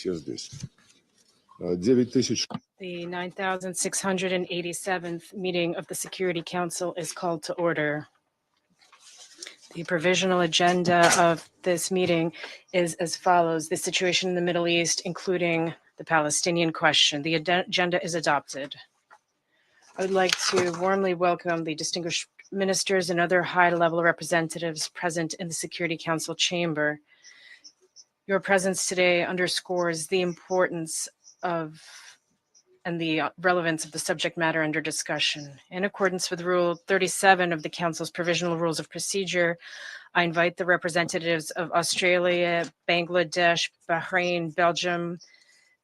все здесь. 9000. The 9,687th meeting of the Security Council is called to order. The provisional agenda of this meeting is as follows: the situation in the Middle East, including the Palestinian question. The agenda is adopted. I would like to warmly welcome the distinguished ministers and other high-level representatives present in the Security Council chamber. Your presence today underscores the importance of and the relevance of the subject matter under discussion. In accordance with Rule 37 of the Council's Provisional Rules of Procedure, I invite the representatives of Australia, Bangladesh, Bahrain, Belgium,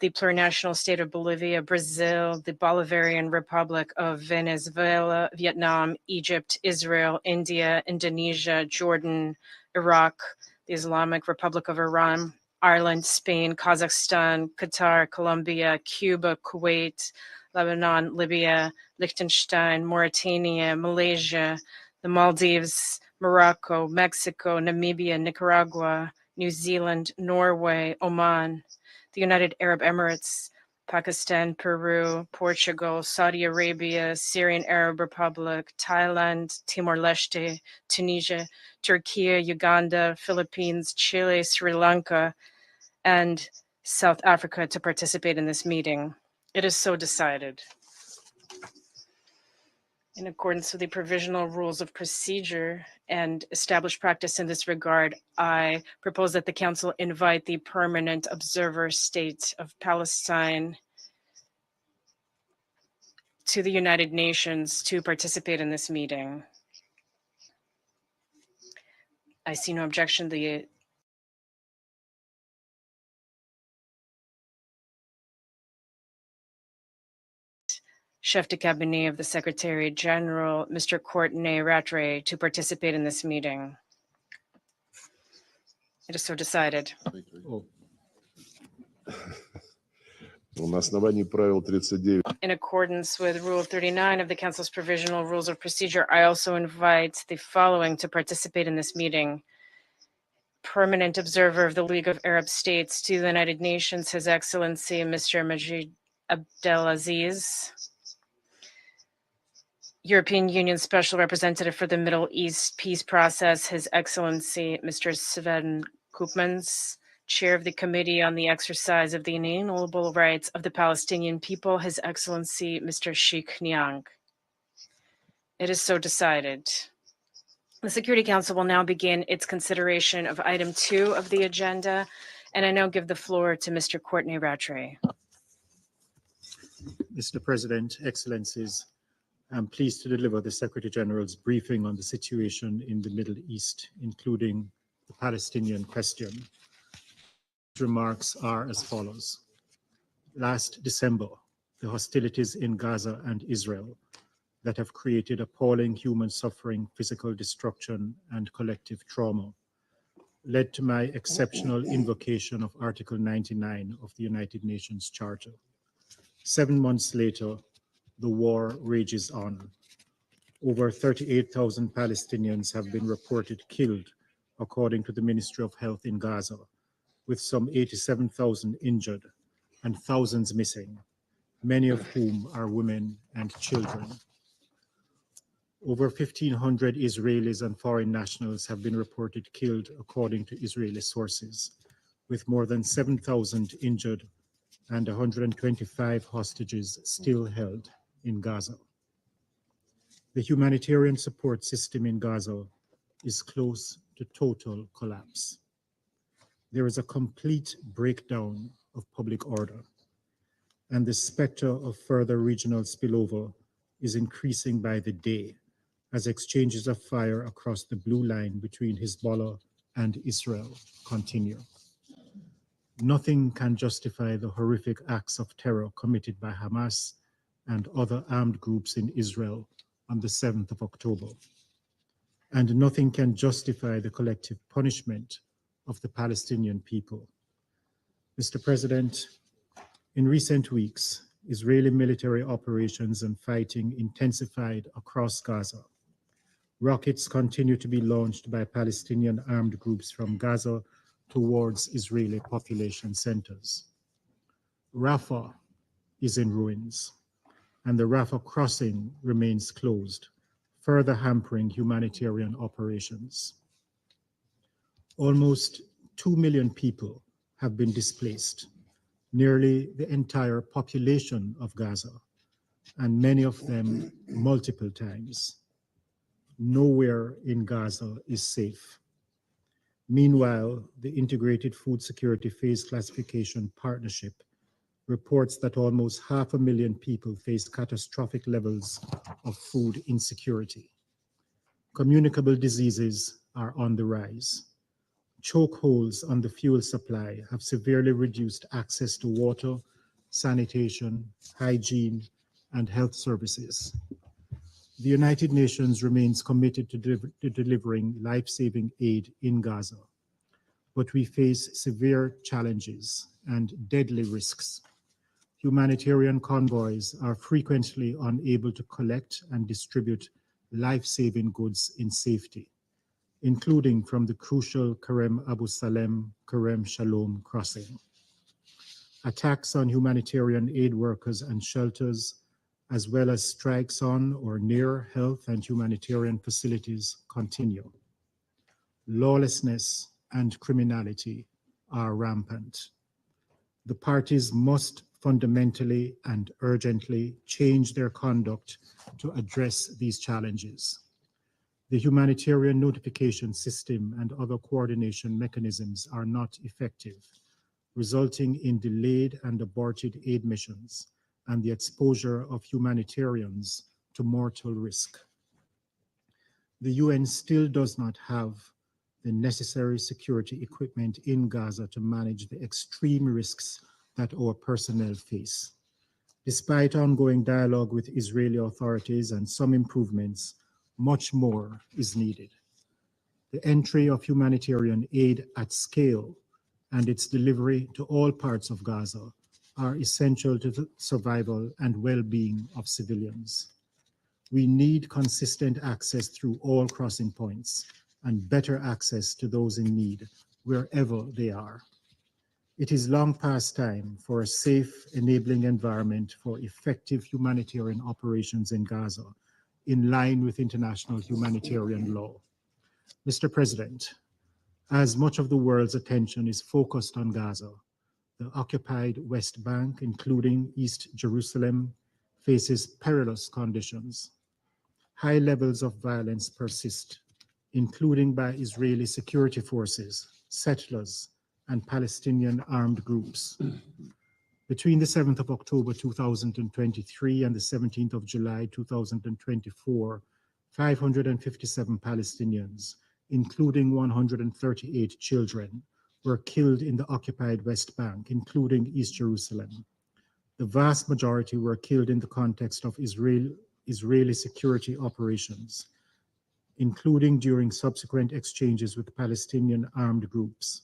the plurinational state of Bolivia, Brazil, the Bolivarian Republic of Venezuela, Vietnam, Egypt, Israel, India, Indonesia, Jordan, Iraq, the Islamic Republic of Iran, Ireland, Spain, Kazakhstan, Qatar, Colombia, Cuba, Kuwait, Lebanon, Libya, Liechtenstein, Mauritania, Malaysia, the Maldives, Morocco, Mexico, Namibia, Nicaragua, New Zealand, Norway, Oman, the United Arab Emirates, Pakistan, Peru, Portugal, Saudi Arabia, Syrian Arab Republic, Thailand, Timor-Leste, Tunisia, Turkey, Uganda, Philippines, Chile, Sri Lanka, and South Africa to participate in this meeting. It is so decided. In accordance with the provisional rules of procedure and established practice in this regard, I propose that the Council invite the permanent observer state of Palestine to the United Nations to participate in this meeting. I see no objection. The Chef de Cabinet of the Secretary General, Mr. Courtney Rattray, to participate in this meeting. It is so decided. На основании правил 39. In accordance with Rule 39 of the Council's Provisional Rules of Procedure, I also invite the following to participate in this meeting. Permanent Observer of the League of Arab States to the United Nations, His Excellency Mr. Majid Abdelaziz. European Union Special Representative for the Middle East Peace Process, His Excellency Mr. Sven Koopmans. Chair of the Committee on the Exercise of the Inalienable Rights of the Palestinian People, His Excellency Mr. Sheikh Niang. It is so decided. The Security Council will now begin its consideration of item 2 of the agenda, and I now give the floor to Mr. Courtney Rattray. Mr. President, Excellencies, I'm pleased to deliver the Secretary General's briefing on the situation in the Middle East, including the Palestinian question. Remarks are as follows. Last December, the hostilities in Gaza and Israel that have created appalling human suffering, physical destruction, and collective trauma led to my exceptional invocation of Article 99 of the United Nations Charter. 7 months later, the war rages on. Over 38,000 Palestinians have been reported killed, according to the Ministry of Health in Gaza, with some 87,000 injured and thousands missing, many of whom are women and children. Over 1,500 Israelis and foreign nationals have been reported killed, according to Israeli sources, with more than 7,000 injured and 125 hostages still held in Gaza. The humanitarian support system in Gaza is close to total collapse. There is a complete breakdown of public order, and the specter of further regional spillover is increasing by the day as exchanges of fire across the blue line between Hezbollah and Israel continue. Nothing can justify the horrific acts of terror committed by Hamas and other armed groups in Israel on the 7th of October. And nothing can justify the collective punishment of the Palestinian people. Mr. President, in recent weeks, Israeli military operations and fighting intensified across Gaza. Rockets continue to be launched by Palestinian armed groups from Gaza towards Israeli population centers. Rafah is in ruins, and the Rafah crossing remains closed, further hampering humanitarian operations. Almost 2 million people have been displaced, nearly the entire population of Gaza, and many of them multiple times. Nowhere in Gaza is safe. Meanwhile, the Integrated Food Security Phase Classification Partnership reports that almost 500,000 people face catastrophic levels of food insecurity. Communicable diseases are on the rise. Chokeholds on the fuel supply have severely reduced access to water, sanitation, hygiene, and health services. The United Nations remains committed to delivering life-saving aid in Gaza, but we face severe challenges and deadly risks. Humanitarian convoys are frequently unable to collect and distribute life-saving goods in safety, including from the crucial Kerem Abu Salem, Kerem Shalom crossing. Attacks on humanitarian aid workers and shelters, as well as strikes on or near health and humanitarian facilities, continue. Lawlessness and criminality are rampant. The parties must fundamentally and urgently change their conduct to address these challenges. The humanitarian notification system and other coordination mechanisms are not effective, resulting in delayed and aborted aid missions and the exposure of humanitarians to mortal risk. The UN still does not have the necessary security equipment in Gaza to manage the extreme risks that our personnel face. Despite ongoing dialogue with Israeli authorities and some improvements, much more is needed. The entry of humanitarian aid at scale and its delivery to all parts of Gaza are essential to the survival and well-being of civilians. We need consistent access through all crossing points and better access to those in need wherever they are. It is long past time for a safe, enabling environment for effective humanitarian operations in Gaza, in line with international humanitarian law. Mr. President, as much of the world's attention is focused on Gaza, the occupied West Bank, including East Jerusalem, faces perilous conditions. High levels of violence persist, including by Israeli security forces, settlers, and Palestinian armed groups. Between the 7th of October 2023 and the 17th of July 2024, 557 Palestinians, including 138 children, were killed in the occupied West Bank, including East Jerusalem. The vast majority were killed in the context of Israeli security operations, including during subsequent exchanges with Palestinian armed groups.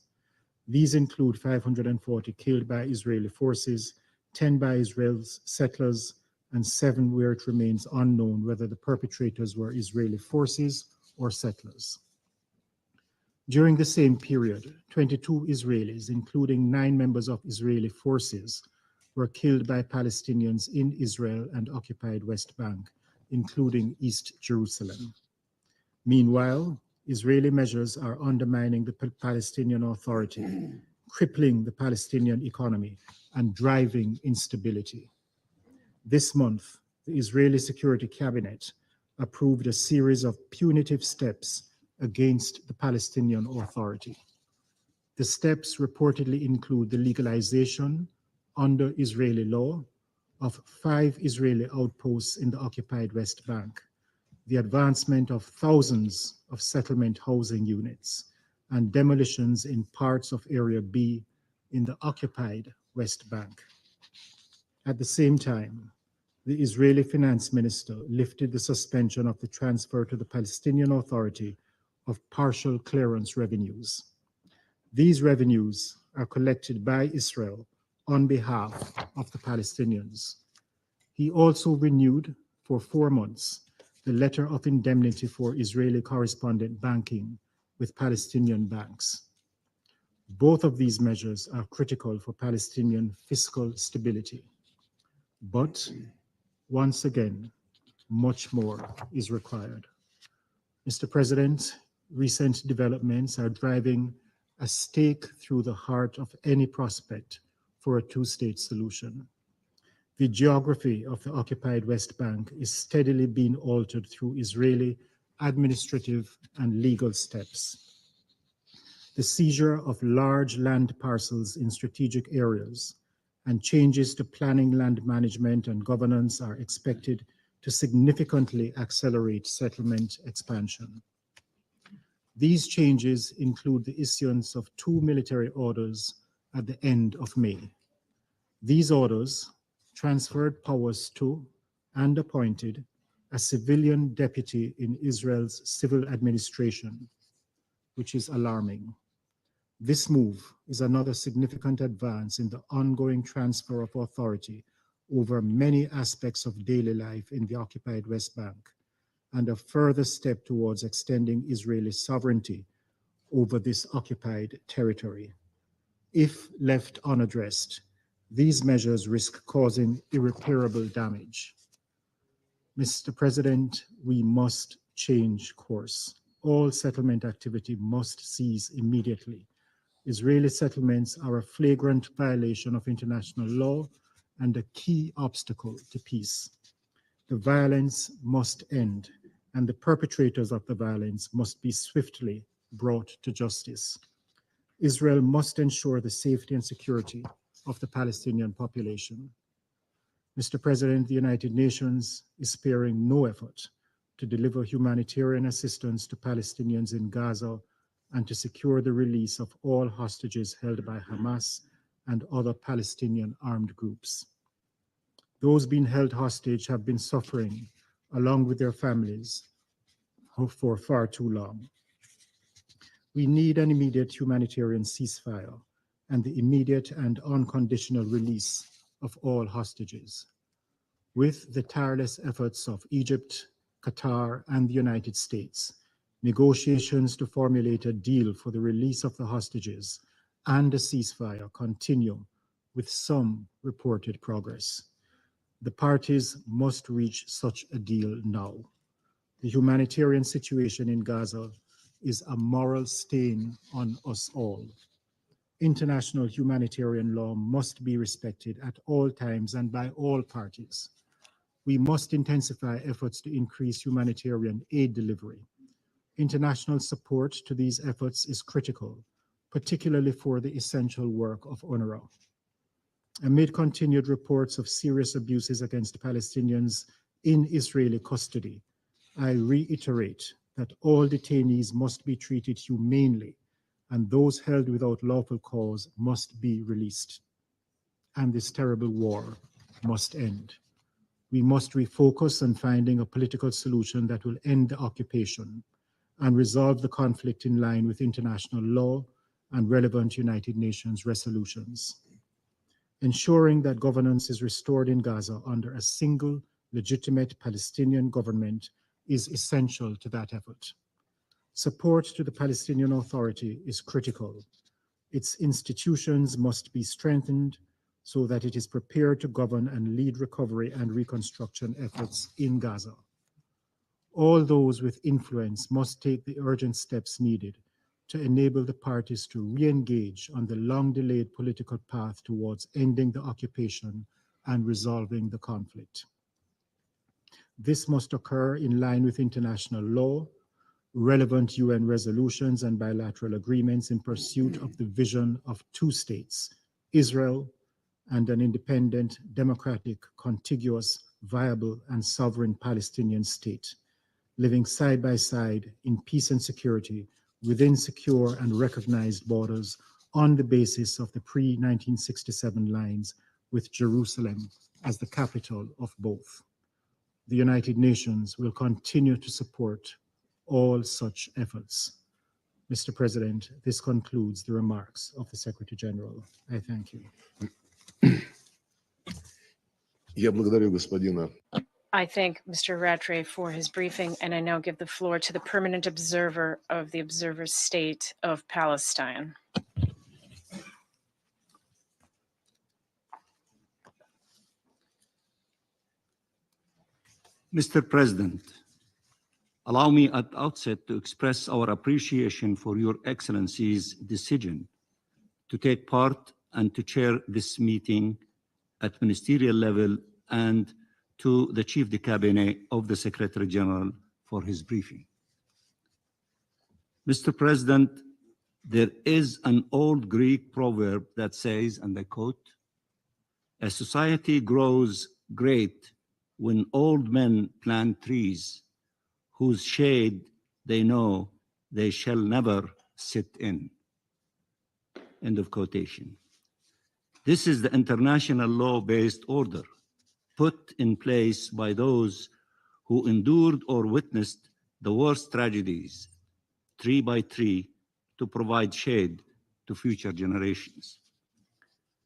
These include 540 killed by Israeli forces, 10 by Israel's settlers, and 7 where it remains unknown whether the perpetrators were Israeli forces or settlers. During the same period, 22 Israelis, including 9 members of Israeli forces, were killed by Palestinians in Israel and occupied West Bank, including East Jerusalem. Meanwhile, Israeli measures are undermining the Palestinian Authority, crippling the Palestinian economy, and driving instability. This month, the Israeli Security Cabinet approved a series of punitive steps against the Palestinian Authority. The steps reportedly include the legalization, under Israeli law, of 5 Israeli outposts in the occupied West Bank, the advancement of thousands of settlement housing units, and demolitions in parts of Area B in the occupied West Bank. At the same time, the Israeli finance minister lifted the suspension of the transfer to the Palestinian Authority of partial clearance revenues. These revenues are collected by Israel on behalf of the Palestinians. He also renewed for 4 months the letter of indemnity for Israeli correspondent banking with Palestinian banks. Both of these measures are critical for Palestinian fiscal stability. But once again, much more is required. Mr. President, recent developments are driving a stake through the heart of any prospect for a two-state solution. The geography of the occupied West Bank is steadily being altered through Israeli administrative and legal steps. The seizure of large land parcels in strategic areas and changes to planning, land management, and governance are expected to significantly accelerate settlement expansion. These changes include the issuance of 2 military orders at the end of May. These orders transferred powers to and appointed a civilian deputy in Israel's civil administration, which is alarming. This move is another significant advance in the ongoing transfer of authority over many aspects of daily life in the occupied West Bank, and a further step towards extending Israeli sovereignty over this occupied territory. If left unaddressed, these measures risk causing irreparable damage. Mr. President, we must change course. All settlement activity must cease immediately. Israeli settlements are a flagrant violation of international law and a key obstacle to peace. The violence must end, and the perpetrators of the violence must be swiftly brought to justice. Israel must ensure the safety and security of the Palestinian population. Mr. President, the United Nations is sparing no effort to deliver humanitarian assistance to Palestinians in Gaza and to secure the release of all hostages held by Hamas and other Palestinian armed groups. Those being held hostage have been suffering along with their families for far too long. We need an immediate humanitarian ceasefire and the immediate and unconditional release of all hostages. With the tireless efforts of Egypt, Qatar, and the United States, negotiations to formulate a deal for the release of the hostages and a ceasefire continue with some reported progress. The parties must reach such a deal now. The humanitarian situation in Gaza is a moral stain on us all. International humanitarian law must be respected at all times and by all parties. We must intensify efforts to increase humanitarian aid delivery. International support to these efforts is critical, particularly for the essential work of UNRWA. Amid continued reports of serious abuses against Palestinians in Israeli custody, I reiterate that all detainees must be treated humanely, and those held without lawful cause must be released. And this terrible war must end. We must refocus on finding a political solution that will end the occupation and resolve the conflict in line with international law and relevant United Nations resolutions. Ensuring that governance is restored in Gaza under a single, legitimate Palestinian government is essential to that effort. Support to the Palestinian Authority is critical. Its institutions must be strengthened so that it is prepared to govern and lead recovery and reconstruction efforts in Gaza. All those with influence must take the urgent steps needed to enable the parties to re-engage on the long-delayed political path towards ending the occupation and resolving the conflict. This must occur in line with international law, relevant UN resolutions and bilateral agreements in pursuit of the vision of two states, Israel and an independent, democratic, contiguous, viable, and sovereign Palestinian state, living side by side in peace and security within secure and recognized borders on the basis of the pre-1967 lines, with Jerusalem as the capital of both. The United Nations will continue to support all such efforts. Mr. President, this concludes the remarks of the Secretary General. I thank you. Я благодарю господина. I thank Mr. Rattray for his briefing, and I now give the floor to the permanent observer of the Observer State of Palestine. Mr. President, allow me at the outset to express our appreciation for Your Excellency's decision to take part and to chair this meeting at ministerial level, and to the Chief de Cabinet of the Secretary General for his briefing. Mr. President, there is an old Greek proverb that says, and I quote, "A society grows great when old men plant trees whose shade they know they shall never sit in." End of quotation. This is the international law-based order put in place by those who endured or witnessed the worst tragedies, tree by tree, to provide shade to future generations.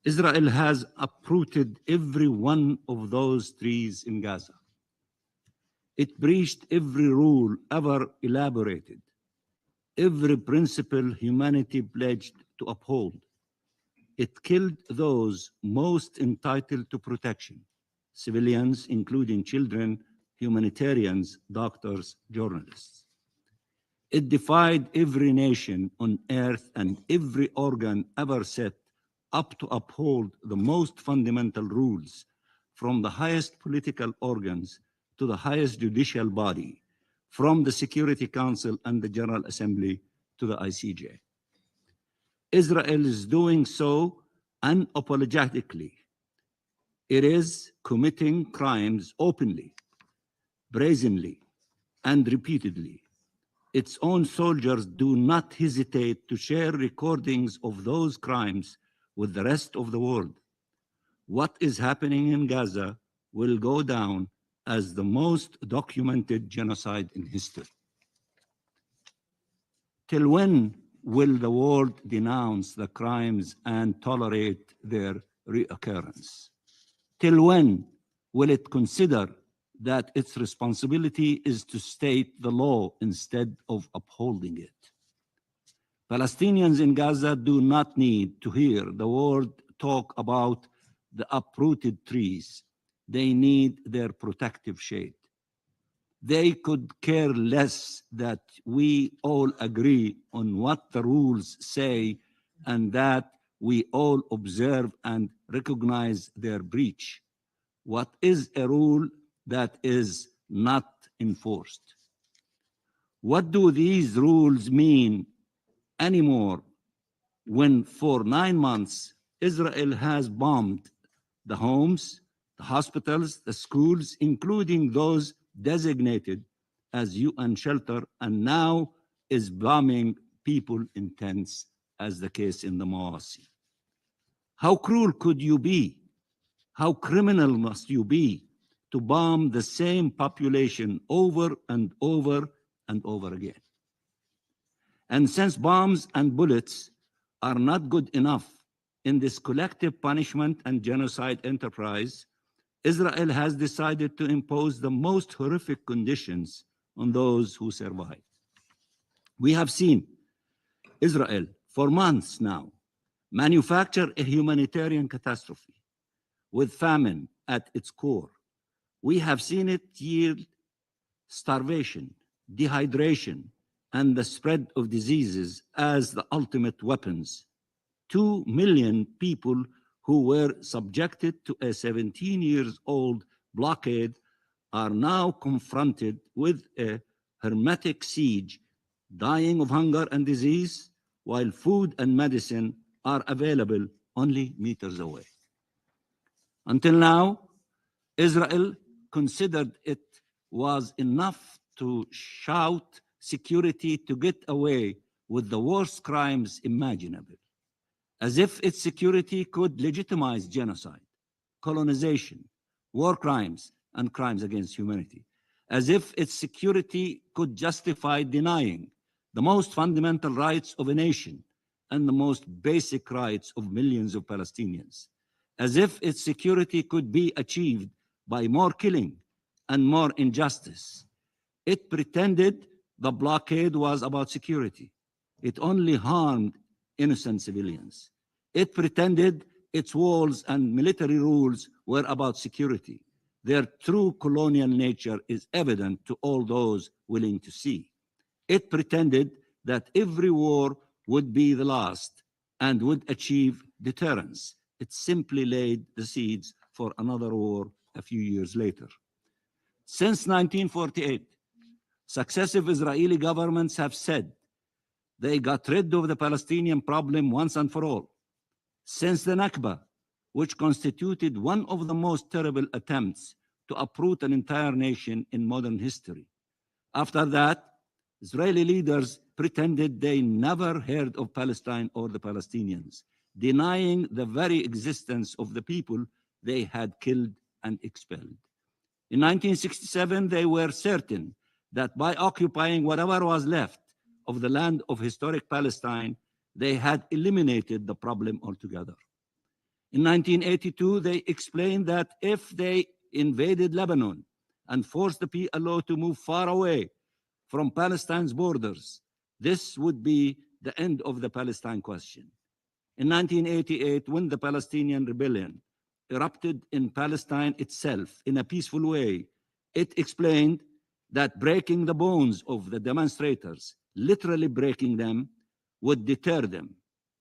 Israel has uprooted every one of those trees in Gaza. It breached every rule ever elaborated, every principle humanity pledged to uphold. It killed those most entitled to protection, civilians, including children, humanitarians, doctors, journalists. It defied every nation on earth and every organ ever set up to uphold the most fundamental rules, from the highest political organs to the highest judicial body, from the Security Council and the General Assembly to the ICJ. Israel is doing so unapologetically. It is committing crimes openly, brazenly, and repeatedly. Its own soldiers do not hesitate to share recordings of those crimes with the rest of the world. What is happening in Gaza will go down as the most documented genocide in history. Till when will the world denounce the crimes and tolerate their reoccurrence? Till when will it consider that its responsibility is to state the law instead of upholding it? Palestinians in Gaza do not need to hear the world talk about the uprooted trees. They need their protective shade. They could care less that we all agree on what the rules say and that we all observe and recognize their breach. What is a rule that is not enforced? What do these rules mean anymore when for 9 months Israel has bombed the homes, the hospitals, the schools, including those designated as UN shelter, and now is bombing people in tents, as the case in the Mawasi? How cruel could you be? How criminal must you be to bomb the same population over and over and over again? And since bombs and bullets are not good enough in this collective punishment and genocide enterprise, Israel has decided to impose the most horrific conditions on those who survive. We have seen Israel for months now manufacture a humanitarian catastrophe with famine at its core. We have seen it yield starvation, dehydration, and the spread of diseases as the ultimate weapons. 2 million people who were subjected to a 17-year-old blockade are now confronted with a hermetic siege, dying of hunger and disease, while food and medicine are available only meters away. Until now, Israel considered it was enough to shout security to get away with the worst crimes imaginable, as if its security could legitimize genocide, colonization, war crimes, and crimes against humanity, as if its security could justify denying the most fundamental rights of a nation and the most basic rights of millions of Palestinians, as if its security could be achieved by more killing and more injustice. It pretended the blockade was about security. It only harmed innocent civilians. It pretended its walls and military rules were about security. Their true colonial nature is evident to all those willing to see. It pretended that every war would be the last and would achieve deterrence. It simply laid the seeds for another war a few years later. Since 1948, successive Israeli governments have said they got rid of the Palestinian problem once and for all. Since the Nakba, which constituted one of the most terrible attempts to uproot an entire nation in modern history. After that, Israeli leaders pretended they never heard of Palestine or the Palestinians, denying the very existence of the people they had killed and expelled. In 1967, they were certain that by occupying whatever was left of the land of historic Palestine, they had eliminated the problem altogether. In 1982, they explained that if they invaded Lebanon and forced the PLO to move far away from Palestine's borders, this would be the end of the Palestine question. In 1988, when the Palestinian rebellion erupted in Palestine itself in a peaceful way, it explained that breaking the bones of the demonstrators, literally breaking them, would deter them.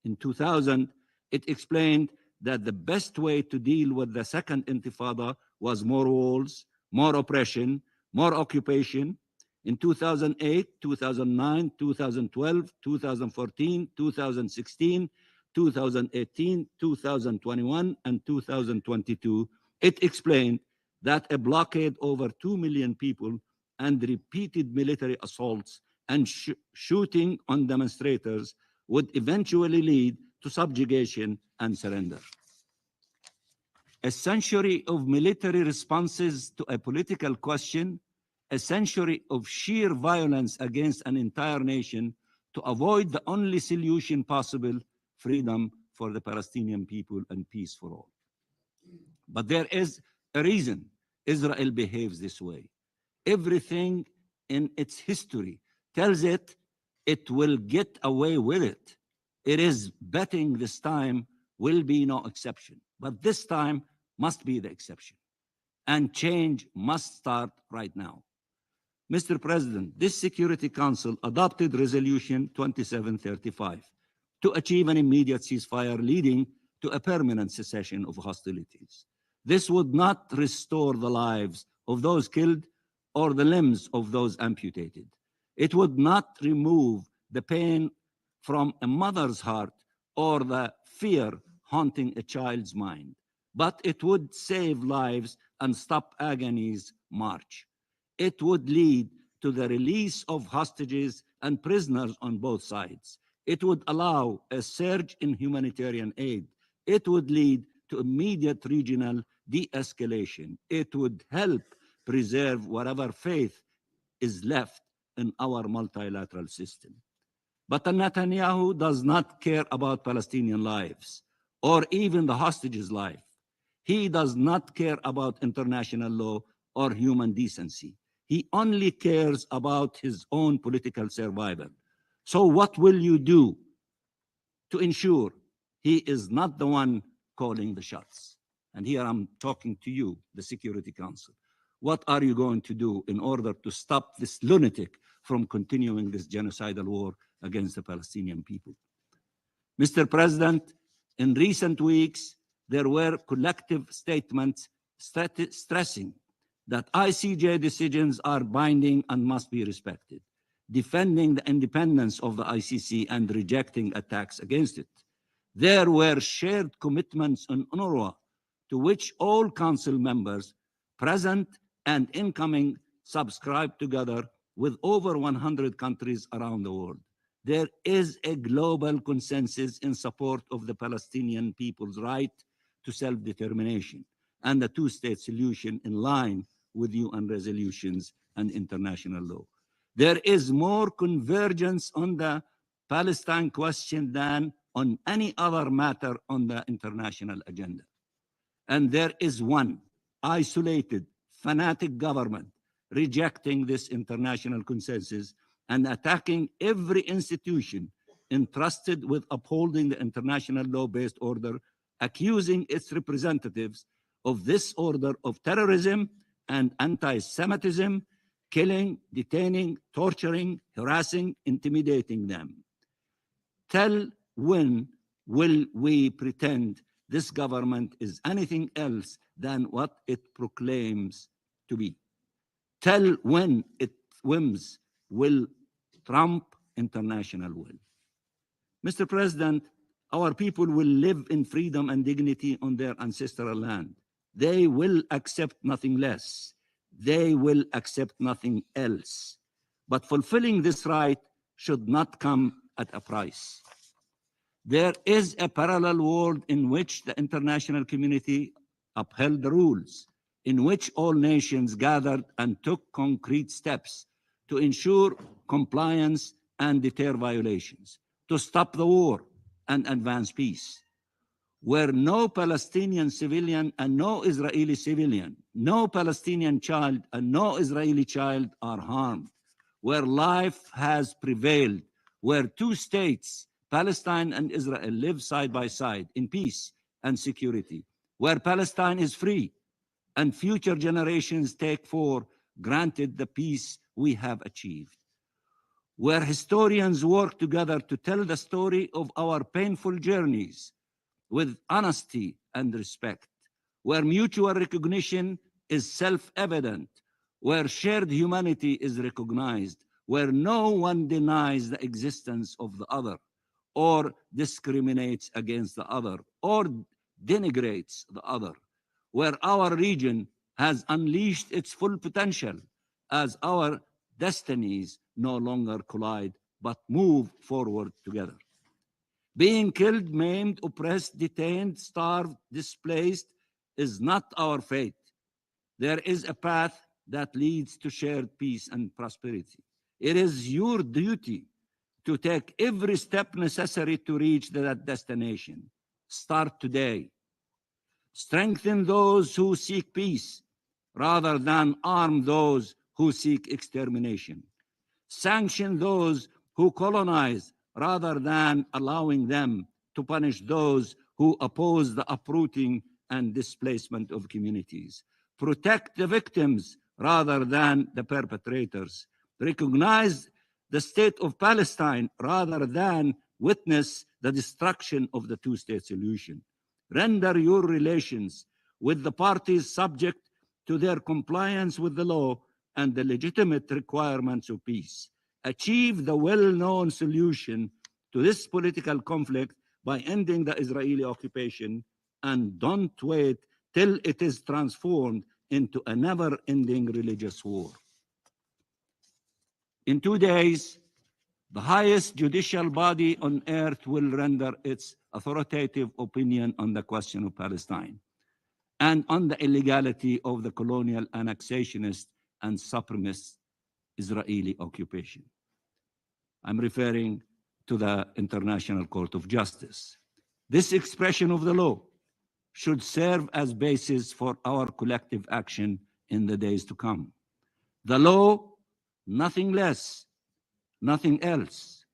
In 2000, it explained that the best way to deal with the second intifada was more walls, more oppression, more occupation. In 2008, 2009, 2012, 2014, 2016, 2018, 2021, and 2022, it explained that a blockade over 2 million people and repeated military assaults and shooting on demonstrators would eventually lead to subjugation and surrender. A century of military responses to a political question, a century of sheer violence against an entire nation to avoid the only solution possible, freedom for the Palestinian people and peace for all. But there is a reason Israel behaves this way. Everything in its history tells it it will get away with it. It is betting this time will be no exception, but this time must be the exception. And change must start right now. Mr. President, this Security Council adopted Resolution 2735 to achieve an immediate ceasefire leading to a permanent cessation of hostilities. This would not restore the lives of those killed or the limbs of those amputated. It would not remove the pain from a mother's heart or the fear haunting a child's mind, but it would save lives and stop agony's march. It would lead to the release of hostages and prisoners on both sides. It would allow a surge in humanitarian aid. It would lead to immediate regional de-escalation. It would help preserve whatever faith is left in our multilateral system. But Netanyahu does not care about Palestinian lives or even the hostages' life. He does not care about international law or human decency. He only cares about his own political survival. So what will you do to ensure he is not the one calling the shots? And here I'm talking to you, the Security Council. What are you going to do in order to stop this lunatic from continuing this genocidal war against the Palestinian people? Mr. President, in recent weeks, there were collective statements stressing that ICJ decisions are binding and must be respected, defending the independence of the ICC and rejecting attacks against it. There were shared commitments on UNRWA to which all council members, present and incoming, subscribed together with over 100 countries around the world. There is a global consensus in support of the Palestinian people's right to self-determination and a two-state solution in line with UN resolutions and international law. There is more convergence on the Palestine question than on any other matter on the international agenda. And there is one isolated, fanatic government rejecting this international consensus and attacking every institution entrusted with upholding the international law-based order, accusing its representatives of this order of terrorism and anti-Semitism, killing, detaining, torturing, harassing, intimidating them. Till when will we pretend this government is anything else than what it proclaims to be? Till when its whims will trump international will? Mr. President, our people will live in freedom and dignity on their ancestral land. They will accept nothing less. They will accept nothing else. But fulfilling this right should not come at a price. There is a parallel world in which the international community upheld the rules, in which all nations gathered and took concrete steps to ensure compliance and deter violations, to stop the war and advance peace, where no Palestinian civilian and no Israeli civilian, no Palestinian child and no Israeli child are harmed, where life has prevailed, where two states, Palestine and Israel, live side by side in peace and security, where Palestine is free and future generations take for granted the peace we have achieved, where historians work together to tell the story of our painful journeys with honesty and respect, where mutual recognition is self-evident, where shared humanity is recognized, where no one denies the existence of the other, or discriminates against the other, or denigrates the other, where our region has unleashed its full potential as our destinies no longer collide, but move forward together. Being killed, maimed, oppressed, detained, starved, displaced is not our fate. There is a path that leads to shared peace and prosperity. It is your duty to take every step necessary to reach that destination. Start today. Strengthen those who seek peace rather than arm those who seek extermination. Sanction those who colonize rather than allowing them to punish those who oppose the uprooting and displacement of communities. Protect the victims rather than the perpetrators. Recognize the state of Palestine rather than witness the destruction of the two-state solution. Render your relations with the parties subject to their compliance with the law and the legitimate requirements of peace. Achieve the well-known solution to this political conflict by ending the Israeli occupation, and don't wait till it is transformed into a never-ending religious war. In 2 days, the highest judicial body on earth will render its authoritative opinion on the question of Palestine and on the illegality of the colonial annexationist and supremacist Israeli occupation. I'm referring to the International Court of Justice. This expression of the law should serve as basis for our collective action in the days to come. The law, nothing less, nothing else.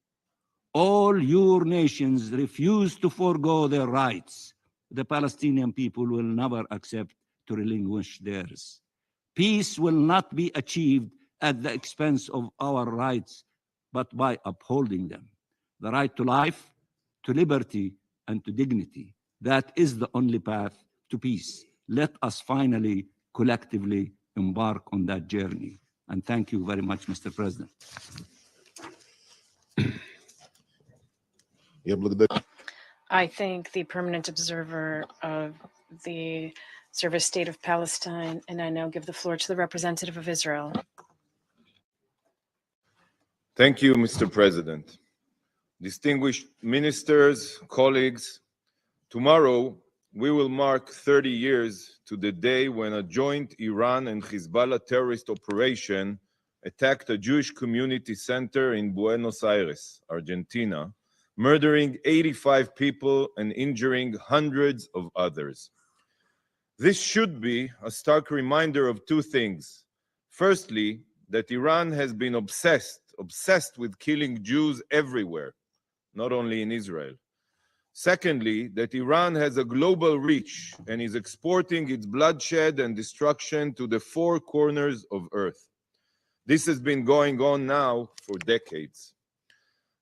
All your nations refuse to forego their rights. The Palestinian people will never accept to relinquish theirs. Peace will not be achieved at the expense of our rights, but by upholding them. The right to life, to liberty, and to dignity. That is the only path to peace. Let us finally, collectively embark on that journey. And thank you very much, Mr. President. Я благодарю. I thank the permanent observer of the Service State of Palestine, and I now give the floor to the representative of Israel. Thank you, Mr. President. Distinguished ministers, colleagues, tomorrow we will mark 30 years to the day when a joint Iran and Hezbollah terrorist operation attacked a Jewish community center in Buenos Aires, Argentina, murdering 85 people and injuring hundreds of others. This should be a stark reminder of two things. Firstly, that Iran has been obsessed with killing Jews everywhere, not only in Israel. Secondly, that Iran has a global reach and is exporting its bloodshed and destruction to the four corners of Earth. This has been going on now for decades.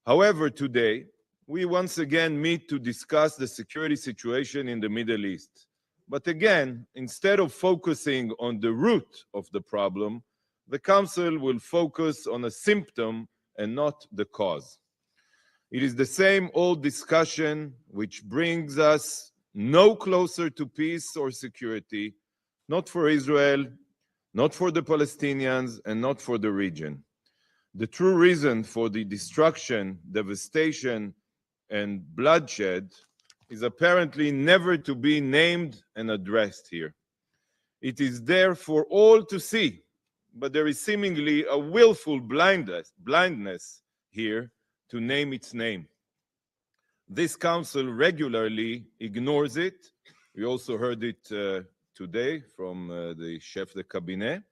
However, today, we once again meet to discuss the security situation in the Middle East. But again, instead of focusing on the root of the problem, the Council will focus on a symptom and not the cause. It is the same old discussion which brings us no closer to peace or security, not for Israel, not for the Palestinians, and not for the region. The true reason for the destruction, devastation, and bloodshed is apparently never to be named and addressed here. It is there for all to see, but there is seemingly a willful blindness here to name its name. This council regularly ignores it. We also heard it today from the chef de cabinet,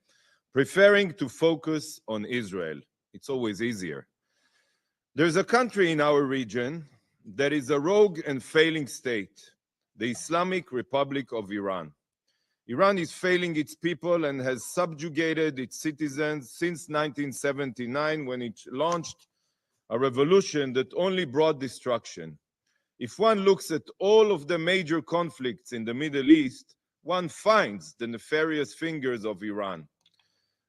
preferring to focus on Israel. It's always easier. There's a country in our region that is a rogue and failing state, the Islamic Republic of Iran. Iran is failing its people and has subjugated its citizens since 1979, when it launched a revolution that only brought destruction. If one looks at all of the major conflicts in the Middle East, one finds the nefarious fingers of Iran.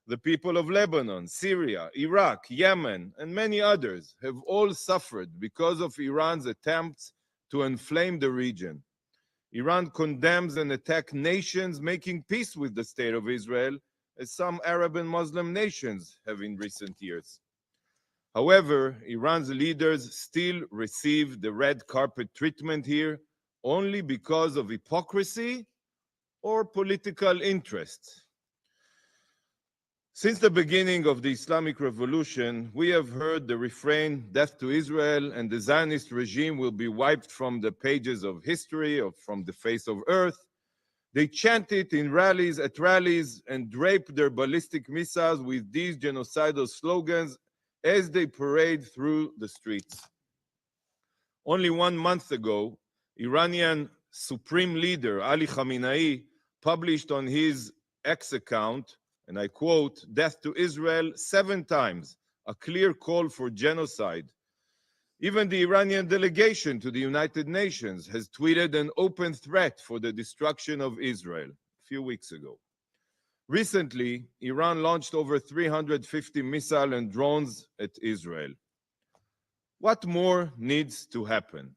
The people of Lebanon, Syria, Iraq, Yemen, and many others have all suffered because of Iran's attempts to inflame the region. Iran condemns and attacks nations making peace with the state of Israel, as some Arab and Muslim nations have in recent years. However, Iran's leaders still receive the red carpet treatment here only because of hypocrisy or political interest. Since the beginning of the Islamic Revolution, we have heard the refrain, "Death to Israel," and the Zionist regime will be wiped from the pages of history or from the face of earth. They chant it in rallies, and drape their ballistic missiles with these genocidal slogans as they parade through the streets. Only 1 month ago, Iranian Supreme Leader Ali Khamenei published on his X account, and I quote, "Death to Israel" 7 times, a clear call for genocide. Even the Iranian delegation to the United Nations has tweeted an open threat for the destruction of Israel a few weeks ago. Recently, Iran launched over 350 missiles and drones at Israel. What more needs to happen?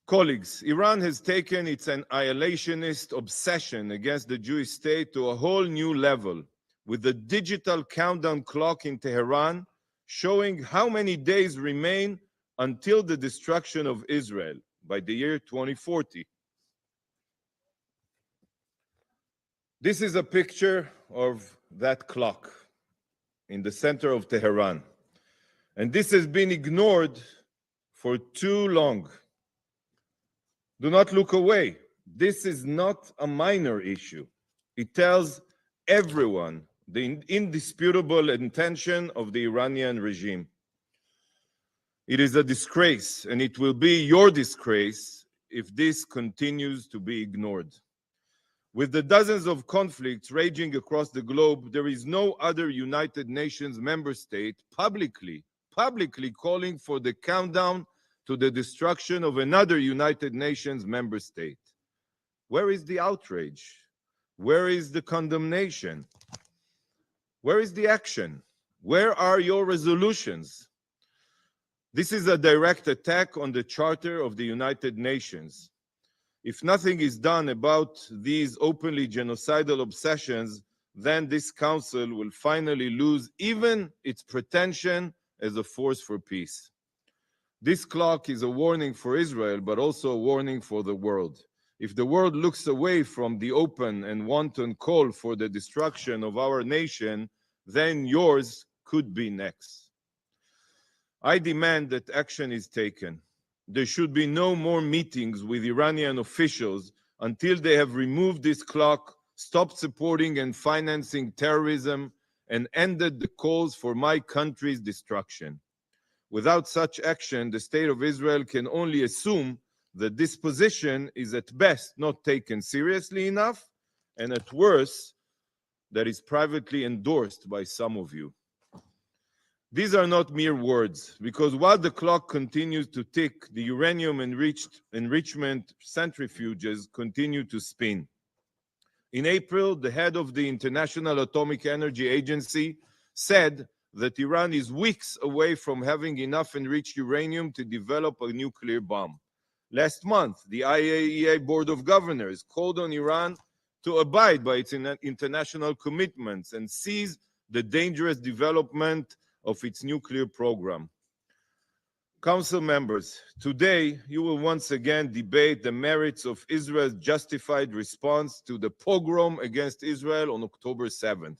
Colleagues, Iran has taken its annihilationist obsession against the Jewish state to a whole new level, with the digital countdown clock in Tehran showing how many days remain until the destruction of Israel by the year 2040. This is a picture of that clock in the center of Tehran. And this has been ignored for too long. Do not look away. This is not a minor issue. It tells everyone the indisputable intention of the Iranian regime. It is a disgrace, and it will be your disgrace if this continues to be ignored. With the dozens of conflicts raging across the globe, there is no other United Nations member state publicly calling for the countdown to the destruction of another United Nations member state. Where is the outrage? Where is the condemnation? Where is the action? Where are your resolutions? This is a direct attack on the Charter of the United Nations. If nothing is done about these openly genocidal obsessions, then this council will finally lose even its pretension as a force for peace. This clock is a warning for Israel, but also a warning for the world. If the world looks away from the open and wanton call for the destruction of our nation, then yours could be next. I demand that action is taken. There should be no more meetings with Iranian officials until they have removed this clock, stopped supporting and financing terrorism, and ended the calls for my country's destruction. Without such action, the state of Israel can only assume that this position is at best not taken seriously enough, and at worst, that is privately endorsed by some of you. These are not mere words, because while the clock continues to tick, the uranium enrichment centrifuges continue to spin. In April, the head of the International Atomic Energy Agency said that Iran is weeks away from having enough enriched uranium to develop a nuclear bomb. Last month, the IAEA Board of Governors called on Iran to abide by its international commitments and seize the dangerous development of its nuclear program. Council members, today you will once again debate the merits of Israel's justified response to the pogrom against Israel on October 7th,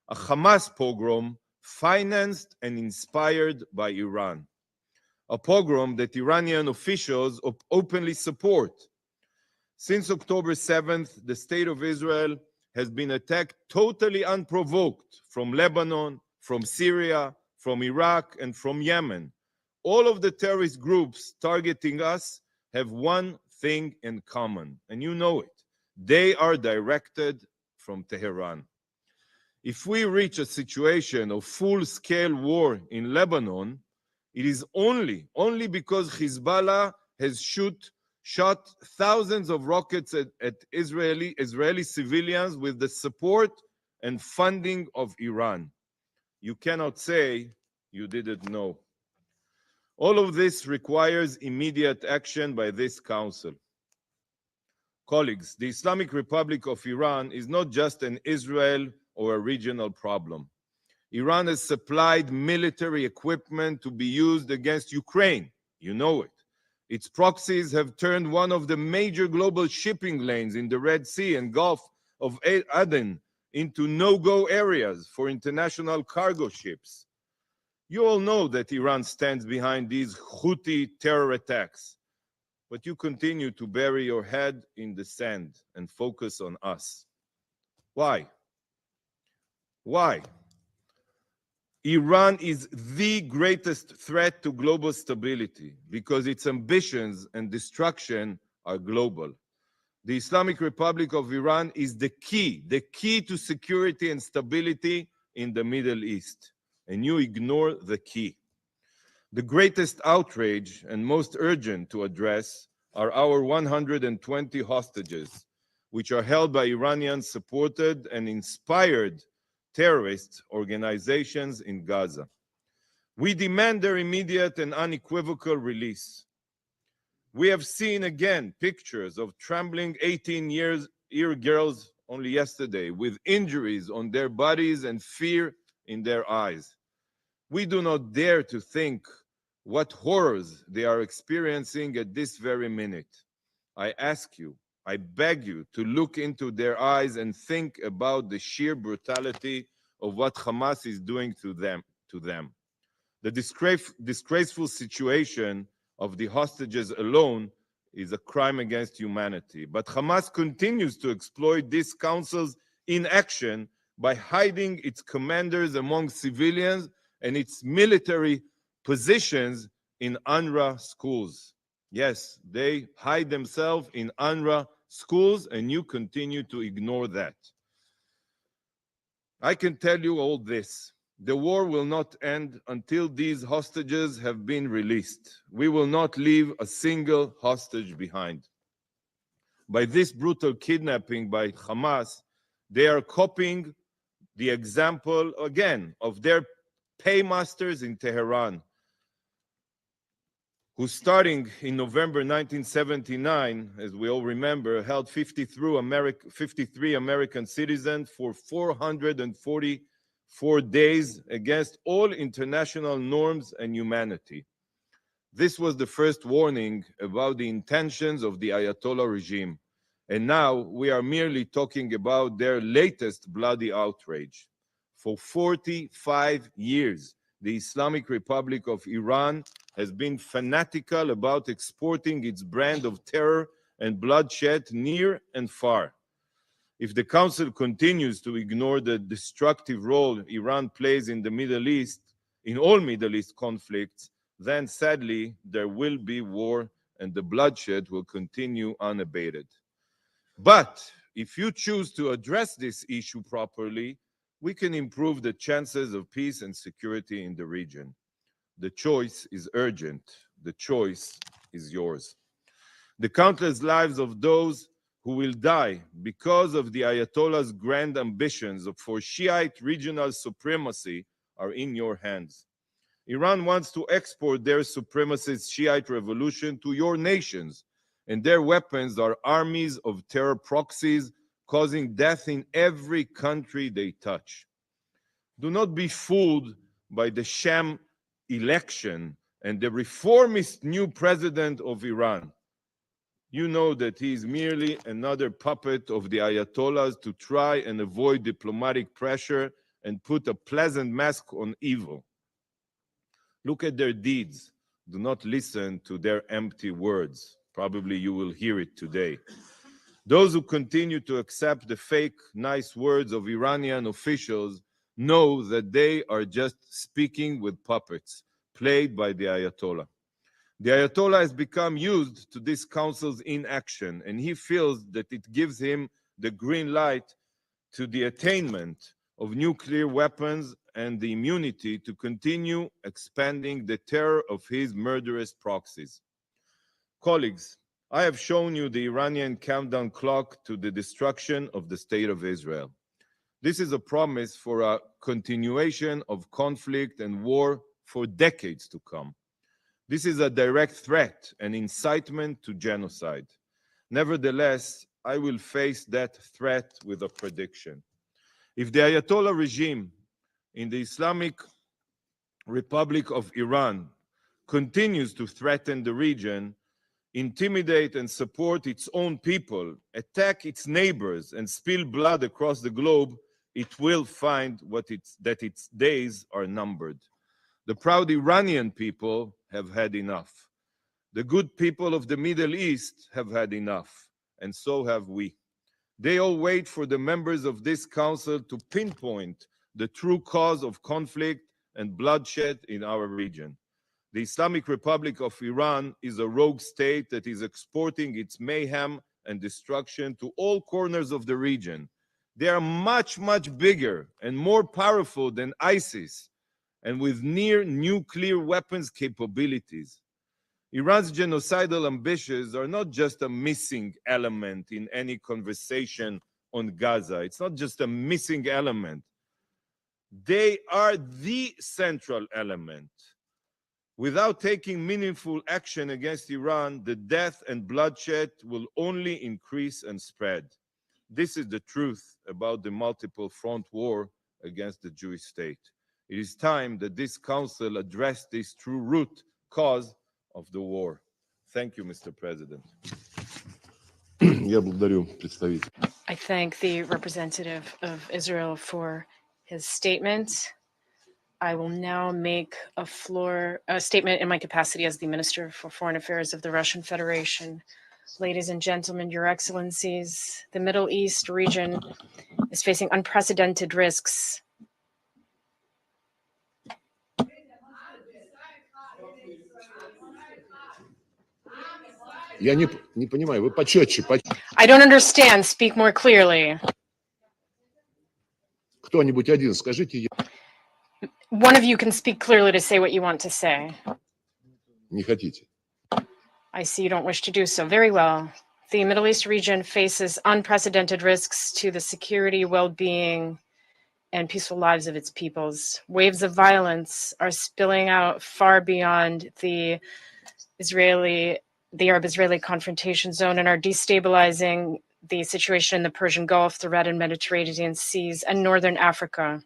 a Hamas pogrom financed and inspired by Iran, a pogrom that Iranian officials openly support. Since October 7th, the state of Israel has been attacked totally unprovoked from Lebanon, from Syria, from Iraq, and from Yemen. All of the terrorist groups targeting us have one thing in common, and you know it. They are directed from Tehran. If we reach a situation of full-scale war in Lebanon, it is only because Hezbollah has shot thousands of rockets at Israeli civilians with the support and funding of Iran. You cannot say you didn't know. All of this requires immediate action by this council. Colleagues, the Islamic Republic of Iran is not just an Israel or a regional problem. Iran has supplied military equipment to be used against Ukraine. You know it. Its proxies have turned one of the major global shipping lanes in the Red Sea and Gulf of Aden into no-go areas for international cargo ships. You all know that Iran stands behind these Houthi terror attacks, but you continue to bury your head in the sand and focus on us. Why? Why? Iran is the greatest threat to global stability because its ambitions and destruction are global. The Islamic Republic of Iran is the key to security and stability in the Middle East, and you ignore the key. The greatest outrage and most urgent to address are our 120 hostages, which are held by Iranian-supported and inspired terrorist organizations in Gaza. We demand their immediate and unequivocal release. We have seen again pictures of trembling 18-year girls only yesterday with injuries on their bodies and fear in their eyes. We do not dare to think what horrors they are experiencing at this very minute. I ask you, I beg you to look into their eyes and think about the sheer brutality of what Hamas is doing to them. The disgraceful situation of the hostages alone is a crime against humanity. But Hamas continues to exploit this council's inaction by hiding its commanders among civilians and its military positions in UNRWA schools. Yes, they hide themselves in UNRWA schools, and you continue to ignore that. I can tell you all this. The war will not end until these hostages have been released. We will not leave a single hostage behind. By this brutal kidnapping by Hamas, they are copying the example, again, of their paymasters in Tehran, who starting in November 1979, as we all remember, held 53 American citizens for 444 days against all international norms and humanity. This was the first warning about the intentions of the Ayatollah regime. And now we are merely talking about their latest bloody outrage. For 45 years, the Islamic Republic of Iran has been fanatical about exporting its brand of terror and bloodshed near and far. If the Council continues to ignore the destructive role Iran plays in the Middle East, in all Middle East conflicts, then sadly there will be war and the bloodshed will continue unabated. But if you choose to address this issue properly, we can improve the chances of peace and security in the region. The choice is urgent. The choice is yours. The countless lives of those who will die because of the Ayatollah's grand ambitions for Shiite regional supremacy are in your hands. Iran wants to export their supremacist Shiite revolution to your nations, and their weapons are armies of terror proxies causing death in every country they touch. Do not be fooled by the sham election and the reformist new president of Iran. You know that he is merely another puppet of the Ayatollahs to try and avoid diplomatic pressure and put a pleasant mask on evil. Look at their deeds. Do not listen to their empty words. Probably you will hear it today. Those who continue to accept the fake nice words of Iranian officials know that they are just speaking with puppets played by the Ayatollah. The Ayatollah has become used to this council's inaction, and he feels that it gives him the green light to the attainment of nuclear weapons and the immunity to continue expanding the terror of his murderous proxies. Colleagues, I have shown you the Iranian countdown clock to the destruction of the State of Israel. This is a promise for a continuation of conflict and war for decades to come. This is a direct threat and incitement to genocide. Nevertheless, I will face that threat with a prediction. If the Ayatollah regime in the Islamic Republic of Iran continues to threaten the region, intimidate and support its own people, attack its neighbors, and spill blood across the globe, it will find that its days are numbered. The proud Iranian people have had enough. The good people of the Middle East have had enough, and so have we. They all wait for the members of this council to pinpoint the true cause of conflict and bloodshed in our region. The Islamic Republic of Iran is a rogue state that is exporting its mayhem and destruction to all corners of the region. They are much, much bigger and more powerful than ISIS, and with near nuclear weapons capabilities. Iran's genocidal ambitions are not just a missing element in any conversation on Gaza. It's not just a missing element. They are the central element. Without taking meaningful action against Iran, the death and bloodshed will only increase and spread. This is the truth about the multiple front war against the Jewish state. It is time that this council address this true root cause of the war. Thank you, Mr. President. Я благодарю представителя. I thank the representative of Israel for his statement. I will now make a statement in my capacity as the Minister for Foreign Affairs of the Russian Federation. Ladies and gentlemen, Your Excellencies, the Middle East region is facing unprecedented risks. Я не понимаю, вы почетче. I don't understand. Speak more clearly. Кто-нибудь один, скажите. One of you can speak clearly to say what you want to say. Не хотите. I see you don't wish to do so. Very well. The Middle East region faces unprecedented risks to the security, well-being, and peaceful lives of its peoples. Waves of violence are spilling out far beyond the Arab-Israeli confrontation zone and are destabilizing the situation in the Persian Gulf, the Red and Mediterranean seas, and Northern Africa.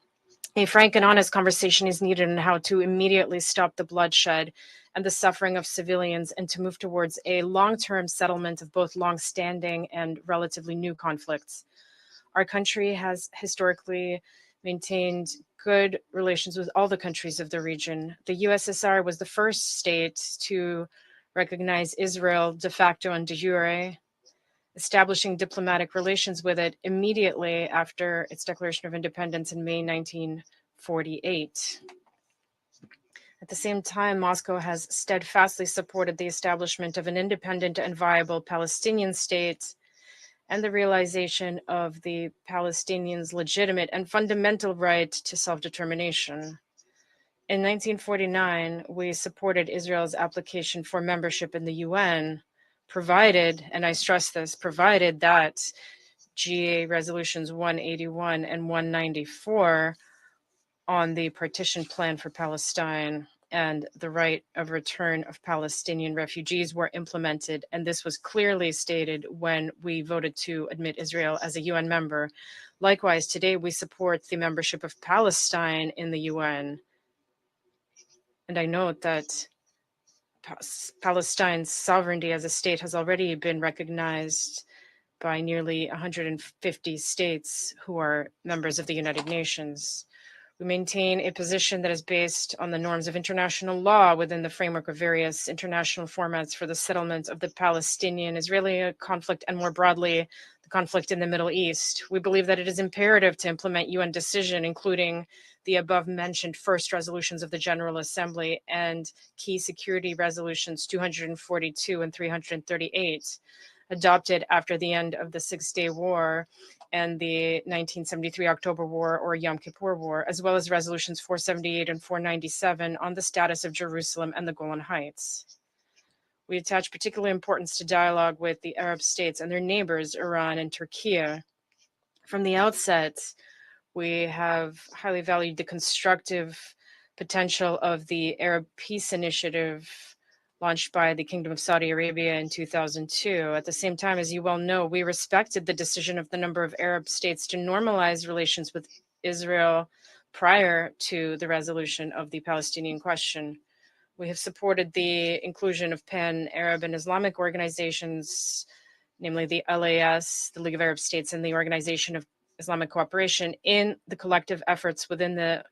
A frank and honest conversation is needed on how to immediately stop the bloodshed and the suffering of civilians and to move towards a long-term settlement of both long-standing and relatively new conflicts. Our country has historically maintained good relations with all the countries of the region. The USSR was the first state to recognize Israel de facto and de jure, establishing diplomatic relations with it immediately after its declaration of independence in May 1948. At the same time, Moscow has steadfastly supported the establishment of an independent and viable Palestinian state and the realization of the Palestinians' legitimate and fundamental right to self-determination. In 1949, we supported Israel's application for membership in the UN, provided, and I stress this, provided that GA resolutions 181 and 194 on the partition plan for Palestine and the right of return of Palestinian refugees were implemented. And this was clearly stated when we voted to admit Israel as a UN member. Likewise, today we support the membership of Palestine in the UN. And I note that Palestine's sovereignty as a state has already been recognized by nearly 150 states who are members of the United Nations. We maintain a position that is based on the norms of international law within the framework of various international formats for the settlement of the Palestinian-Israeli conflict and more broadly, the conflict in the Middle East. We believe that it is imperative to implement UN decision, including the above mentioned first resolutions of the General Assembly and key security resolutions 242 and 338, adopted after the end of the Six-Day War and the 1973 October War or Yom Kippur War, as well as resolutions 478 and 497 on the status of Jerusalem and the Golan Heights. We attach particular importance to dialogue with the Arab states and their neighbors, Iran and Turkey. From the outset, we have highly valued the constructive potential of the Arab Peace Initiative launched by the Kingdom of Saudi Arabia in 2002. At the same time, as you well know, we respected the decision of the number of Arab states to normalize relations with Israel prior to the resolution of the Palestinian question. We have supported the inclusion of pan-Arab and Islamic organizations, namely the LAS, the League of Arab States, and the Organization of Islamic Cooperation in the collective efforts within the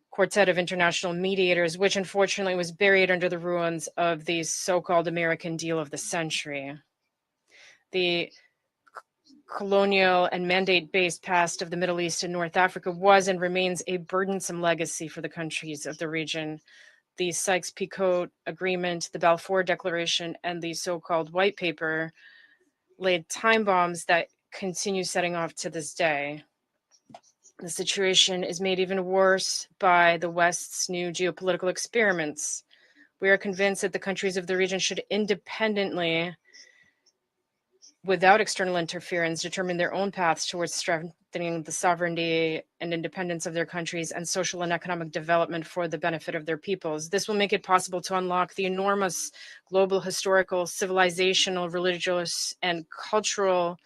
quartet of international mediators, which unfortunately was buried under the ruins of the so-called American deal of the century. The colonial and mandate-based past of the Middle East and North Africa was and remains a burdensome legacy for the countries of the region. The Sykes-Picot Agreement, the Balfour Declaration, and the so-called White Paper laid time bombs that continue setting off to this day. The situation is made even worse by the West's new geopolitical experiments. We are convinced that the countries of the region should independently, without external interference, determine their own paths towards strengthening the sovereignty and independence of their countries and social and economic development for the benefit of their peoples. This will make it possible to unlock the enormous global, historical, civilizational, religious, and cultural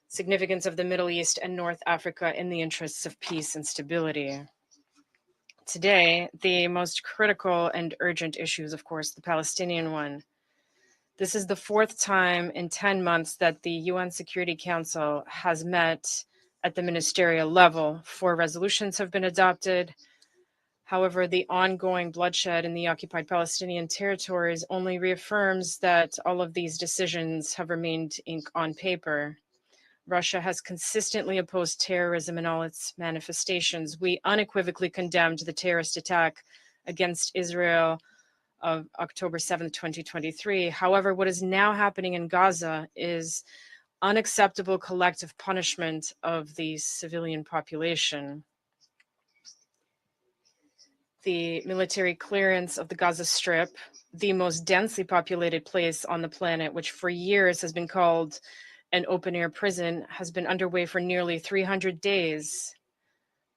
significance of the Middle East and North Africa in the interests of peace and stability. Today, the most critical and urgent issue is, of course, the Palestinian one. This is the fourth time in 10 months that the UN Security Council has met at the ministerial level. 4 resolutions have been adopted. However, the ongoing bloodshed in the occupied Palestinian territories only reaffirms that all of these decisions have remained ink on paper. Russia has consistently opposed terrorism in all its manifestations. We unequivocally condemned the terrorist attack against Israel of October 7th, 2023. However, what is now happening in Gaza is unacceptable collective punishment of the civilian population. The military clearance of the Gaza Strip, the most densely populated place on the planet, which for years has been called an open-air prison, has been underway for nearly 300 days.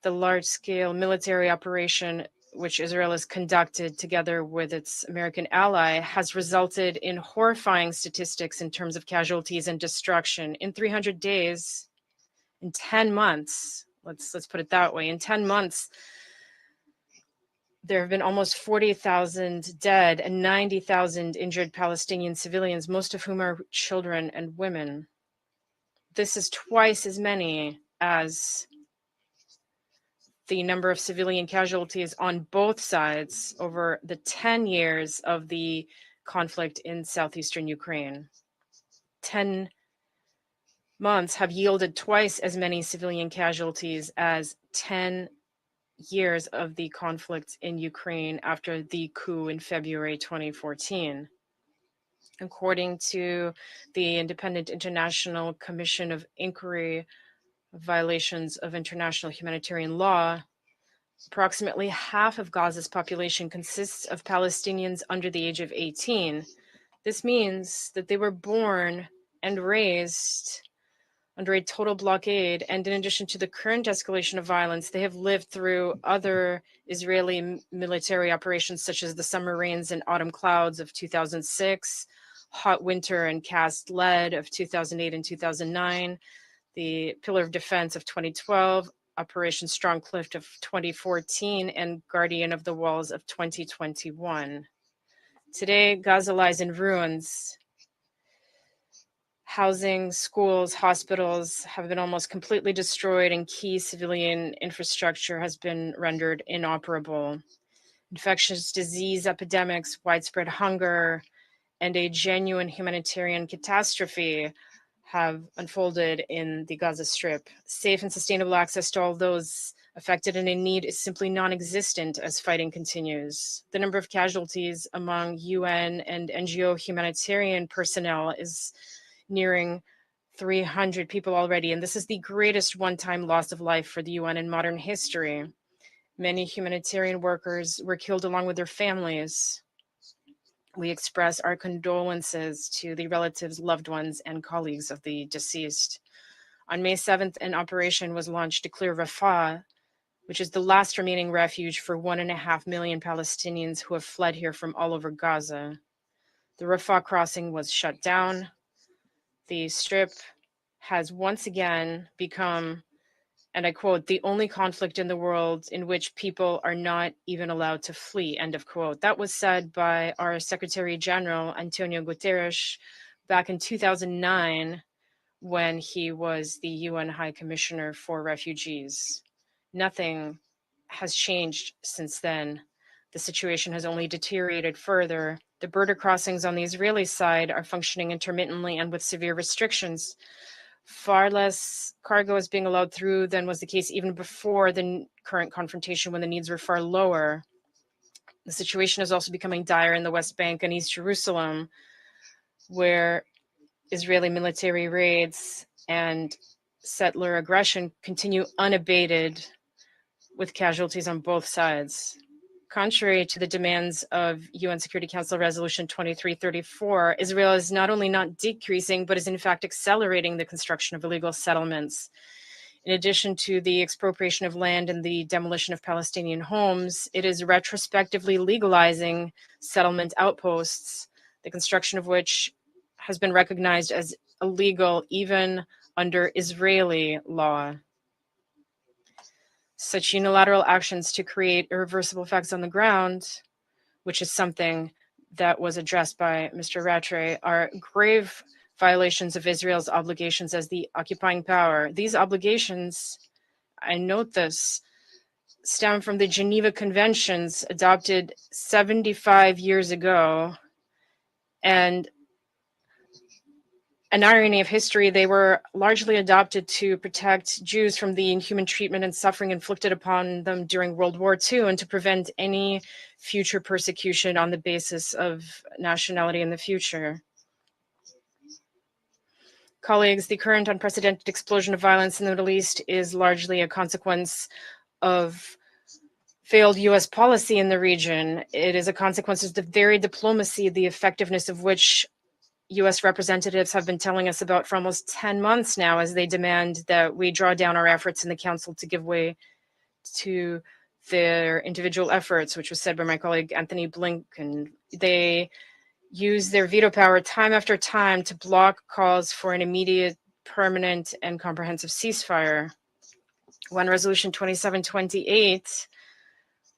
The large-scale military operation, which Israel has conducted together with its American ally, has resulted in horrifying statistics in terms of casualties and destruction. In 300 days, in 10 months, let's put it that way, in 10 months, there have been almost 40,000 dead and 90,000 injured Palestinian civilians, most of whom are children and women. This is twice as many as the number of civilian casualties on both sides over the 10 years of the conflict in southeastern Ukraine. 10 months have yielded twice as many civilian casualties as 10 years of the conflict in Ukraine after the coup in February 2014. According to the Independent International Commission of Inquiry of Violations of International Humanitarian Law, approximately half of Gaza's population consists of Palestinians under the age of 18. This means that they were born and raised under a total blockade, and in addition to the current escalation of violence, they have lived through other Israeli military operations such as the summer rains and autumn clouds of 2006, hot winter and cast lead of 2008 and 2009, the Pillar of Defense of 2012, Operation Strong Cliff of 2014, and Guardian of the Walls of 2021. Today, Gaza lies in ruins. Housing, schools, hospitals have been almost completely destroyed, and key civilian infrastructure has been rendered inoperable. Infectious disease epidemics, widespread hunger, and a genuine humanitarian catastrophe have unfolded in the Gaza Strip. Safe and sustainable access to all those affected and in need is simply non-existent as fighting continues. The number of casualties among UN and NGO humanitarian personnel is nearing 300 people already, and this is the greatest one-time loss of life for the UN in modern history. Many humanitarian workers were killed along with their families. We express our condolences to the relatives, loved ones, and colleagues of the deceased. On May 7th, an operation was launched to clear Rafah, which is the last remaining refuge for 1.5 million Palestinians who have fled here from all over Gaza. The Rafah crossing was shut down. The Strip has once again become, and I quote, the only conflict in the world in which people are not even allowed to flee, end of quote. That was said by our Secretary General, Antonio Guterres, back in 2009, when he was the UN High Commissioner for Refugees. Nothing has changed since then. The situation has only deteriorated further. The border crossings on the Israeli side are functioning intermittently and with severe restrictions. Far less cargo is being allowed through than was the case even before the current confrontation, when the needs were far lower. The situation is also becoming dire in the West Bank and East Jerusalem, where Israeli military raids and settler aggression continue unabated, with casualties on both sides. Contrary to the demands of UN Security Council Resolution 2334, Israel is not only not decreasing, but is in fact accelerating the construction of illegal settlements. In addition to the expropriation of land and the demolition of Palestinian homes, it is retrospectively legalizing settlement outposts, the construction of which has been recognized as illegal even under Israeli law. Such unilateral actions to create irreversible effects on the ground, which is something that was addressed by Mr. Rattray, are grave violations of Israel's obligations as the occupying power. These obligations, I note this, stem from the Geneva Conventions adopted 75 years ago, and an irony of history, they were largely adopted to protect Jews from the inhuman treatment and suffering inflicted upon them during World War II, and to prevent any future persecution on the basis of nationality in the future. Colleagues, the current unprecedented explosion of violence in the Middle East is largely a consequence of failed US policy in the region. It is a consequence of the very diplomacy, the effectiveness of which US representatives have been telling us about for almost 10 months now, as they demand that we draw down our efforts in the Council to give way to their individual efforts, which was said by my colleague Anthony Blinken. They use their veto power time after time to block calls for an immediate, permanent, and comprehensive ceasefire. When Resolution 2728,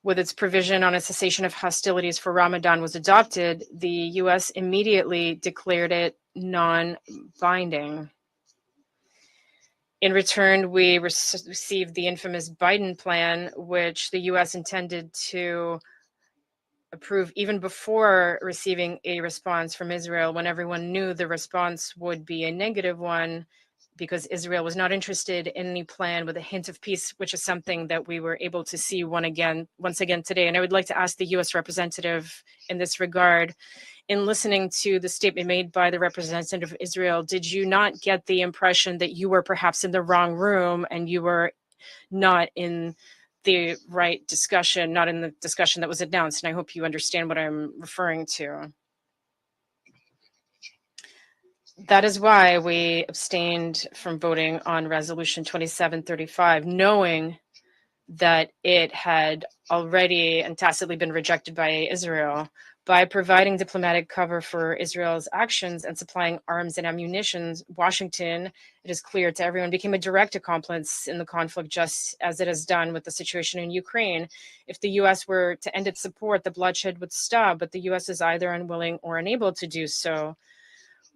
with its provision on a cessation of hostilities for Ramadan, was adopted, the US immediately declared it non-binding. In return, we received the infamous Biden plan, which the US intended to approve even before receiving a response from Israel, when everyone knew the response would be a negative one, because Israel was not interested in any plan with a hint of peace, which is something that we were able to see once again today. And I would like to ask the U.S. representative in this regard, in listening to the statement made by the representative of Israel, did you not get the impression that you were perhaps in the wrong room and you were not in the right discussion, not in the discussion that was announced? And I hope you understand what I'm referring to. That is why we abstained from voting on Resolution 2735, knowing that it had already and tacitly been rejected by Israel. By providing diplomatic cover for Israel's actions and supplying arms and ammunition, Washington, it is clear to everyone, became a direct accomplice in the conflict, just as it has done with the situation in Ukraine. If the U.S. were to end its support, the bloodshed would stop, but the U.S. is either unwilling or unable to do so.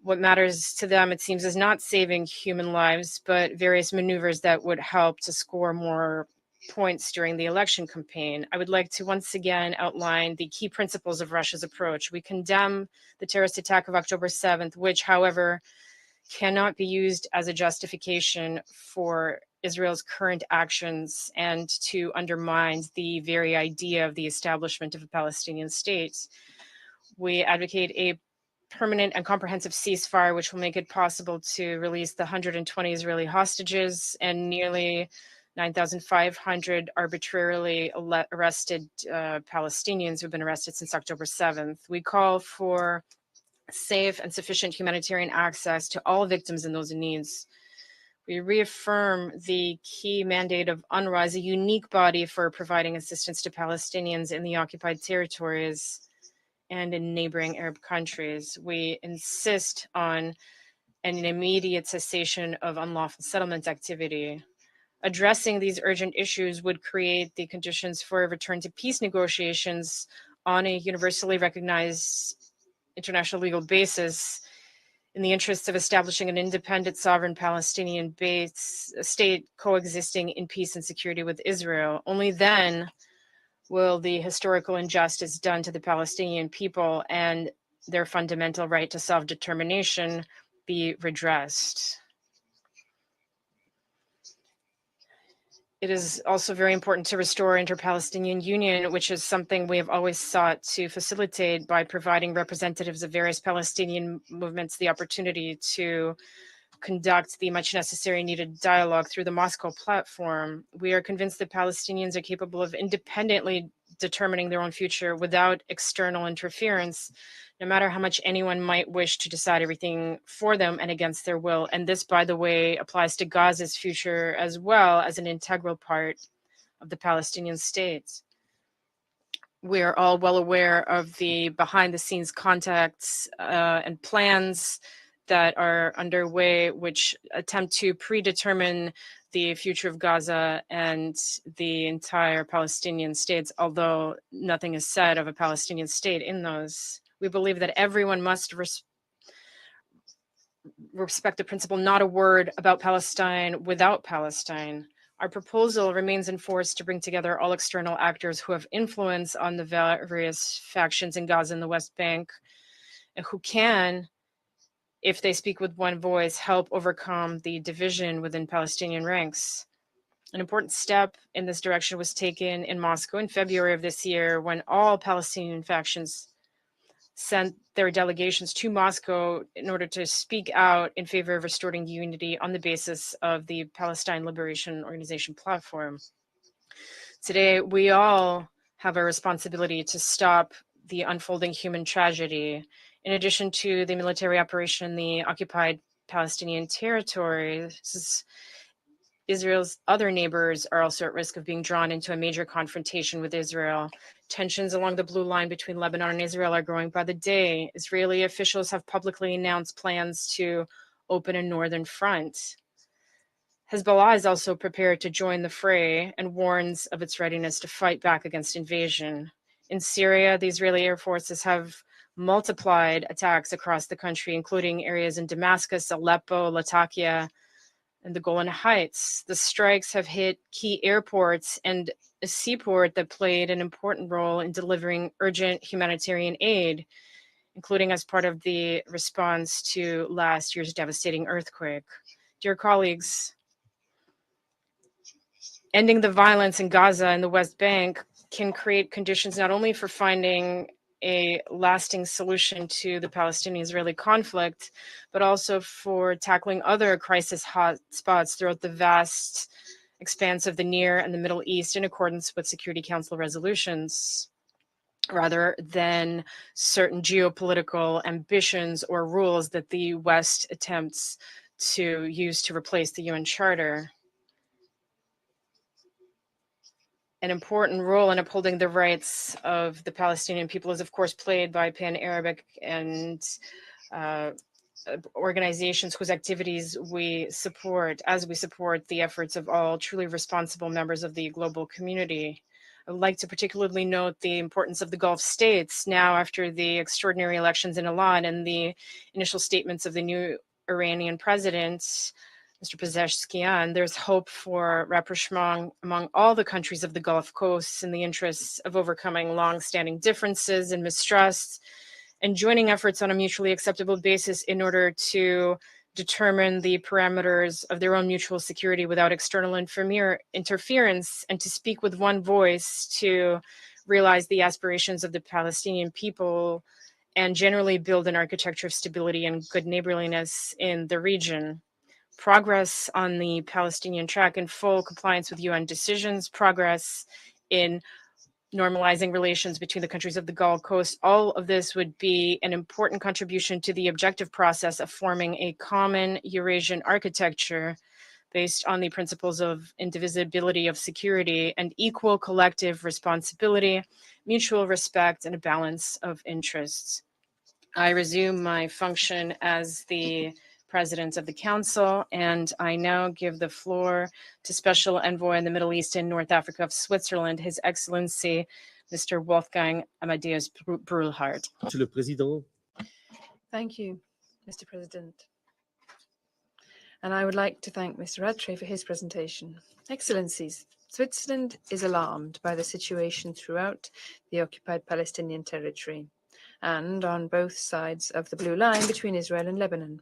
What matters to them, it seems, is not saving human lives, but various maneuvers that would help to score more points during the election campaign. I would like to once again outline the key principles of Russia's approach. We condemn the terrorist attack of October 7th, which, however, cannot be used as a justification for Israel's current actions and to undermine the very idea of the establishment of a Palestinian state. We advocate a permanent and comprehensive ceasefire, which will make it possible to release the 120 Israeli hostages and nearly 9,500 arbitrarily arrested Palestinians who have been arrested since October 7th. We call for safe and sufficient humanitarian access to all victims and those in need. We reaffirm the key mandate of UNRWA as a unique body for providing assistance to Palestinians in the occupied territories and in neighboring Arab countries. We insist on an immediate cessation of unlawful settlement activity. Addressing these urgent issues would create the conditions for a return to peace negotiations on a universally recognized international legal basis in the interests of establishing an independent, sovereign Palestinian-based state coexisting in peace and security with Israel. Only then will the historical injustice done to the Palestinian people and their fundamental right to self-determination be redressed. It is also very important to restore inter-Palestinian union, which is something we have always sought to facilitate by providing representatives of various Palestinian movements the opportunity to conduct the much necessary needed dialogue through the Moscow platform. We are convinced that Palestinians are capable of independently determining their own future without external interference, no matter how much anyone might wish to decide everything for them and against their will. And this, by the way, applies to Gaza's future as well as an integral part of the Palestinian state. We are all well aware of the behind-the-scenes contacts and plans that are underway, which attempt to predetermine the future of Gaza and the entire Palestinian states, although nothing is said of a Palestinian state in those. We believe that everyone must respect the principle, not a word about Palestine without Palestine. Our proposal remains in force to bring together all external actors who have influence on the various factions in Gaza and the West Bank, and who can, if they speak with one voice, help overcome the division within Palestinian ranks. An important step in this direction was taken in Moscow in February of this year, when all Palestinian factions sent their delegations to Moscow in order to speak out in favor of restoring unity on the basis of the Palestine Liberation Organization platform. Today, we all have a responsibility to stop the unfolding human tragedy. In addition to the military operation in the occupied Palestinian territories, Israel's other neighbors are also at risk of being drawn into a major confrontation with Israel. Tensions along the blue line between Lebanon and Israel are growing by the day. Israeli officials have publicly announced plans to open a northern front. Hezbollah is also prepared to join the fray and warns of its readiness to fight back against invasion. In Syria, the Israeli air forces have multiplied attacks across the country, including areas in Damascus, Aleppo, Latakia, and the Golan Heights. The strikes have hit key airports and a seaport that played an important role in delivering urgent humanitarian aid, including as part of the response to last year's devastating earthquake. Dear colleagues, ending the violence in Gaza and the West Bank can create conditions not only for finding a lasting solution to the Palestinian-Israeli conflict, but also for tackling other crisis hotspots throughout the vast expanse of the Near and the Middle East in accordance with Security Council resolutions, rather than certain geopolitical ambitions or rules that the West attempts to use to replace the UN Charter. An important role in upholding the rights of the Palestinian people is, of course, played by Pan-Arabic and organizations whose activities we support, as we support the efforts of all truly responsible members of the global community. I would like to particularly note the importance of the Gulf states now after the extraordinary elections in Iran and the initial statements of the new Iranian president, Mr. Pezeshkian. There's hope for rapprochement among all the countries of the Gulf coast in the interests of overcoming long-standing differences and mistrusts and joining efforts on a mutually acceptable basis in order to determine the parameters of their own mutual security without external interference, and to speak with one voice to realize the aspirations of the Palestinian people and generally build an architecture of stability and good neighborliness in the region. Progress on the Palestinian track in full compliance with UN decisions, progress in normalizing relations between the countries of the Gulf Coast, all of this would be an important contribution to the objective process of forming a common Eurasian architecture based on the principles of indivisibility of security and equal collective responsibility, mutual respect, and a balance of interests. I resume my function as the President of the Council, and I now give the floor to Special Envoy in the Middle East and North Africa of Switzerland, His Excellency, Mr. Wolfgang Amadeus Brühlhardt. Monsieur le Président, Thank you, Mr. President. And I would like to thank Mr. Rattray for his presentation. Excellencies, Switzerland is alarmed by the situation throughout the occupied Palestinian territory and on both sides of the blue line between Israel and Lebanon.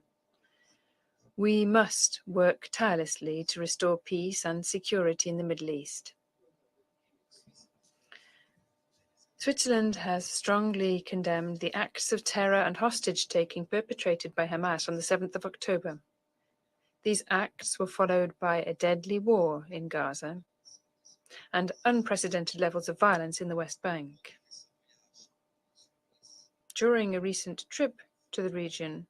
We must work tirelessly to restore peace and security in the Middle East. Switzerland has strongly condemned the acts of terror and hostage-taking perpetrated by Hamas on the 7th of October. These acts were followed by a deadly war in Gaza and unprecedented levels of violence in the West Bank. During a recent trip to the region,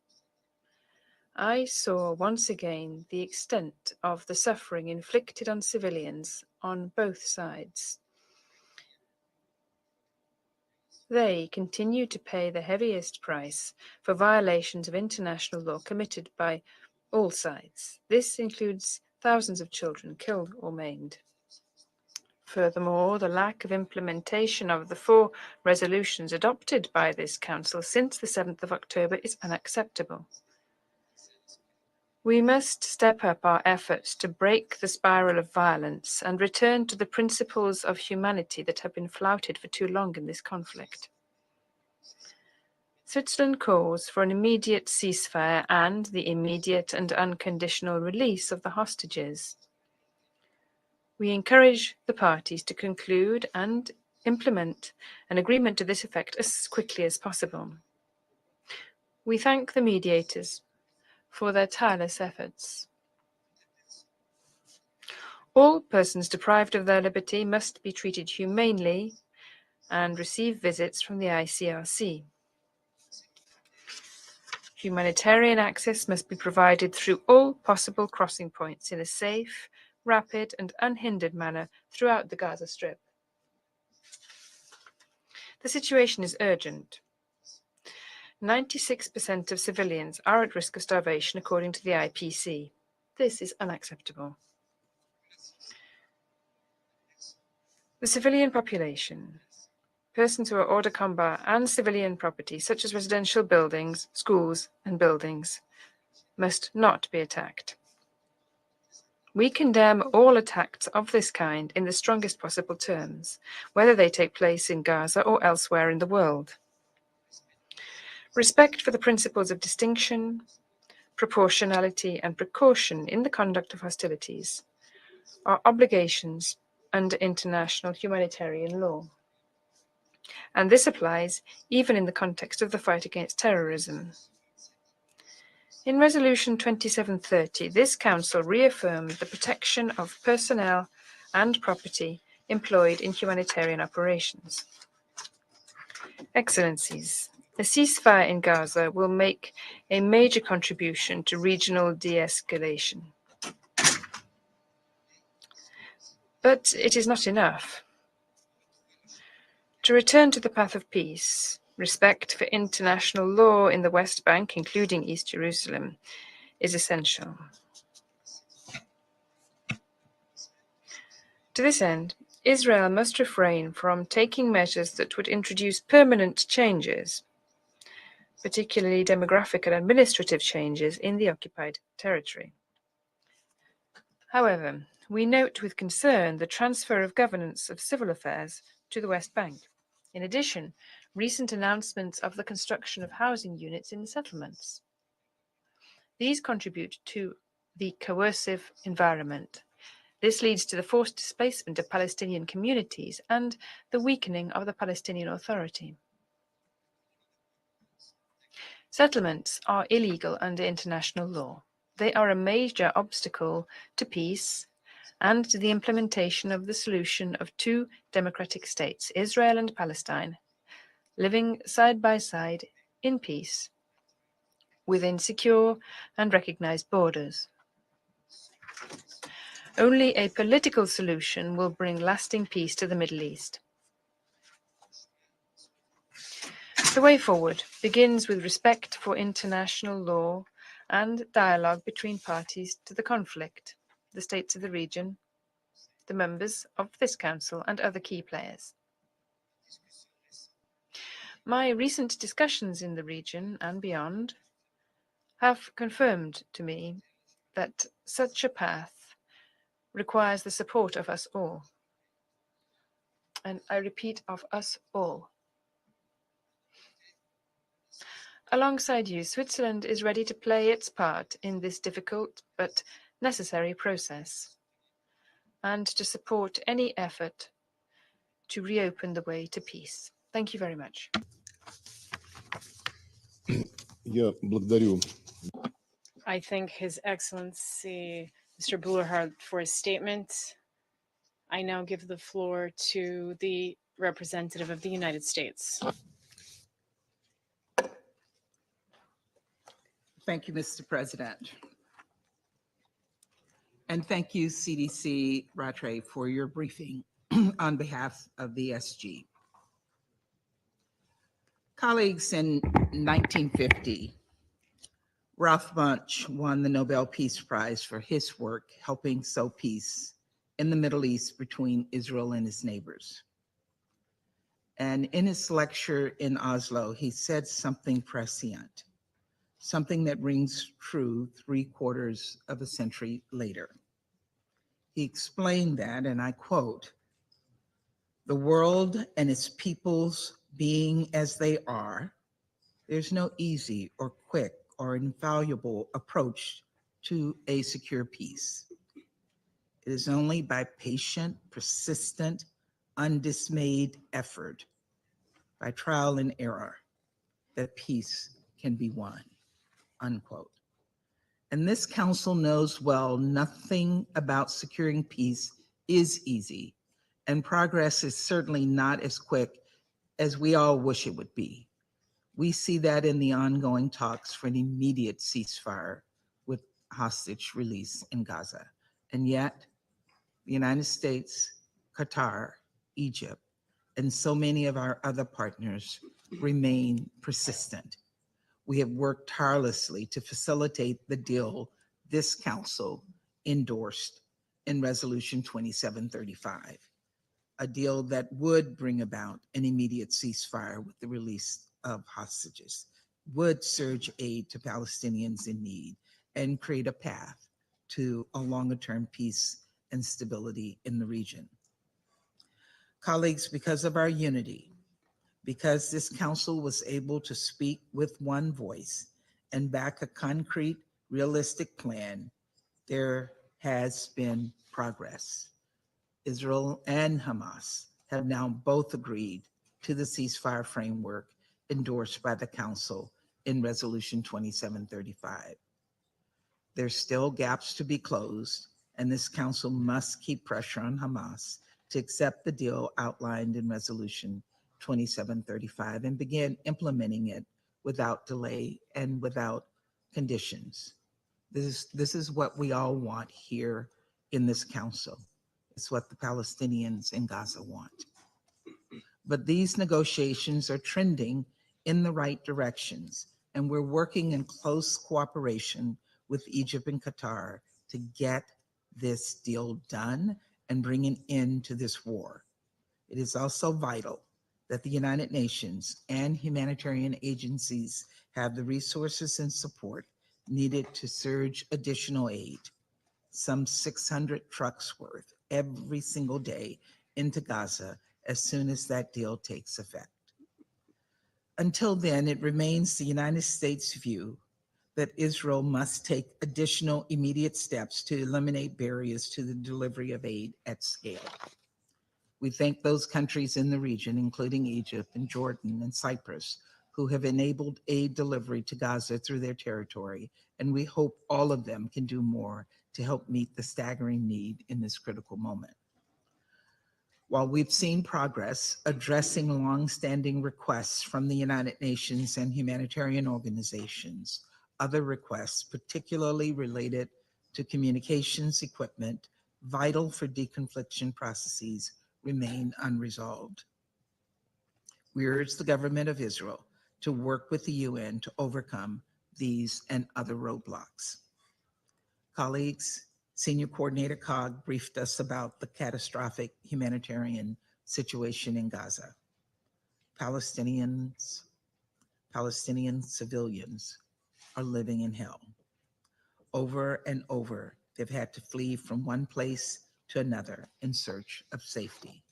I saw once again the extent of the suffering inflicted on civilians on both sides. They continue to pay the heaviest price for violations of international law committed by all sides. This includes thousands of children killed or maimed. Furthermore, the lack of implementation of the 4 resolutions adopted by this Council since the 7th of October is unacceptable. We must step up our efforts to break the spiral of violence and return to the principles of humanity that have been flouted for too long in this conflict. Switzerland calls for an immediate ceasefire and the immediate and unconditional release of the hostages. We encourage the parties to conclude and implement an agreement to this effect as quickly as possible. We thank the mediators for their tireless efforts. All persons deprived of their liberty must be treated humanely and receive visits from the ICRC. Humanitarian access must be provided through all possible crossing points in a safe, rapid, and unhindered manner throughout the Gaza Strip. The situation is urgent. 96% of civilians are at risk of starvation, according to the IPC. This is unacceptable. The civilian population, persons who are hors de combat, and civilian property, such as residential buildings, schools, and buildings, must not be attacked. We condemn all attacks of this kind in the strongest possible terms, whether they take place in Gaza or elsewhere in the world. Respect for the principles of distinction, proportionality, and precaution in the conduct of hostilities are obligations under international humanitarian law. And this applies even in the context of the fight against terrorism. In Resolution 2730, this Council reaffirmed the protection of personnel and property employed in humanitarian operations. Excellencies, a ceasefire in Gaza will make a major contribution to regional de-escalation. But it is not enough. To return to the path of peace, respect for international law in the West Bank, including East Jerusalem, is essential. To this end, Israel must refrain from taking measures that would introduce permanent changes, particularly demographic and administrative changes in the occupied territory. However, we note with concern the transfer of governance of civil affairs to the West Bank. In addition, recent announcements of the construction of housing units in the settlements. These contribute to the coercive environment. This leads to the forced displacement of Palestinian communities and the weakening of the Palestinian Authority. Settlements are illegal under international law. They are a major obstacle to peace and to the implementation of the solution of two democratic states, Israel and Palestine, living side by side in peace within secure and recognized borders. Only a political solution will bring lasting peace to the Middle East. The way forward begins with respect for international law and dialogue between parties to the conflict, the states of the region, the members of this Council, and other key players. My recent discussions in the region and beyond have confirmed to me that such a path requires the support of us all. And I repeat, of us all. Alongside you, Switzerland is ready to play its part in this difficult but necessary process and to support any effort to reopen the way to peace. Thank you very much. Я благодарю. I thank His Excellency Mr. Bullerhard for his statement. I now give the floor to the representative of the United States. Thank you, Mr. President. And thank you, CDC Rattray, for your briefing on behalf of the SG. Colleagues, in 1950, Ralph Bunche won the Nobel Peace Prize for his work helping sow peace in the Middle East between Israel and its neighbors. And in his lecture in Oslo, he said something prescient, something that rings true 3/4 of a century later. He explained that, and I quote, "The world and its peoples being as they are, there's no easy or quick or infallible approach to a secure peace. It is only by patient, persistent, undismayed effort, by trial and error, that peace can be won," unquote. And this council knows well nothing about securing peace is easy, and progress is certainly not as quick as we all wish it would be. We see that in the ongoing talks for an immediate ceasefire with hostage release in Gaza. And yet, the United States, Qatar, Egypt, and so many of our other partners remain persistent. We have worked tirelessly to facilitate the deal this council endorsed in Resolution 2735, a deal that would bring about an immediate ceasefire with the release of hostages, would surge aid to Palestinians in need, and create a path to a longer-term peace and stability in the region. Colleagues, because of our unity, because this council was able to speak with one voice and back a concrete, realistic plan, there has been progress. Israel and Hamas have now both agreed to the ceasefire framework endorsed by the Council in Resolution 2735. There's still gaps to be closed, and this Council must keep pressure on Hamas to accept the deal outlined in Resolution 2735 and begin implementing it without delay and without conditions. This is what we all want here in this Council. It's what the Palestinians in Gaza want. But these negotiations are trending in the right directions, and we're working in close cooperation with Egypt and Qatar to get this deal done and bring an end to this war. It is also vital that the United Nations and humanitarian agencies have the resources and support needed to surge additional aid, some 600 trucks worth every single day into Gaza as soon as that deal takes effect. Until then, it remains the United States' view that Israel must take additional immediate steps to eliminate barriers to the delivery of aid at scale. We thank those countries in the region, including Egypt and Jordan and Cyprus, who have enabled aid delivery to Gaza through their territory, and we hope all of them can do more to help meet the staggering need in this critical moment. While we've seen progress addressing longstanding requests from the United Nations and humanitarian organizations, other requests, particularly related to communications equipment vital for deconfliction processes, remain unresolved. We urge the government of Israel to work with the UN to overcome these and other roadblocks. Colleagues, Senior Coordinator Cog briefed us about the catastrophic humanitarian situation in Gaza. Palestinian civilians are living in hell. Over and over, they've had to flee from one place to another in search of safety.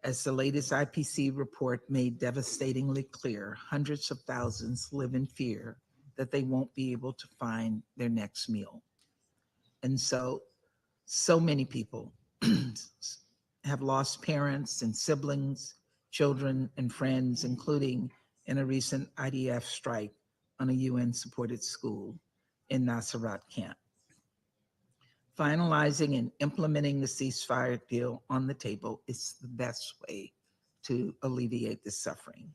As the latest IPC report made devastatingly clear, hundreds of thousands live in fear that they won't be able to find their next meal. And so many people have lost parents and siblings, children and friends, including in a recent IDF strike on a UN-supported school in Nasiriyat camp. Finalizing and implementing the ceasefire deal on the table is the best way to alleviate the suffering.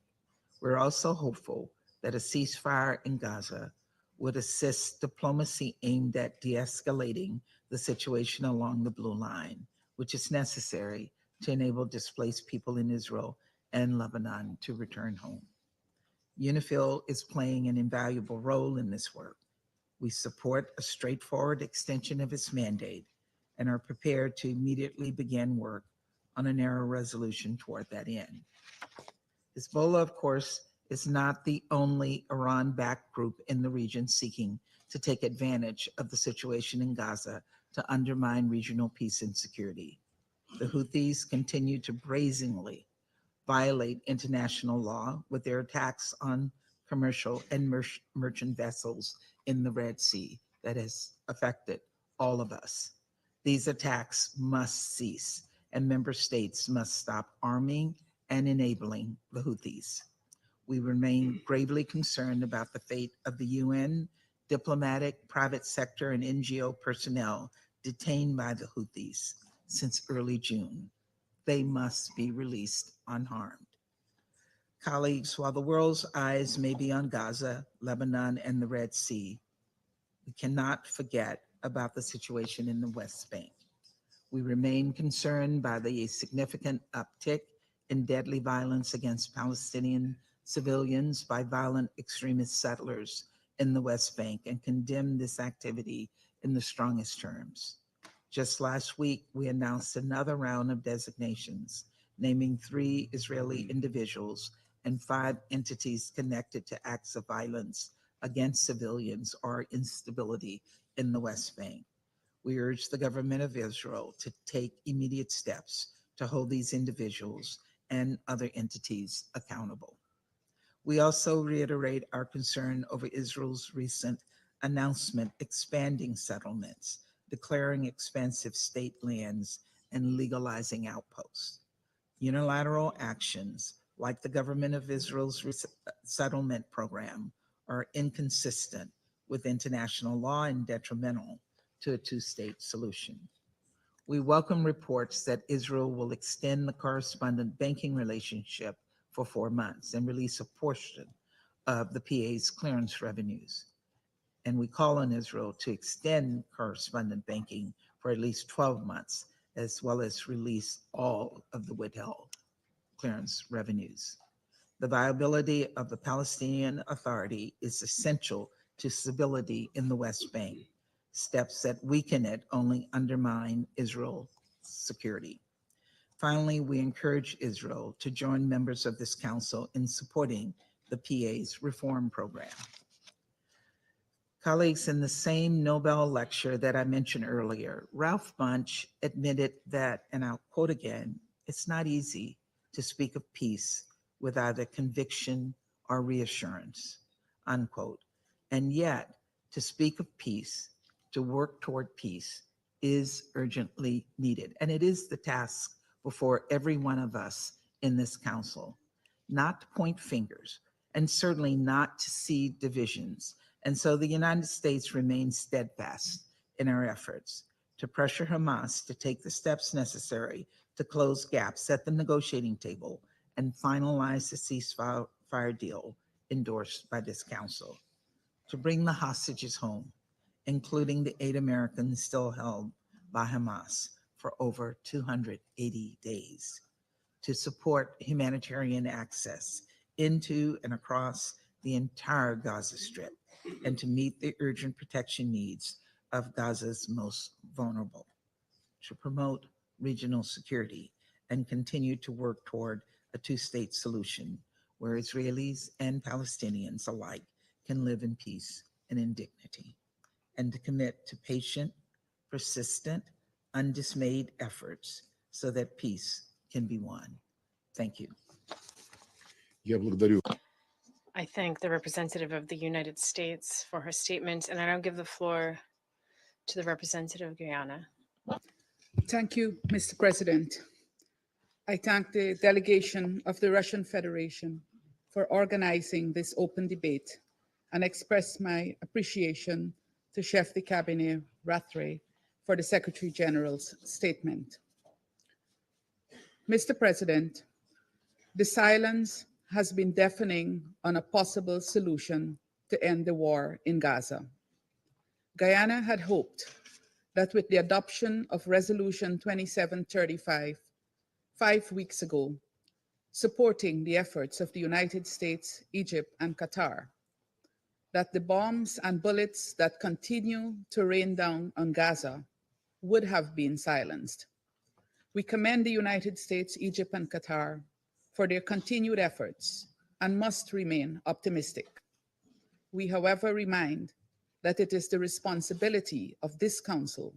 We're also hopeful that a ceasefire in Gaza would assist diplomacy aimed at de-escalating the situation along the Blue Line, which is necessary to enable displaced people in Israel and Lebanon to return home. UNIFIL is playing an invaluable role in this work. We support a straightforward extension of its mandate and are prepared to immediately begin work on a narrow resolution toward that end. Hezbollah, of course, is not the only Iran-backed group in the region seeking to take advantage of the situation in Gaza to undermine regional peace and security. The Houthis continue to brazenly violate international law with their attacks on commercial and merchant vessels in the Red Sea that has affected all of us. These attacks must cease, and member states must stop arming and enabling the Houthis. We remain gravely concerned about the fate of the UN, diplomatic, private sector, and NGO personnel detained by the Houthis since early June. They must be released unharmed. Colleagues, while the world's eyes may be on Gaza, Lebanon, and the Red Sea, we cannot forget about the situation in the West Bank. We remain concerned by the significant uptick in deadly violence against Palestinian civilians by violent extremist settlers in the West Bank and condemn this activity in the strongest terms. Just last week, we announced another round of designations, naming 3 Israeli individuals and 5 entities connected to acts of violence against civilians or instability in the West Bank. We urge the government of Israel to take immediate steps to hold these individuals and other entities accountable. We also reiterate our concern over Israel's recent announcement expanding settlements, declaring expansive state lands, and legalizing outposts. Unilateral actions, like the government of Israel's settlement program, are inconsistent with international law and detrimental to a two-state solution. We welcome reports that Israel will extend the correspondent banking relationship for 4 months and release a portion of the PA's clearance revenues. And we call on Israel to extend correspondent banking for at least 12 months, as well as release all of the withheld clearance revenues. The viability of the Palestinian Authority is essential to stability in the West Bank. Steps that weaken it only undermine Israel's security. Finally, we encourage Israel to join members of this council in supporting the PA's reform program. Colleagues, in the same Nobel lecture that I mentioned earlier, Ralph Bunche admitted that, and I'll quote again, "It's not easy to speak of peace with either conviction or reassurance," unquote. And yet, to speak of peace, to work toward peace, is urgently needed. And it is the task before every one of us in this council, not to point fingers, and certainly not to seed divisions. And so the United States remains steadfast in our efforts to pressure Hamas to take the steps necessary to close gaps at the negotiating table and finalize the ceasefire deal endorsed by this council, to bring the hostages home, including the 8 Americans still held by Hamas for over 280 days, to support humanitarian access into and across the entire Gaza Strip, and to meet the urgent protection needs of Gaza's most vulnerable, to promote regional security and continue to work toward a two-state solution where Israelis and Palestinians alike can live in peace and in dignity, and to commit to patient, persistent, undismayed efforts so that peace can be won. Thank you. Я благодарю. I thank the representative of the United States for her statement, and I now give the floor to the representative of Guyana. Thank you, Mr. President. I thank the delegation of the Russian Federation for organizing this open debate and express my appreciation to Chef de Cabinet Rattray for the Secretary General's statement. Mr. President, the silence has been deafening on a possible solution to end the war in Gaza. Guyana had hoped that with the adoption of Resolution 2735 5 weeks ago, supporting the efforts of the United States, Egypt, and Qatar, that the bombs and bullets that continue to rain down on Gaza would have been silenced. We commend the United States, Egypt, and Qatar for their continued efforts and must remain optimistic. We, however, remind that it is the responsibility of this Council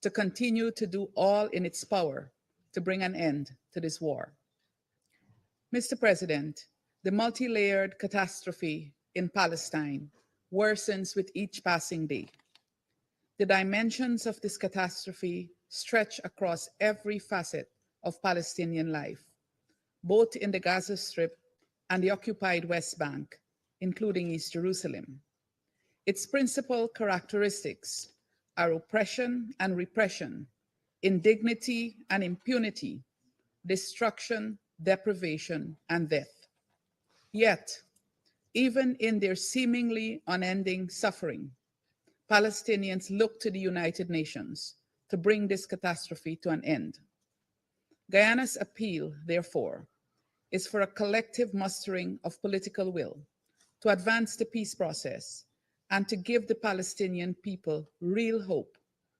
to continue to do all in its power to bring an end to this war. Mr. President, the multi-layered catastrophe in Palestine worsens with each passing day. The dimensions of this catastrophe stretch across every facet of Palestinian life, both in the Gaza Strip and the occupied West Bank, including East Jerusalem. Its principal characteristics are oppression and repression, indignity and impunity, destruction, deprivation, and death. Yet, even in their seemingly unending suffering, Palestinians look to the United Nations to bring this catastrophe to an end. Guyana's appeal, therefore, is for a collective mustering of political will to advance the peace process and to give the Palestinian people real hope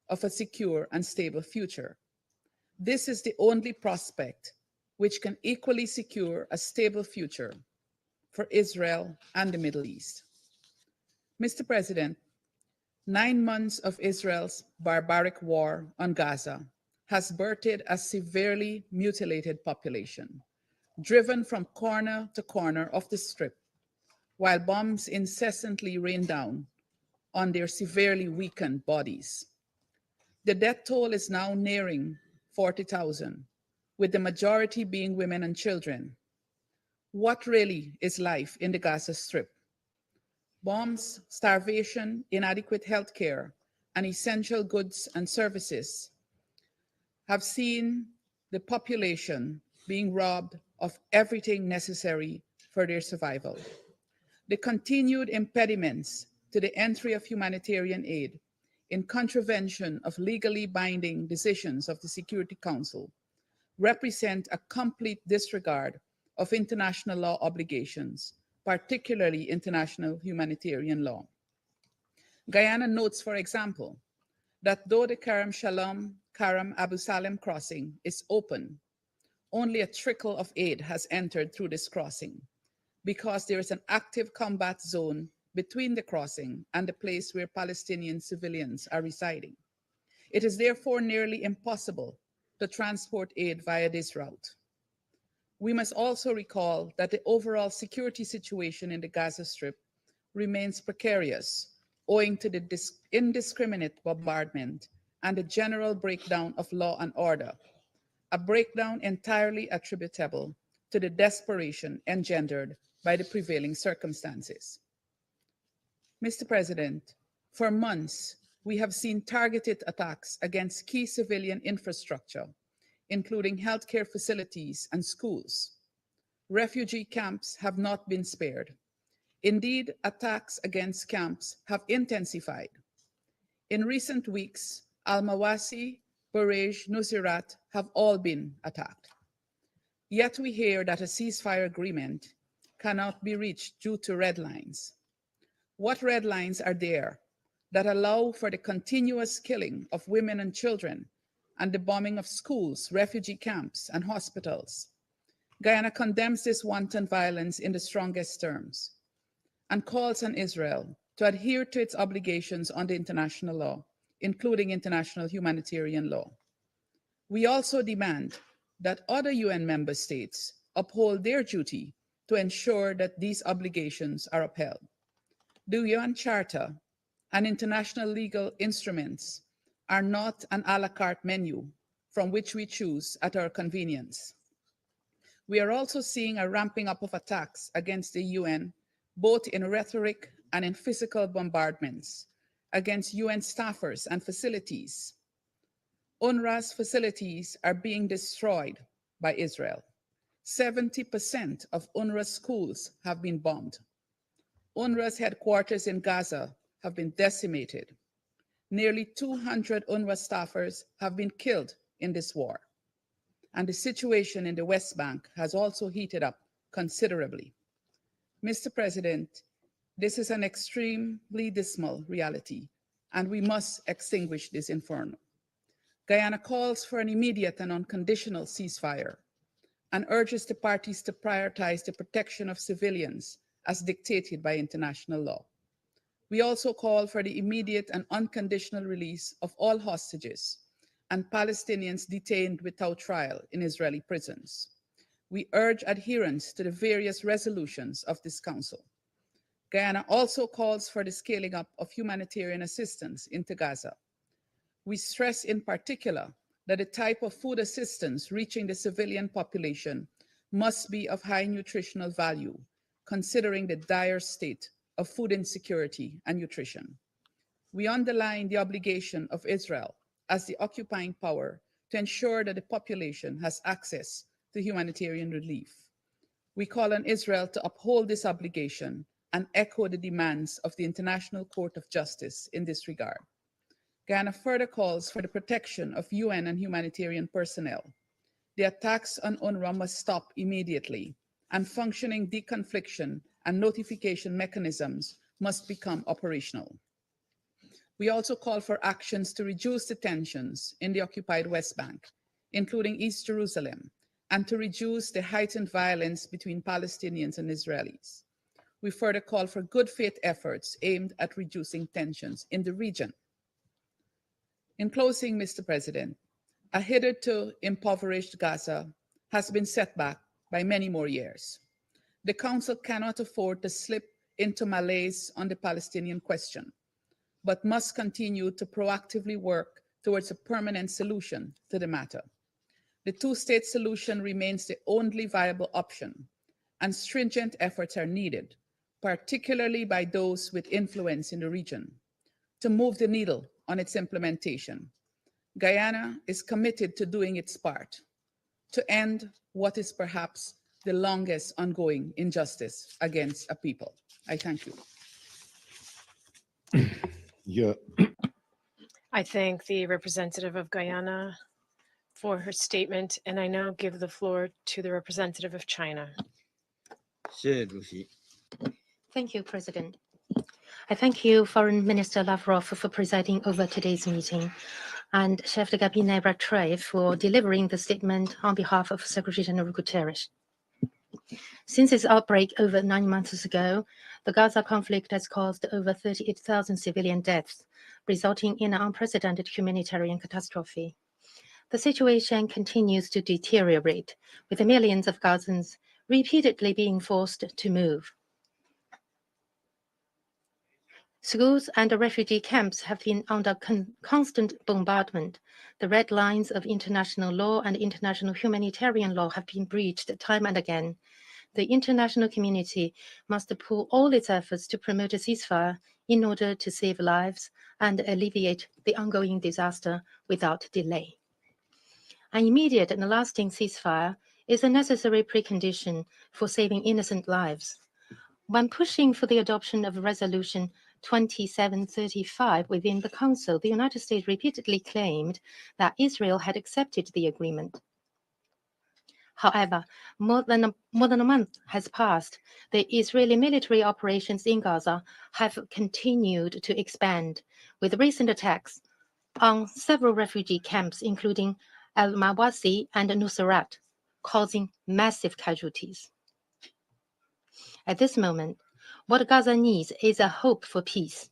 of a secure and stable future. This is the only prospect which can equally secure a stable future for Israel and the Middle East. Mr. President, 9 months of Israel's barbaric war on Gaza has birthed a severely mutilated population, driven from corner to corner of the Strip, while bombs incessantly rain down on their severely weakened bodies. The death toll is now nearing 40,000, with the majority being women and children. What really is life in the Gaza Strip? Bombs, starvation, inadequate health care, and essential goods and services have seen the population being robbed of everything necessary for their survival. The continued impediments to the entry of humanitarian aid in contravention of legally binding decisions of the Security Council represent a complete disregard of international law obligations, particularly international humanitarian law. Guyana notes, for example, that though the Karam Shalom Karam Abu Salem crossing is open, only a trickle of aid has entered through this crossing because there is an active combat zone between the crossing and the place where Palestinian civilians are residing. It is therefore nearly impossible to transport aid via this route. We must also recall that the overall security situation in the Gaza Strip remains precarious owing to the indiscriminate bombardment and the general breakdown of law and order, a breakdown entirely attributable to the desperation engendered by the prevailing circumstances. Mr. President, for months, we have seen targeted attacks against key civilian infrastructure, including healthcare facilities and schools. Refugee camps have not been spared. Indeed, attacks against camps have intensified. In recent weeks, Al-Mawasi, Burej, Nusirat have all been attacked. Yet we hear that a ceasefire agreement cannot be reached due to red lines. What red lines are there that allow for the continuous killing of women and children and the bombing of schools, refugee camps, and hospitals? Guyana condemns this wanton violence in the strongest terms and calls on Israel to adhere to its obligations under international law, including international humanitarian law. We also demand that other UN member states uphold their duty to ensure that these obligations are upheld. The UN Charter and international legal instruments are not an a la carte menu from which we choose at our convenience. We are also seeing a ramping up of attacks against the UN, both in rhetoric and in physical bombardments, against UN staffers and facilities. UNRWA's facilities are being destroyed by Israel. 70% of UNRWA schools have been bombed. UNRWA's headquarters in Gaza have been decimated. Nearly 200 UNRWA staffers have been killed in this war. And the situation in the West Bank has also heated up considerably. Mr. President, this is an extremely dismal reality, and we must extinguish this inferno. Guyana calls for an immediate and unconditional ceasefire and urges the parties to prioritize the protection of civilians as dictated by international law. We also call for the immediate and unconditional release of all hostages and Palestinians detained without trial in Israeli prisons. We urge adherence to the various resolutions of this Council. Guyana also calls for the scaling up of humanitarian assistance into Gaza. We stress in particular that the type of food assistance reaching the civilian population must be of high nutritional value, considering the dire state of food insecurity and nutrition. We underline the obligation of Israel as the occupying power to ensure that the population has access to humanitarian relief. We call on Israel to uphold this obligation and echo the demands of the International Court of Justice in this regard. Guyana further calls for the protection of UN and humanitarian personnel. The attacks on UNRWA must stop immediately, and functioning deconfliction and notification mechanisms must become operational. We also call for actions to reduce the tensions in the occupied West Bank, including East Jerusalem, and to reduce the heightened violence between Palestinians and Israelis. We further call for good faith efforts aimed at reducing tensions in the region. In closing, Mr. President, a hitherto impoverished Gaza has been set back by many more years. The Council cannot afford to slip into malaise on the Palestinian question. but must continue to proactively work towards a permanent solution to the matter. The two-state solution remains the only viable option, and stringent efforts are needed, particularly by those with influence in the region, to move the needle on its implementation. Guyana is committed to doing its part to end what is perhaps the longest ongoing injustice against a people. I thank you. Я I thank the representative of Guyana for her statement, and I now give the floor to the representative of China. 谢谢主席。 Thank you, President. I thank you, Foreign Minister Lavrov, for presiding over today's meeting, and Chef de Cabinet Rattray for delivering the statement on behalf of Secretary General Guterres. Since its outbreak over 9 months ago, the Gaza conflict has caused over 38,000 civilian deaths, resulting in an unprecedented humanitarian catastrophe. The situation continues to deteriorate, with millions of Gazans repeatedly being forced to move. Schools and refugee camps have been under constant bombardment. The red lines of international law and international humanitarian law have been breached time and again. The international community must pool all its efforts to promote a ceasefire in order to save lives and alleviate the ongoing disaster without delay. An immediate and lasting ceasefire is a necessary precondition for saving innocent lives. When pushing for the adoption of Resolution 2735 within the Council, the United States repeatedly claimed that Israel had accepted the agreement. However, more than a month has passed. The Israeli military operations in Gaza have continued to expand, with recent attacks on several refugee camps, including Al-Mawasi and Nusrat, causing massive casualties. At this moment, what Gaza needs is a hope for peace.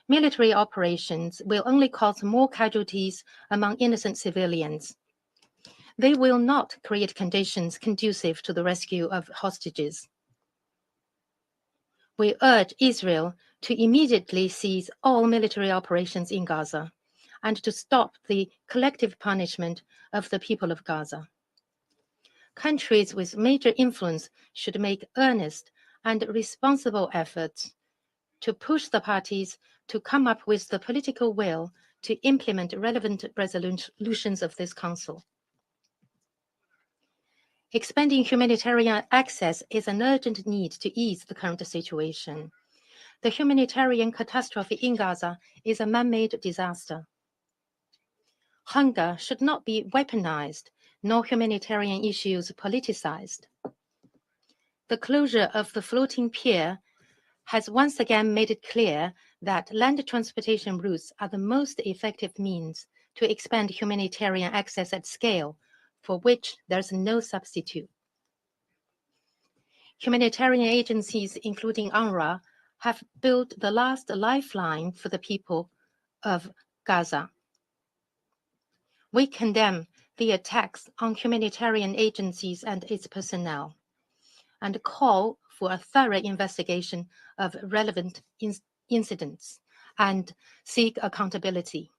Military operations will only cause more casualties among innocent civilians. They will not create conditions conducive to the rescue of hostages. We urge Israel to immediately cease all military operations in Gaza and to stop the collective punishment of the people of Gaza. Countries with major influence should make earnest and responsible efforts to push the parties to come up with the political will to implement relevant resolutions of this Council. Expanding humanitarian access is an urgent need to ease the current situation. The humanitarian catastrophe in Gaza is a man-made disaster. Hunger should not be weaponized, nor humanitarian issues politicized. The closure of the floating pier has once again made it clear that land transportation routes are the most effective means to expand humanitarian access at scale, for which there's no substitute. Humanitarian agencies, including UNRWA, have built the last lifeline for the people of Gaza. We condemn the attacks on humanitarian agencies and its personnel, and call for a thorough investigation of relevant incidents and seek accountability.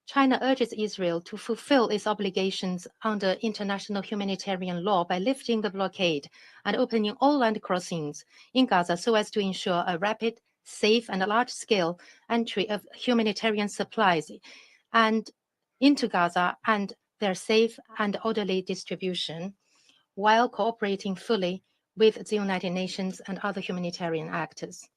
China urges Israel to fulfill its obligations under international humanitarian law by lifting the blockade and opening all land crossings in Gaza so as to ensure a rapid, safe, and large-scale entry of humanitarian supplies and into Gaza and their safe and orderly distribution, while cooperating fully with the United Nations and other humanitarian actors.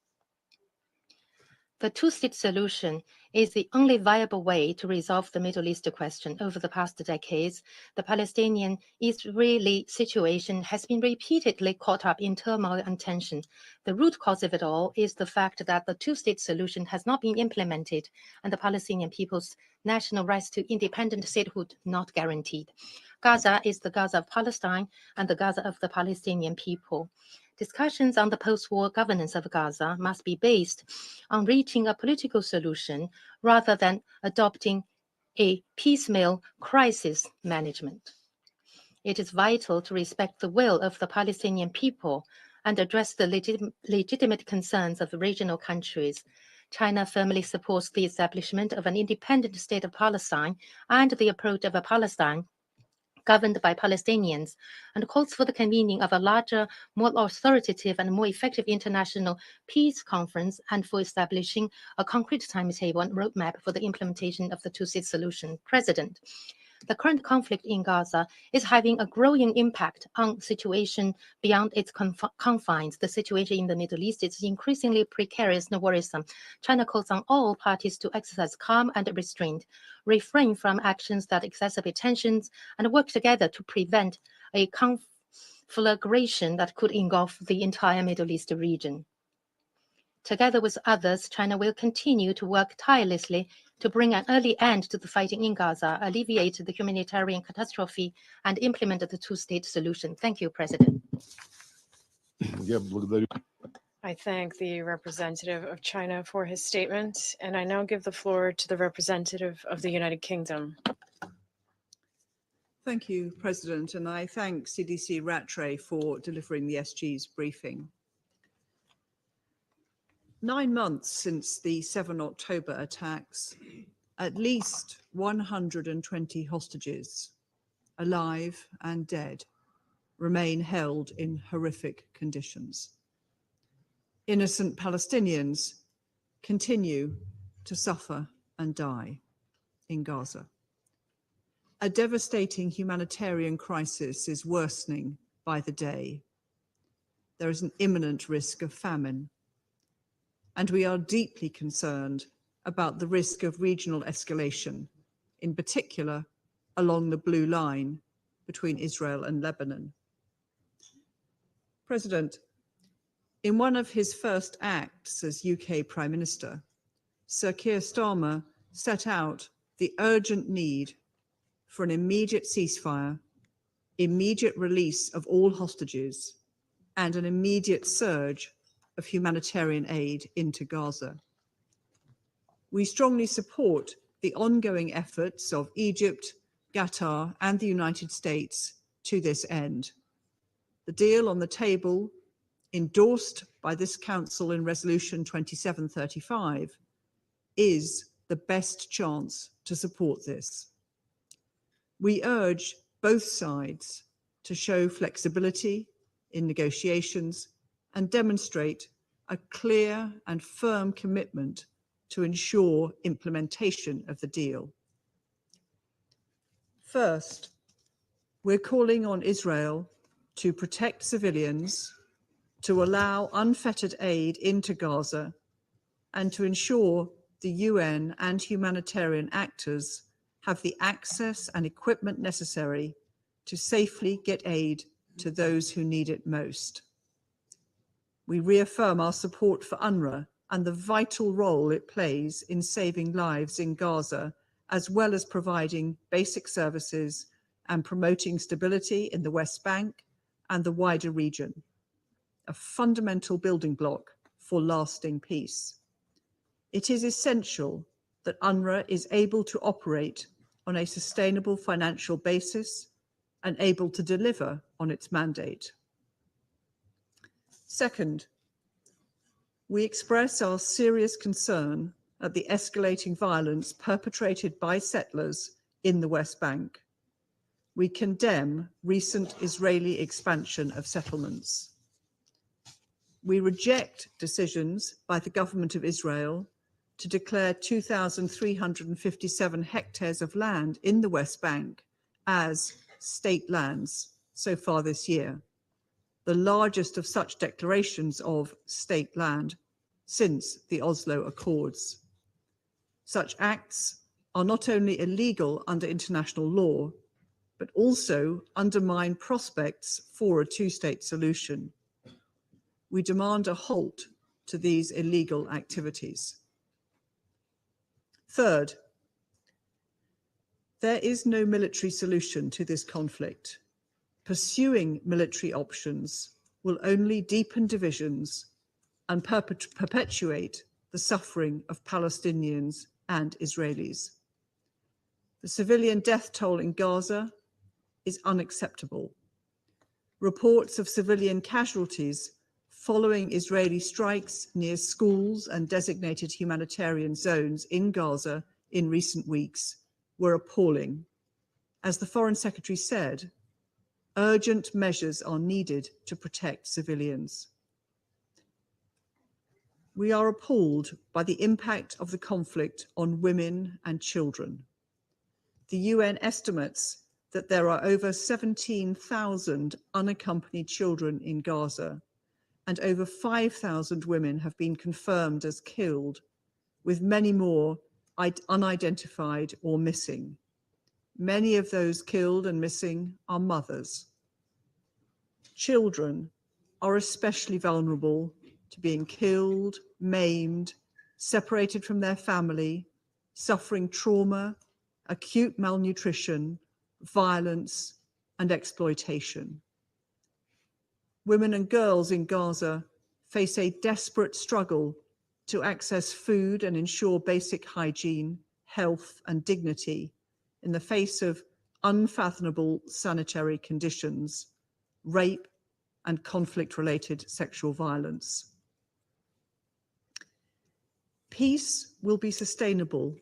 The two-state solution is the only viable way to resolve the Middle East question. Over the past decades, the Palestinian-Israeli situation has been repeatedly caught up in turmoil and tension. The root cause of it all is the fact that the two-state solution has not been implemented and the Palestinian people's national rights to independent statehood not guaranteed. Gaza is the Gaza of Palestine and the Gaza of the Palestinian people. Discussions on the post-war governance of Gaza must be based on reaching a political solution rather than adopting a piecemeal crisis management. It is vital to respect the will of the Palestinian people and address the legitimate concerns of the regional countries. China firmly supports the establishment of an independent state of Palestine and the approach of a Palestine governed by Palestinians, and calls for the convening of a larger, more authoritative and more effective international peace conference, and for establishing a concrete timetable and roadmap for the implementation of the two-state solution. President, the current conflict in Gaza is having a growing impact on the situation beyond its confines. The situation in the Middle East is increasingly precarious and worrisome. China calls on all parties to exercise calm and restraint, refrain from actions that exacerbate tensions, and work together to prevent a conflagration that could engulf the entire Middle East region. Together with others, China will continue to work tirelessly to bring an early end to the fighting in Gaza, alleviate the humanitarian catastrophe, and implement the two-state solution. Thank you, President. Я благодарю. I thank the representative of China for his statement, and I now give the floor to the representative of the United Kingdom. Thank you, President, and I thank CDC Rattray for delivering the SG's briefing. 9 months since the 7 October attacks, at least 120 hostages, alive and dead, remain held in horrific conditions. Innocent Palestinians continue to suffer and die in Gaza. A devastating humanitarian crisis is worsening by the day. There is an imminent risk of famine, and we are deeply concerned about the risk of regional escalation, in particular along the blue line between Israel and Lebanon. President, in one of his first acts as UK Prime Minister, Sir Keir Starmer set out the urgent need for an immediate ceasefire, immediate release of all hostages, and an immediate surge of humanitarian aid into Gaza. We strongly support the ongoing efforts of Egypt, Qatar, and the United States to this end. The deal on the table, endorsed by this Council in Resolution 2735, is the best chance to support this. We urge both sides to show flexibility in negotiations and demonstrate a clear and firm commitment to ensure implementation of the deal. First, we're calling on Israel to protect civilians, to allow unfettered aid into Gaza, and to ensure the UN and humanitarian actors have the access and equipment necessary to safely get aid to those who need it most. We reaffirm our support for UNRWA and the vital role it plays in saving lives in Gaza, as well as providing basic services and promoting stability in the West Bank and the wider region, a fundamental building block for lasting peace. It is essential that UNRWA is able to operate on a sustainable financial basis and able to deliver on its mandate. Second, we express our serious concern at the escalating violence perpetrated by settlers in the West Bank. We condemn recent Israeli expansion of settlements. We reject decisions by the government of Israel to declare 2,357 hectares of land in the West Bank as state lands so far this year, the largest of such declarations of state land since the Oslo Accords. Such acts are not only illegal under international law, but also undermine prospects for a two-state solution. We demand a halt to these illegal activities. Third, there is no military solution to this conflict. Pursuing military options will only deepen divisions and perpetuate the suffering of Palestinians and Israelis. The civilian death toll in Gaza is unacceptable. Reports of civilian casualties following Israeli strikes near schools and designated humanitarian zones in Gaza in recent weeks were appalling. As the Foreign Secretary said, urgent measures are needed to protect civilians. We are appalled by the impact of the conflict on women and children. The UN estimates that there are over 17,000 unaccompanied children in Gaza, and over 5,000 women have been confirmed as killed, with many more unidentified or missing. Many of those killed and missing are mothers. Children are especially vulnerable to being killed, maimed, separated from their family, suffering trauma, acute malnutrition, violence, and exploitation. Women and girls in Gaza face a desperate struggle to access food and ensure basic hygiene, health, and dignity in the face of unfathomable sanitary conditions, rape, and conflict-related sexual violence. Peace will be sustainable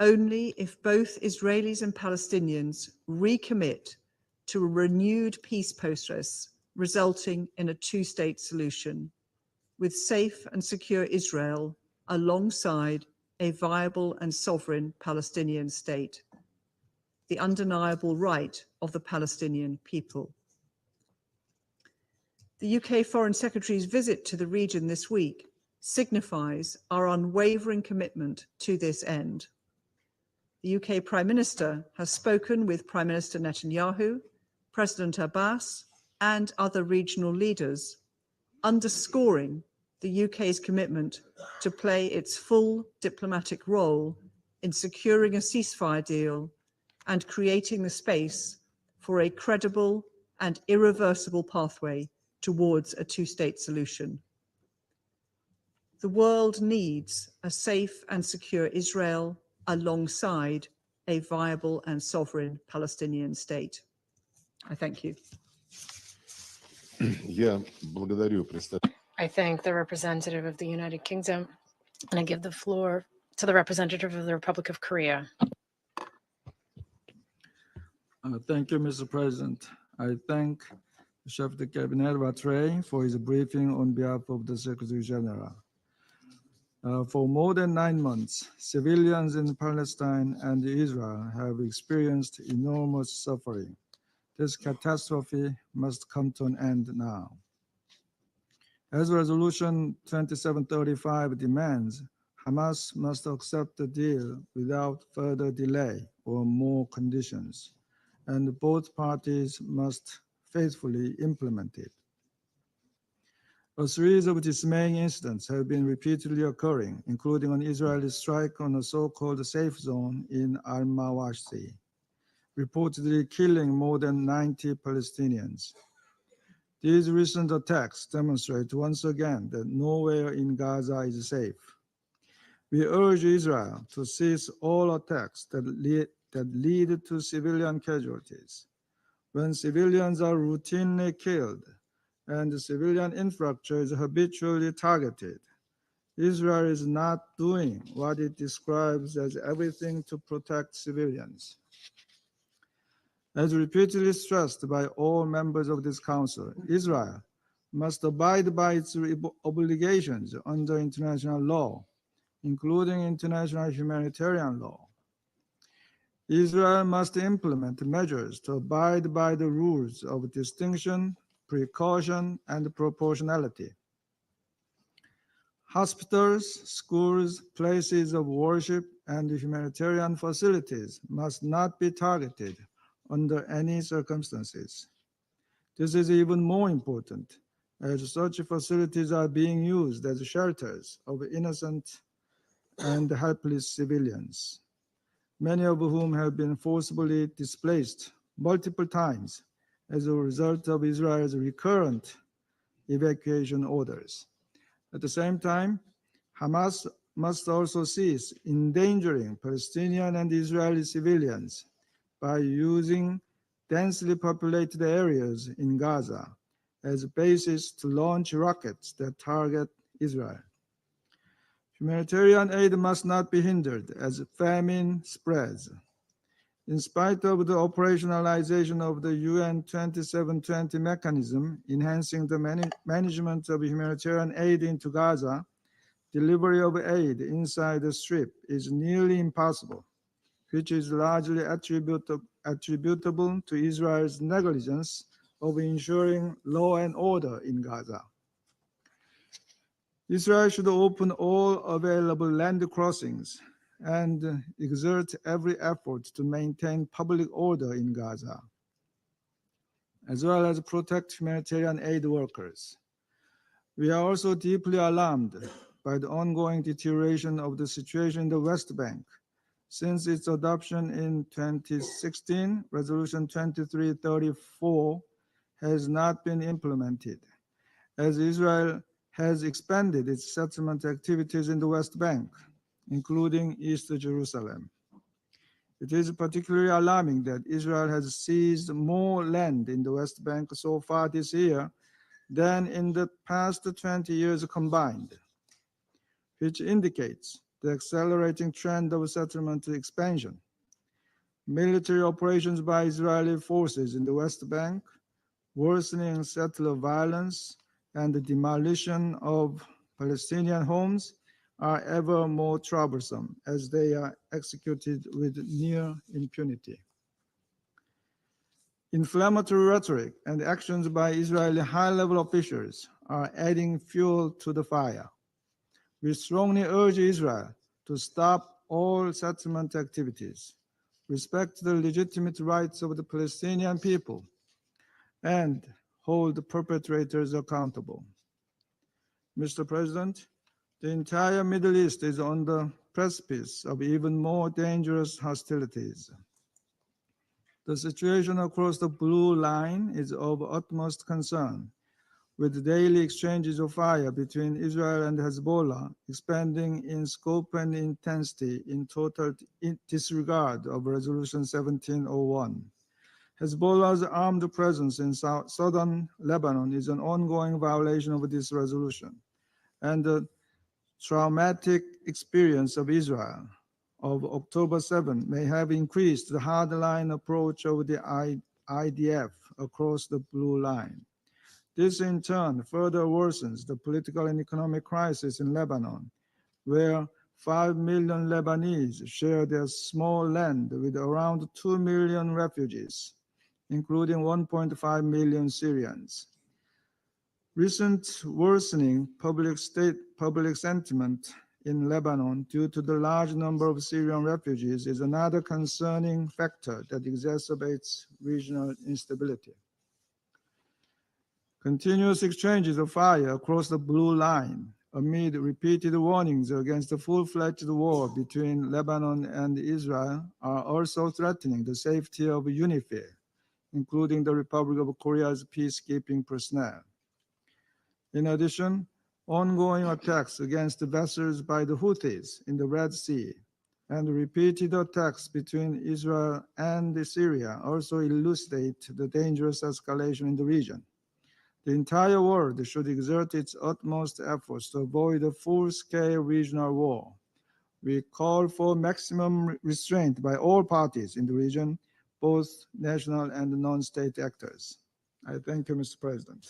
only if both Israelis and Palestinians recommit to a renewed peace process resulting in a two-state solution, with safe and secure Israel alongside a viable and sovereign Palestinian state, the undeniable right of the Palestinian people. The UK Foreign Secretary's visit to the region this week signifies our unwavering commitment to this end. The UK Prime Minister has spoken with Prime Minister Netanyahu, President Abbas, and other regional leaders, underscoring the UK's commitment to play its full diplomatic role in securing a ceasefire deal and creating the space for a credible and irreversible pathway towards a two-state solution. The world needs a safe and secure Israel alongside a viable and sovereign Palestinian state. I thank you. Я благодарю представителя. I thank the representative of the United Kingdom, and I give the floor to the representative of the Republic of Korea. Thank you, Mr. President. I thank the Chief of the Cabinet, Rattray, for his briefing on behalf of the Secretary General. For more than 9 months, civilians in Palestine and Israel have experienced enormous suffering. This catastrophe must come to an end now. As Resolution 2735 demands, Hamas must accept the deal without further delay or more conditions, and both parties must faithfully implement it. A series of dismaying incidents have been repeatedly occurring, including an Israeli strike on a so-called safe zone in Al-Mawasi, reportedly killing more than 90 Palestinians. These recent attacks demonstrate once again that nowhere in Gaza is safe. We urge Israel to cease all attacks that lead to civilian casualties. When civilians are routinely killed and civilian infrastructure is habitually targeted, Israel is not doing what it describes as everything to protect civilians. As repeatedly stressed by all members of this Council, Israel must abide by its obligations under international law, including international humanitarian law. Israel must implement measures to abide by the rules of distinction, precaution, and proportionality. Hospitals, schools, places of worship, and humanitarian facilities must not be targeted under any circumstances. This is even more important as such facilities are being used as shelters of innocent and helpless civilians, many of whom have been forcibly displaced multiple times as a result of Israel's recurrent evacuation orders. At the same time, Hamas must also cease endangering Palestinian and Israeli civilians by using densely populated areas in Gaza as a basis to launch rockets that target Israel. Humanitarian aid must not be hindered as famine spreads. In spite of the operationalization of the UN 2720 mechanism enhancing the management of humanitarian aid into Gaza, delivery of aid inside the Strip is nearly impossible, which is largely attributable to Israel's negligence of ensuring law and order in Gaza. Israel should open all available land crossings and exert every effort to maintain public order in Gaza, as well as protect humanitarian aid workers. We are also deeply alarmed by the ongoing deterioration of the situation in the West Bank. Since its adoption in 2016, Resolution 2334 has not been implemented, as Israel has expanded its settlement activities in the West Bank, including East Jerusalem. It is particularly alarming that Israel has seized more land in the West Bank so far this year than in the past 20 years combined, which indicates the accelerating trend of settlement expansion. Military operations by Israeli forces in the West Bank, worsening settler violence, and the demolition of Palestinian homes are ever more troublesome as they are executed with near impunity. Inflammatory rhetoric and actions by Israeli high-level officials are adding fuel to the fire. We strongly urge Israel to stop all settlement activities, respect the legitimate rights of the Palestinian people, and hold the perpetrators accountable. Mr. President, the entire Middle East is on the precipice of even more dangerous hostilities. The situation across the blue line is of utmost concern, with daily exchanges of fire between Israel and Hezbollah expanding in scope and intensity in total disregard of Resolution 1701. Hezbollah's armed presence in southern Lebanon is an ongoing violation of this resolution, and the traumatic experience of Israel of October 7 may have increased the hardline approach of the IDF across the blue line. This in turn further worsens the political and economic crisis in Lebanon, where 5 million Lebanese share their small land with around 2 million refugees, including 1.5 million Syrians. Recent worsening public sentiment in Lebanon due to the large number of Syrian refugees is another concerning factor that exacerbates regional instability. Continuous exchanges of fire across the blue line amid repeated warnings against a full-fledged war between Lebanon and Israel are also threatening the safety of UNIFIL, including the Republic of Korea's peacekeeping personnel. In addition, ongoing attacks against vessels by the Houthis in the Red Sea and repeated attacks between Israel and Syria also elucidate the dangerous escalation in the region. The entire world should exert its utmost efforts to avoid a full-scale regional war. We call for maximum restraint by all parties in the region, both national and non-state actors. I thank you, Mr. President.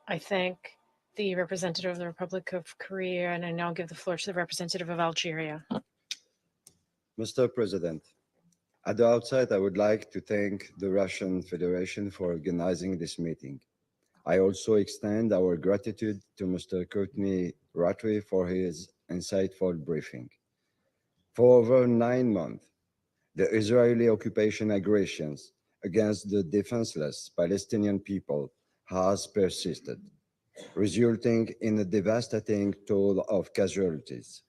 I thank the representative of the Republic of Korea, and I now give the floor to the representative of Algeria. Mr. President, at the outset, I would like to thank the Russian Federation for organizing this meeting. I also extend our gratitude to Mr. Courtney Rattray for his insightful briefing. For over 9 months, the Israeli occupation aggressions against the defenseless Palestinian people has persisted, resulting in a devastating toll of casualties.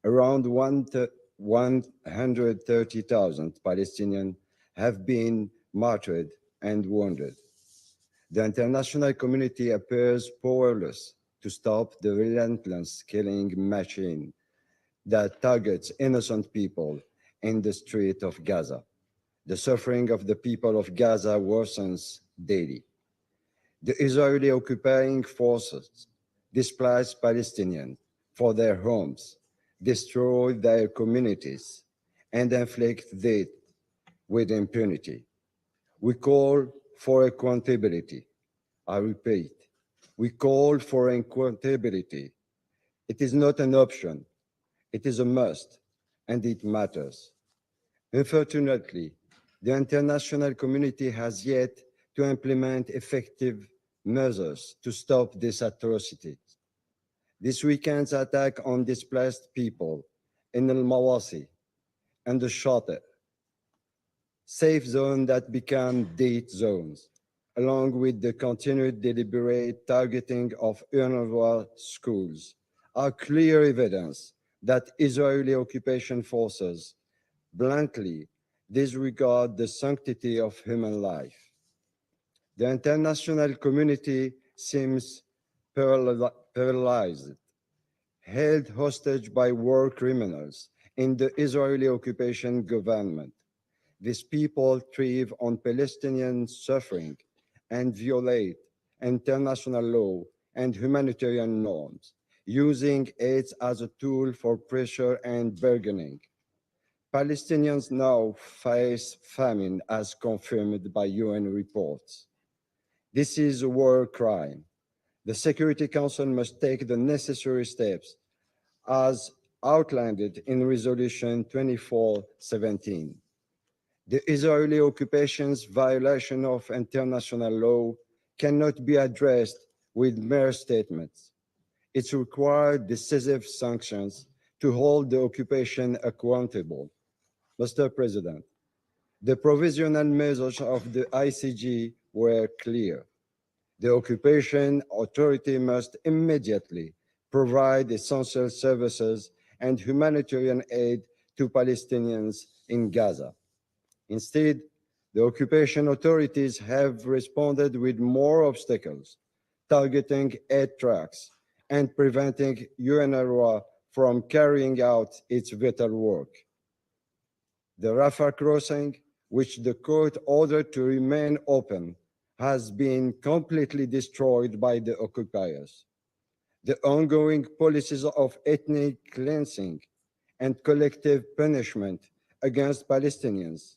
Around 130,000 Palestinians have been martyred and wounded. The international community appears powerless to stop the relentless killing machine that targets innocent people in the street of Gaza. The suffering of the people of Gaza worsens daily. The Israeli occupying forces displace Palestinians for their homes, destroy their communities, and inflict death with impunity. We call for accountability. I repeat, we call for accountability. It is not an option, it is a must, and it matters. Unfortunately, the international community has yet to implement effective measures to stop these atrocities. This weekend's attack on displaced people in Al-Mawasi and the Shati, safe zones that become dead zones, along with the continued deliberate targeting of UNRWA schools, are clear evidence that Israeli occupation forces bluntly disregard the sanctity of human life. The international community seems paralyzed, held hostage by war criminals in the Israeli occupation government. These people thrive on Palestinian suffering and violate international law and humanitarian norms, using AIDS as a tool for pressure and bargaining. Palestinians now face famine as confirmed by UN reports. This is a war crime. The Security Council must take the necessary steps as outlined in Resolution 2417. The Israeli occupation's violation of international law cannot be addressed with mere statements. It requires decisive sanctions to hold the occupation accountable. Mr. President, the provisional measures of the ICG were clear. The occupation authority must immediately provide essential services and humanitarian aid to Palestinians in Gaza. Instead, the occupation authorities have responded with more obstacles, targeting aid trucks and preventing UNRWA from carrying out its vital work. The Rafah crossing, which the court ordered to remain open, has been completely destroyed by the occupiers. The ongoing policies of ethnic cleansing and collective punishment against Palestinians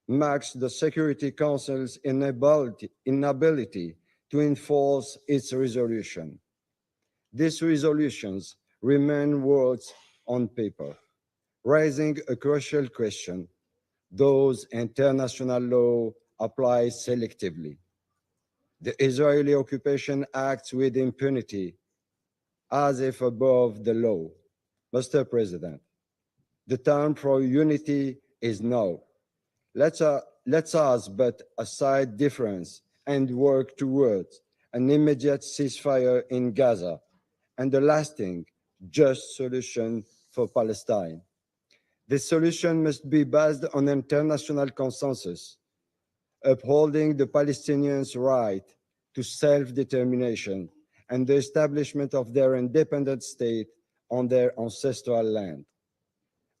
marks the Security Council's inability to enforce its resolution. These resolutions remain words on paper, raising a crucial question: does international law apply selectively? The Israeli occupation acts with impunity as if above the law. Mr. President, the time for unity is now. Let us put aside difference and work towards an immediate ceasefire in Gaza and a lasting, just solution for Palestine. This solution must be based on international consensus, upholding the Palestinians' right to self-determination and the establishment of their independent state on their ancestral land,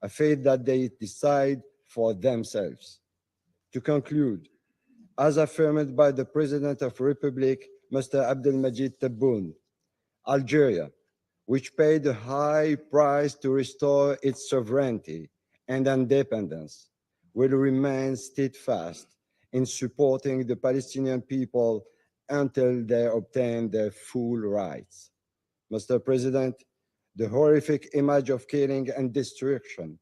a fate that they decide for themselves. To conclude, as affirmed by the President of the Republic, Mr. Abdelmajid Tebboune, Algeria, which paid a high price to restore its sovereignty and independence, will remain steadfast in supporting the Palestinian people until they obtain their full rights. Mr. President, the horrific image of killing and destruction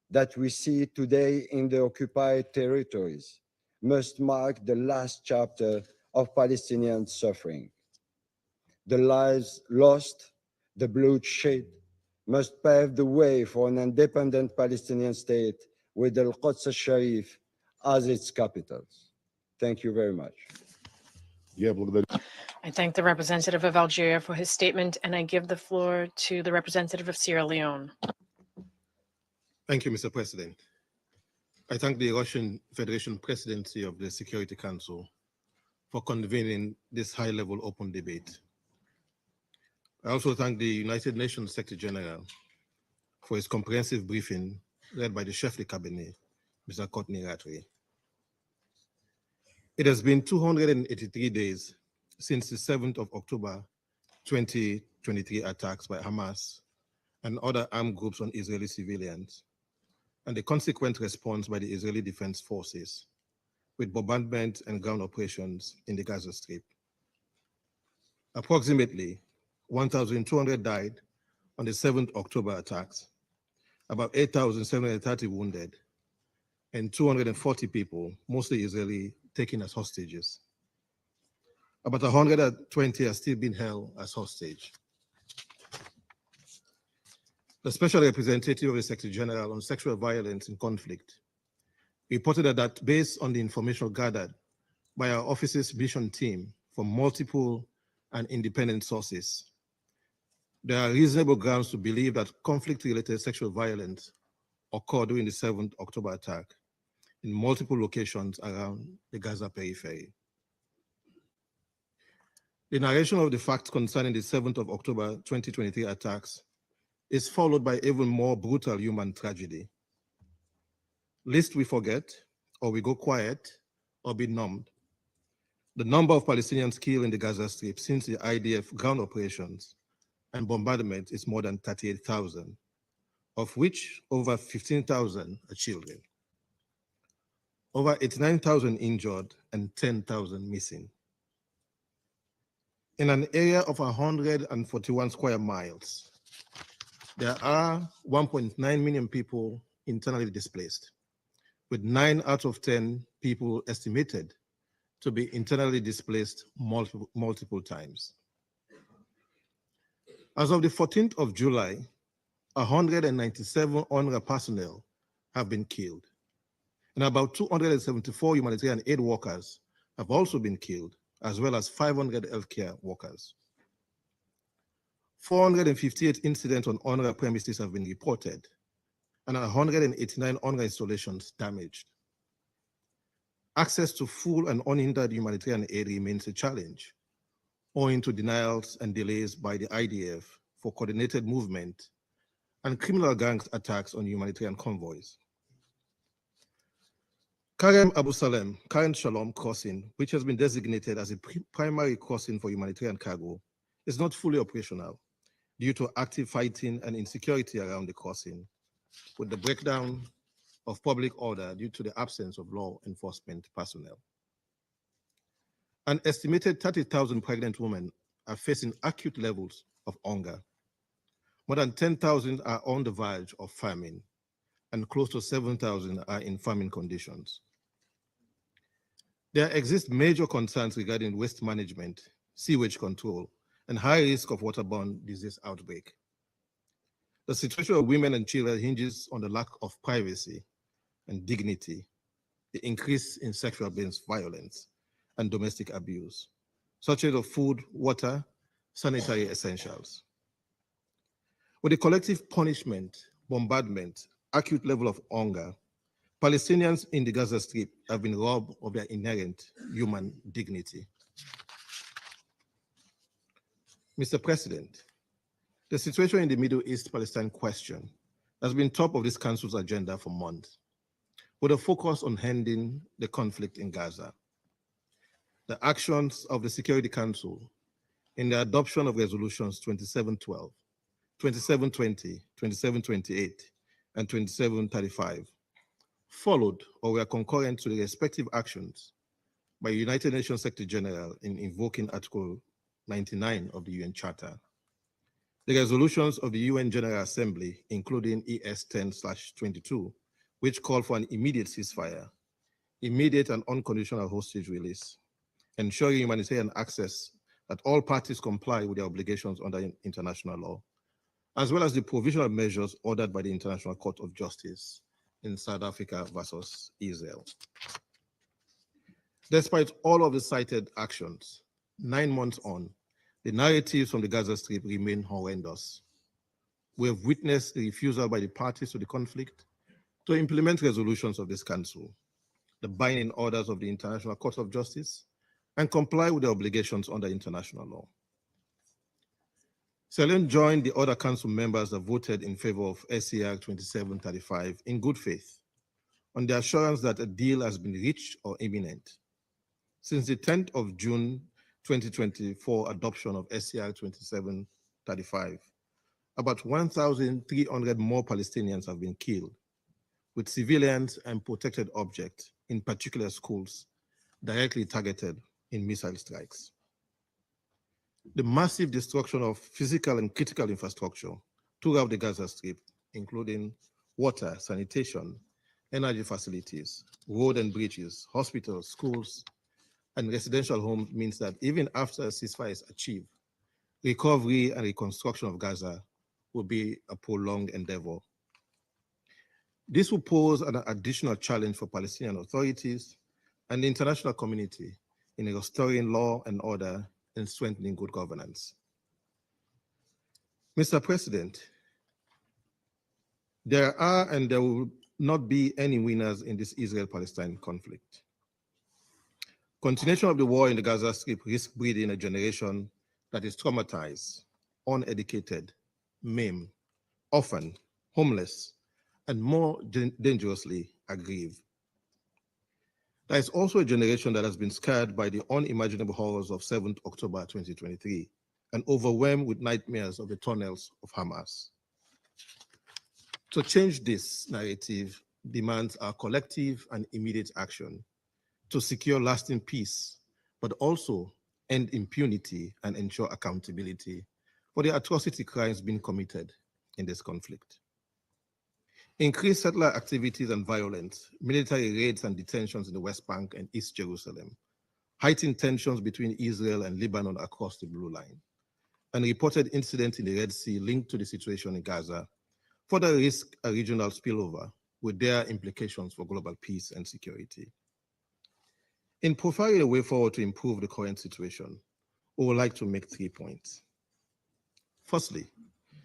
that we see today in the occupied territories must mark the last chapter of Palestinian suffering. The lives lost, the bloodshed, must pave the way for an independent Palestinian state with Al-Quds al-Sharif as its capital. Thank you very much. Я благодарю. I thank the representative of Algeria for his statement, and I give the floor to the representative of Sierra Leone. Thank you, Mr. President. I thank the Russian Federation Presidency of the Security Council for convening this high-level open debate. I also thank the United Nations Secretary General for his comprehensive briefing led by the Chef de Cabinet, Mr. Courtney Rattray. It has been 283 days since the 7th of October 2023 attacks by Hamas and other armed groups on Israeli civilians, and the consequent response by the Israeli Defense Forces with bombardment and ground operations in the Gaza Strip. Approximately 1,200 died on the 7th October attacks, about 8,730 wounded, and 240 people, mostly Israeli, taken as hostages. About 120 are still being held as hostage. The Special Representative of the Secretary General on Sexual Violence in Conflict reported that based on the information gathered by our office's mission team from multiple and independent sources, there are reasonable grounds to believe that conflict-related sexual violence occurred during the 7th October attack in multiple locations around the Gaza periphery. The narration of the facts concerning the 7th of October 2023 attacks is followed by even more brutal human tragedy. Lest we forget, or we go quiet, or be numbed, the number of Palestinians killed in the Gaza Strip since the IDF ground operations and bombardment is more than 38,000, of which over 15,000 are children. Over 89,000 injured and 10,000 missing. In an area of 141 square miles, there are 1.9 million people internally displaced, with 9 out of 10 people estimated to be internally displaced multiple times. As of the 14th of July, 197 UNRWA personnel have been killed, and about 274 humanitarian aid workers have also been killed, as well as 500 healthcare workers. 458 incidents on UNRWA premises have been reported, and 189 UNRWA installations damaged. Access to full and unhindered humanitarian aid remains a challenge, owing to denials and delays by the IDF for coordinated movement and criminal gangs attacks on humanitarian convoys. Karem Abu Salem, current Shalom crossing, which has been designated as a primary crossing for humanitarian cargo, is not fully operational due to active fighting and insecurity around the crossing, with the breakdown of public order due to the absence of law enforcement personnel. An estimated 30,000 pregnant women are facing acute levels of hunger. More than 10,000 are on the verge of famine, and close to 7,000 are in famine conditions. There exist major concerns regarding waste management, sewage control, and high risk of waterborne disease outbreak. The situation of women and children hinges on the lack of privacy and dignity, the increase in sexual-based violence and domestic abuse, such as of food, water, sanitary essentials. With the collective punishment, bombardment, acute level of hunger, Palestinians in the Gaza Strip have been robbed of their inherent human dignity. Mr. President, the situation in the Middle East Palestine question has been top of this council's agenda for months, with a focus on ending the conflict in Gaza. The actions of the Security Council in the adoption of resolutions 2712, 2720, 2728, and 2735 followed or were concurrent to the respective actions by United Nations Secretary General in invoking Article 99 of the UN Charter. The resolutions of the UN General Assembly, including ES 10/22, which call for an immediate ceasefire, immediate and unconditional hostage release, ensuring humanitarian access, that all parties comply with their obligations under international law, as well as the provisional measures ordered by the International Court of Justice in South Africa versus Israel. Despite all of the cited actions, 9 months on, the narratives from the Gaza Strip remain horrendous. We have witnessed the refusal by the parties to the conflict to implement resolutions of this council, the binding orders of the International Court of Justice, and comply with their obligations under international law. Salem joined the other council members that voted in favor of SCR 2735 in good faith, on the assurance that a deal has been reached or imminent. Since the 10th of June 2024 adoption of SCR 2735, about 1,300 more Palestinians have been killed, with civilians and protected objects, in particular schools, directly targeted in missile strikes. The massive destruction of physical and critical infrastructure throughout the Gaza Strip, including water, sanitation, energy facilities, road and bridges, hospitals, schools, and residential homes, means that even after a ceasefire is achieved, recovery and reconstruction of Gaza will be a prolonged endeavor. This will pose an additional challenge for Palestinian authorities and the international community in restoring law and order and strengthening good governance. Mr. President, there are and there will not be any winners in this Israel-Palestine conflict. Continuation of the war in the Gaza Strip risks breeding a generation that is traumatized, uneducated, maimed, orphaned, homeless, and more dangerously aggrieved. There is also a generation that has been scarred by the unimaginable horrors of 7th October 2023 and overwhelmed with nightmares of the tunnels of Hamas. To change this narrative demands our collective and immediate action to secure lasting peace, but also end impunity and ensure accountability for the atrocity crimes being committed in this conflict. Increased settler activities and violence, military raids and detentions in the West Bank and East Jerusalem, heightened tensions between Israel and Lebanon across the Blue Line, and reported incidents in the Red Sea linked to the situation in Gaza further risk a regional spillover with their implications for global peace and security. In profiling a way forward to improve the current situation, we would like to make 3 points. Firstly,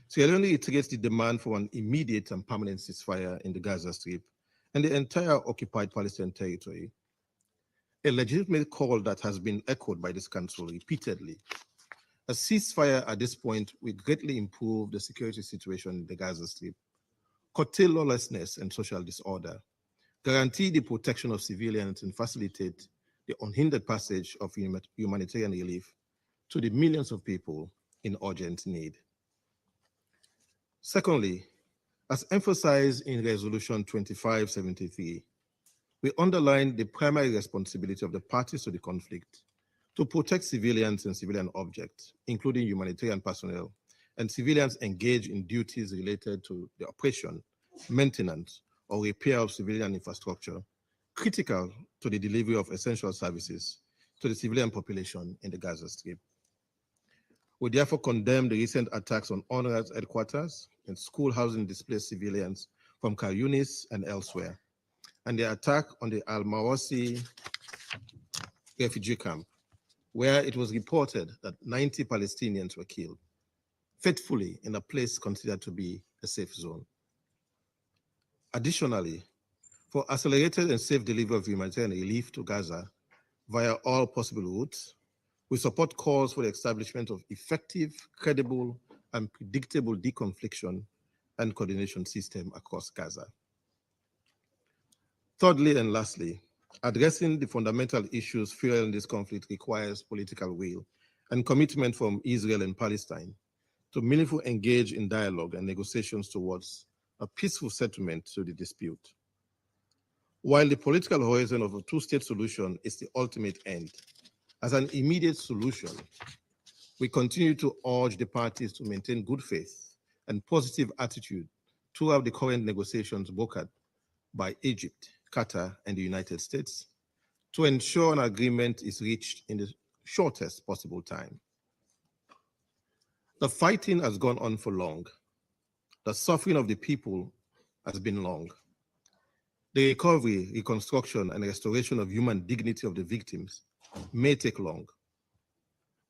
Sierra Leone reiterates the demand for an immediate and permanent ceasefire in the Gaza Strip and the entire occupied Palestinian territory, a legitimate call that has been echoed by this council repeatedly. A ceasefire at this point will greatly improve the security situation in the Gaza Strip, curtail lawlessness and social disorder, guarantee the protection of civilians, and facilitate the unhindered passage of humanitarian relief to the millions of people in urgent need. Secondly, as emphasized in Resolution 2573, we underline the primary responsibility of the parties to the conflict to protect civilians and civilian objects, including humanitarian personnel and civilians engaged in duties related to the operation, maintenance, or repair of civilian infrastructure, critical to the delivery of essential services to the civilian population in the Gaza Strip. We therefore condemn the recent attacks on UNRWA's headquarters and school housing displaced civilians from Khan Yunis and elsewhere, and the attack on the Al-Mawasi refugee camp, where it was reported that 90 Palestinians were killed, faithfully in a place considered to be a safe zone. Additionally, for accelerated and safe delivery of humanitarian relief to Gaza via all possible routes, we support calls for the establishment of effective, credible, and predictable deconfliction and coordination system across Gaza. Thirdly and lastly, addressing the fundamental issues fueling this conflict requires political will and commitment from Israel and Palestine to meaningfully engage in dialogue and negotiations towards a peaceful settlement to the dispute. While the political horizon of a two-state solution is the ultimate end, as an immediate solution, we continue to urge the parties to maintain good faith and positive attitude throughout the current negotiations brokered by Egypt, Qatar, and the United States to ensure an agreement is reached in the shortest possible time. The fighting has gone on for long. The suffering of the people has been long. The recovery, reconstruction, and restoration of human dignity of the victims may take long,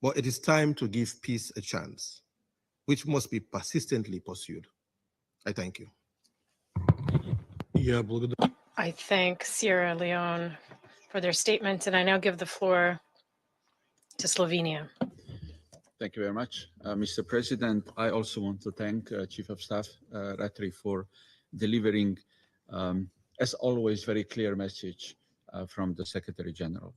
but it is time to give peace a chance, which must be persistently pursued. I thank you. I thank Sierra Leone for their statement, and I now give the floor to Slovenia. Thank you very much. Mr. President, I also want to thank Chief of Staff Rattray for delivering as always, very clear message from the Secretary General.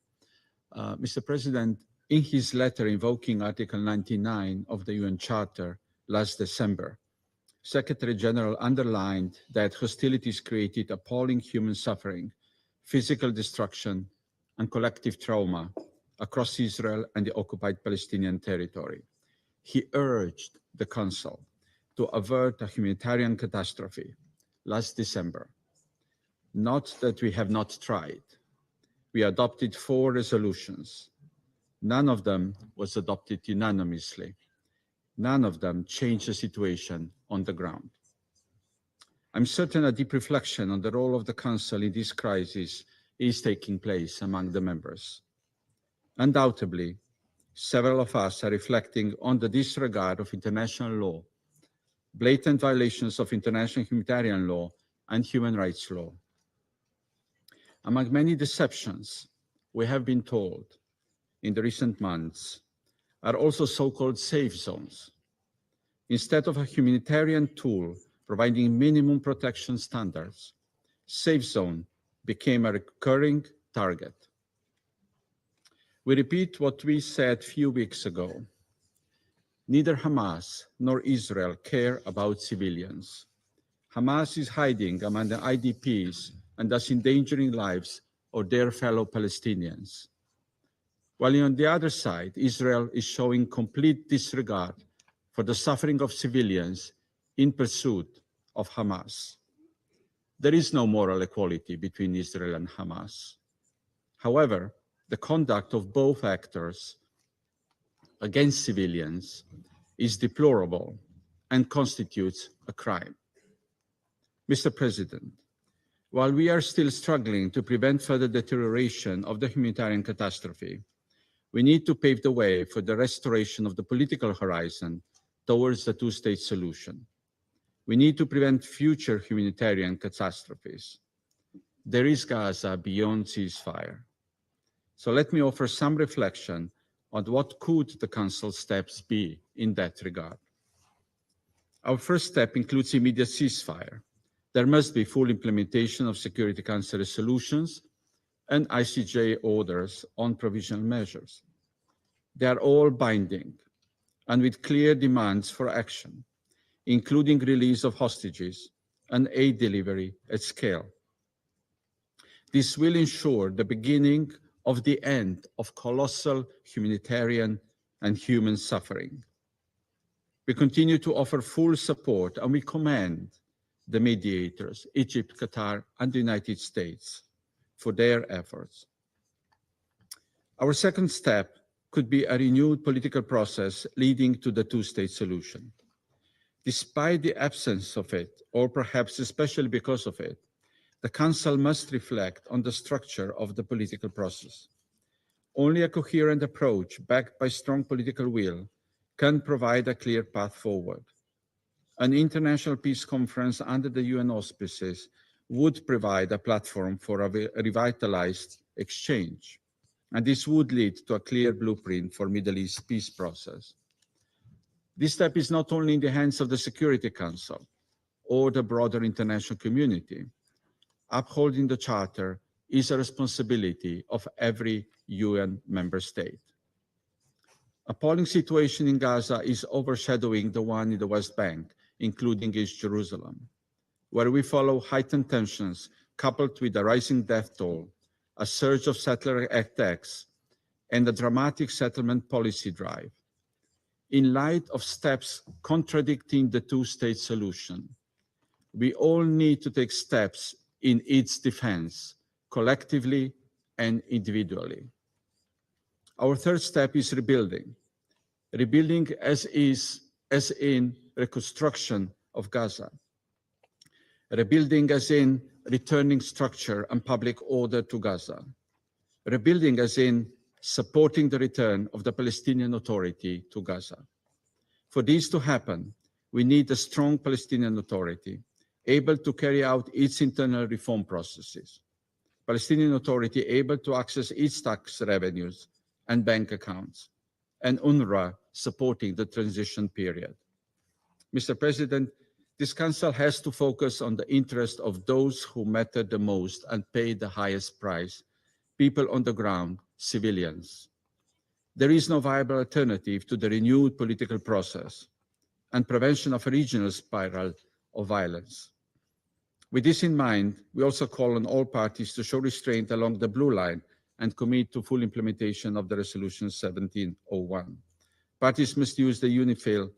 Mr. President, in his letter invoking Article 99 of the UN Charter last December, Secretary General underlined that hostilities created appalling human suffering, physical destruction, and collective trauma across Israel and the occupied Palestinian territory. He urged the Council to avert a humanitarian catastrophe last December. Not that we have not tried. We adopted 4 resolutions. None of them was adopted unanimously. None of them changed the situation on the ground. I'm certain a deep reflection on the role of the Council in this crisis is taking place among the members. Undoubtedly, several of us are reflecting on the disregard of international law, blatant violations of international humanitarian law and human rights law. Among many deceptions we have been told in the recent months are also so-called safe zones. Instead of a humanitarian tool providing minimum protection standards, safe zone became a recurring target. We repeat what we said a few weeks ago. Neither Hamas nor Israel care about civilians. Hamas is hiding among the IDPs and thus endangering lives of their fellow Palestinians. While on the other side, Israel is showing complete disregard for the suffering of civilians in pursuit of Hamas. There is no moral equality between Israel and Hamas. However, the conduct of both actors against civilians is deplorable and constitutes a crime. Mr. President, while we are still struggling to prevent further deterioration of the humanitarian catastrophe, we need to pave the way for the restoration of the political horizon towards the two-state solution. We need to prevent future humanitarian catastrophes. There is Gaza beyond ceasefire. So let me offer some reflection on what could the Council's steps be in that regard. Our first step includes immediate ceasefire. There must be full implementation of Security Council resolutions and ICJ orders on provisional measures. They are all binding and with clear demands for action, including release of hostages and aid delivery at scale. This will ensure the beginning of the end of colossal humanitarian and human suffering. We continue to offer full support and we commend the mediators, Egypt, Qatar, and the United States for their efforts. Our second step could be a renewed political process leading to the two-state solution. Despite the absence of it, or perhaps especially because of it, the Council must reflect on the structure of the political process. Only a coherent approach backed by strong political will can provide a clear path forward. An international peace conference under the UN auspices would provide a platform for a revitalized exchange, and this would lead to a clear blueprint for Middle East peace process. This step is not only in the hands of the Security Council or the broader international community. Upholding the Charter is a responsibility of every UN member state. Appalling situation in Gaza is overshadowing the one in the West Bank, including East Jerusalem, where we follow heightened tensions coupled with a rising death toll, a surge of settler attacks, and a dramatic settlement policy drive. In light of steps contradicting the two-state solution, we all need to take steps in its defense, collectively and individually. Our third step is rebuilding. Rebuilding as in reconstruction of Gaza. Rebuilding as in returning structure and public order to Gaza. Rebuilding as in supporting the return of the Palestinian Authority to Gaza. For this to happen, we need a strong Palestinian Authority, able to carry out its internal reform processes. Palestinian Authority able to access its tax revenues and bank accounts, and UNRWA supporting the transition period. Mr. President, This Council has to focus on the interest of those who matter the most and pay the highest price, people on the ground, civilians. There is no viable alternative to the renewed political process and prevention of a regional spiral of violence. With this in mind, we also call on all parties to show restraint along the blue line and commit to full implementation of the Resolution 1701. Parties must use the UNIFIL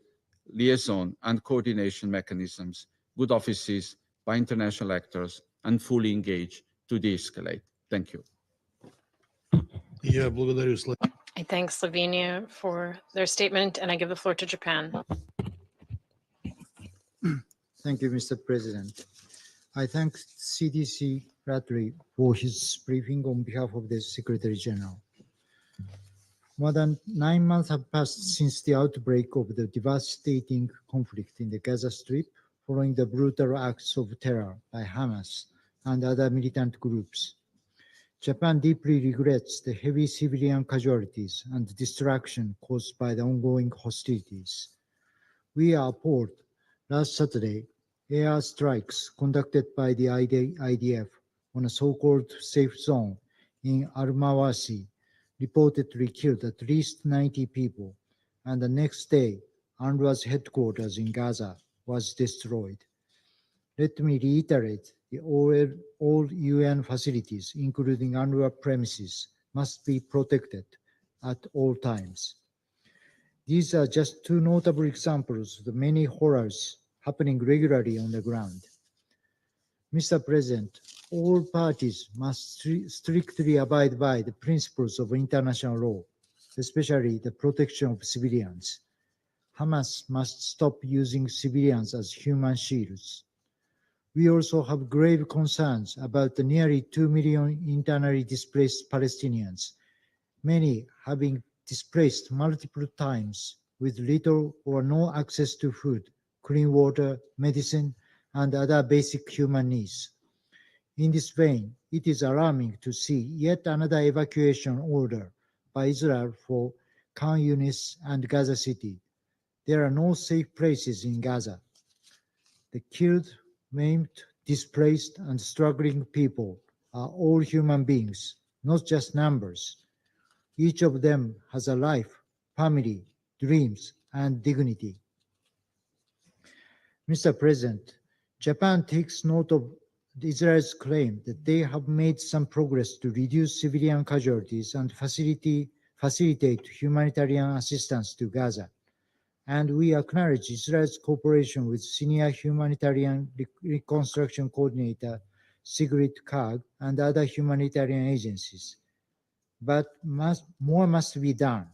liaison and coordination mechanisms, good offices by international actors, and fully engage to de-escalate. Thank you. I thank Slovenia for their statement, and I give the floor to Japan. Thank you, Mr. President. I thank CDC Rattray for his briefing on behalf of the Secretary General. More than 9 months have passed since the outbreak of the devastating conflict in the Gaza Strip, following the brutal acts of terror by Hamas and other militant groups. Japan deeply regrets the heavy civilian casualties and destruction caused by the ongoing hostilities. We are appalled last Saturday air strikes conducted by the IDF on a so-called safe zone in Al-Mawasi reportedly killed at least 90 people, and the next day, UNRWA's headquarters in Gaza was destroyed. Let me reiterate, all UN facilities, including UNRWA premises, must be protected at all times. These are just two notable examples of the many horrors happening regularly on the ground. Mr. President, all parties must strictly abide by the principles of international law, especially the protection of civilians. Hamas must stop using civilians as human shields. We also have grave concerns about the nearly 2 million internally displaced Palestinians, many having displaced multiple times with little or no access to food, clean water, medicine, and other basic human needs. In this vein, it is alarming to see yet another evacuation order by Israel for Khan Yunis and Gaza City. There are no safe places in Gaza. The killed, maimed, displaced, and struggling people are all human beings, not just numbers. Each of them has a life, family, dreams, and dignity. Mr. President, Japan takes note of Israel's claim that they have made some progress to reduce civilian casualties and facilitate humanitarian assistance to Gaza. And we acknowledge Israel's cooperation with Senior Humanitarian Reconstruction Coordinator Sigrid Kaag and other humanitarian agencies. But more must be done.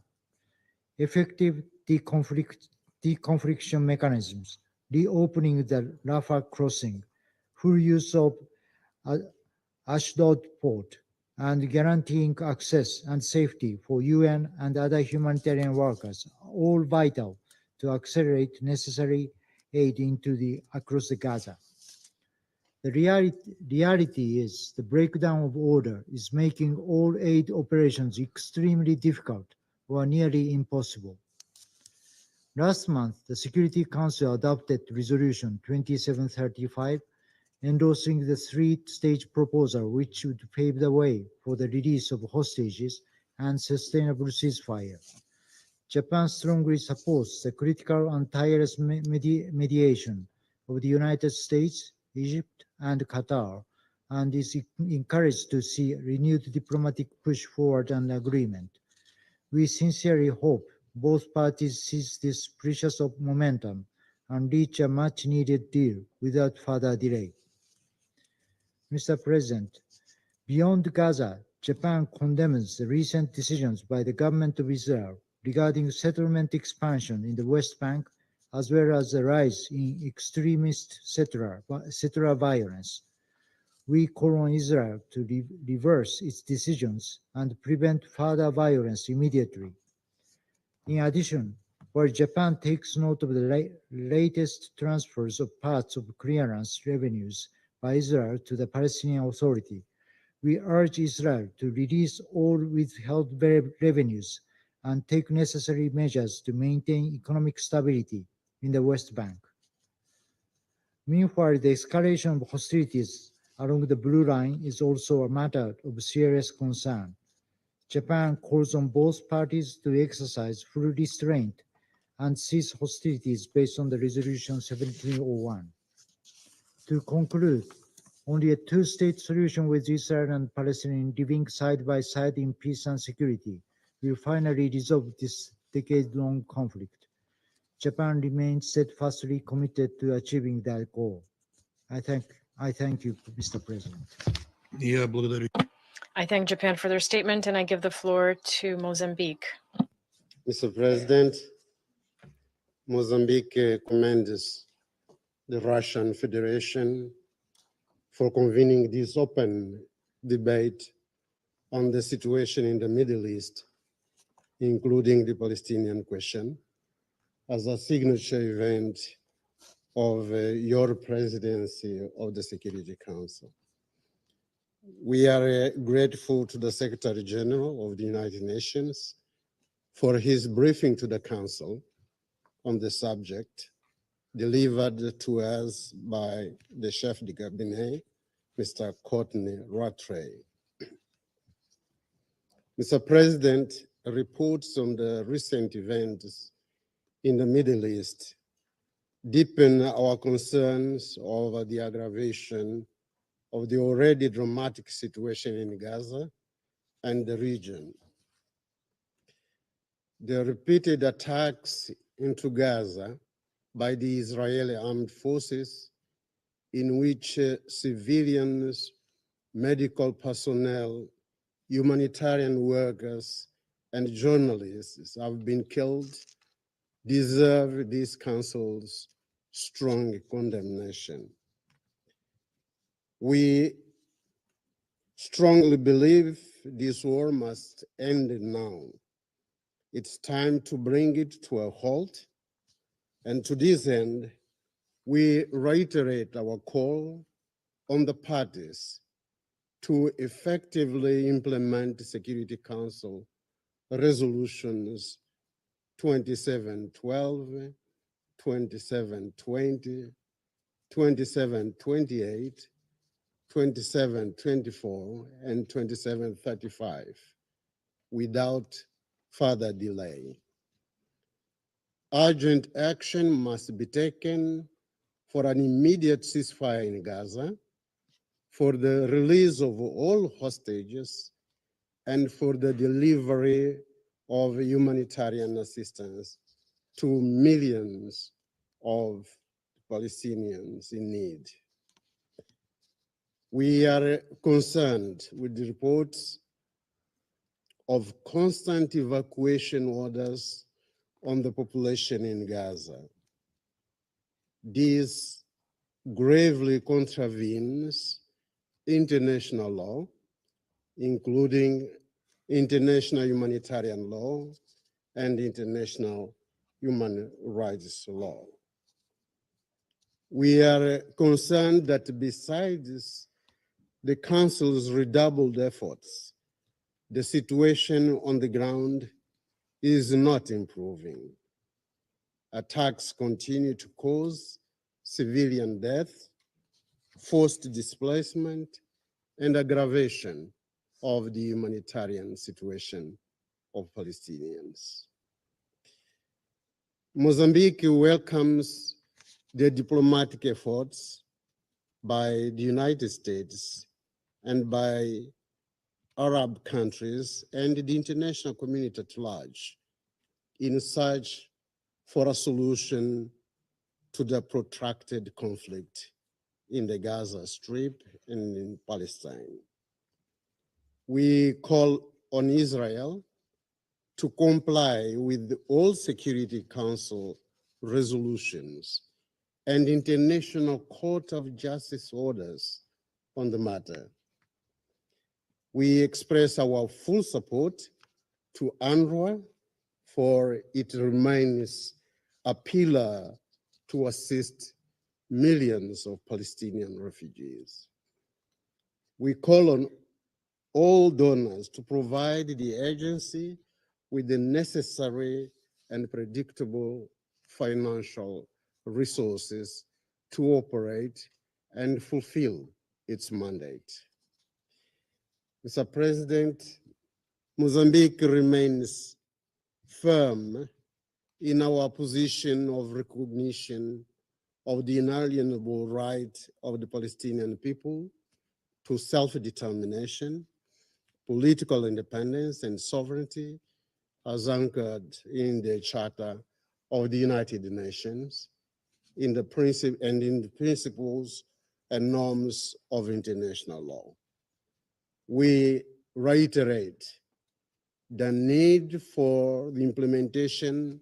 Effective deconfliction mechanisms, reopening the Rafah crossing, full use of Ashdod port, and guaranteeing access and safety for UN and other humanitarian workers are all vital to accelerate necessary aid across the Gaza. The reality is the breakdown of order is making all aid operations extremely difficult or nearly impossible. Last month, the Security Council adopted Resolution 2735, endorsing the three-stage proposal which would pave the way for the release of hostages and sustainable ceasefire. Japan strongly supports the critical and tireless mediation of the United States, Egypt, and Qatar, and is encouraged to see a renewed diplomatic push forward an agreement. We sincerely hope both parties seize this precious momentum and reach a much-needed deal without further delay. Mr. President, beyond Gaza, Japan condemns the recent decisions by the government of Israel regarding settlement expansion in the West Bank, as well as the rise in extremist settler violence. We call on Israel to reverse its decisions and prevent further violence immediately. In addition, while Japan takes note of the latest transfers of parts of clearance revenues by Israel to the Palestinian Authority, we urge Israel to release all withheld revenues and take necessary measures to maintain economic stability in the West Bank. Meanwhile, the escalation of hostilities along the Blue Line is also a matter of serious concern. Japan calls on both parties to exercise full restraint and cease hostilities based on the Resolution 1701. To conclude, only a two-state solution with Israel and Palestine living side by side in peace and security will finally resolve this decade-long conflict. Japan remains steadfastly committed to achieving that goal. I thank you, Mr. President. I thank Japan for their statement, and I give the floor to Mozambique. Mr. President, Mozambique commends the Russian Federation for convening this open debate on the situation in the Middle East, including the Palestinian question, as a signature event of your presidency of the Security Council. We are grateful to the Secretary General of the United Nations for his briefing to the Council on the subject, delivered to us by the Chef de Cabinet, Mr. Courtney Rattray. Mr. President, reports on the recent events in the Middle East deepen our concerns over the aggravation of the already dramatic situation in Gaza and the region. The repeated attacks into Gaza by the Israeli armed forces, in which civilians, medical personnel, humanitarian workers, and journalists have been killed, deserve this Council's strong condemnation. We strongly believe this war must end now. It's time to bring it to a halt, and to this end, we reiterate our call on the parties to effectively implement Security Council resolutions 2712, 2720, 2728, 2724, and 2735 without further delay. Urgent action must be taken for an immediate ceasefire in Gaza, for the release of all hostages, and for the delivery of humanitarian assistance to millions of Palestinians in need. We are concerned with the reports of constant evacuation orders on the population in Gaza. This gravely contravenes international law, including international humanitarian law and international human rights law. We are concerned that besides the Council's redoubled efforts, the situation on the ground is not improving. Attacks continue to cause civilian death, forced displacement, and aggravation of the humanitarian situation of Palestinians. Mozambique welcomes the diplomatic efforts by the United States and by Arab countries and the international community at large in search for a solution to the protracted conflict in the Gaza Strip and in Palestine. We call on Israel to comply with all Security Council resolutions and International Court of Justice orders on the matter. We express our full support to UNRWA, for it remains a pillar to assist millions of Palestinian refugees. We call on all donors to provide the agency with the necessary and predictable financial resources to operate and fulfill its mandate. Mr. President, Mozambique remains firm in our position of recognition of the inalienable right of the Palestinian people to self-determination, political independence, and sovereignty as anchored in the Charter of the United Nations, in the principles and norms of international law. We reiterate the need for the implementation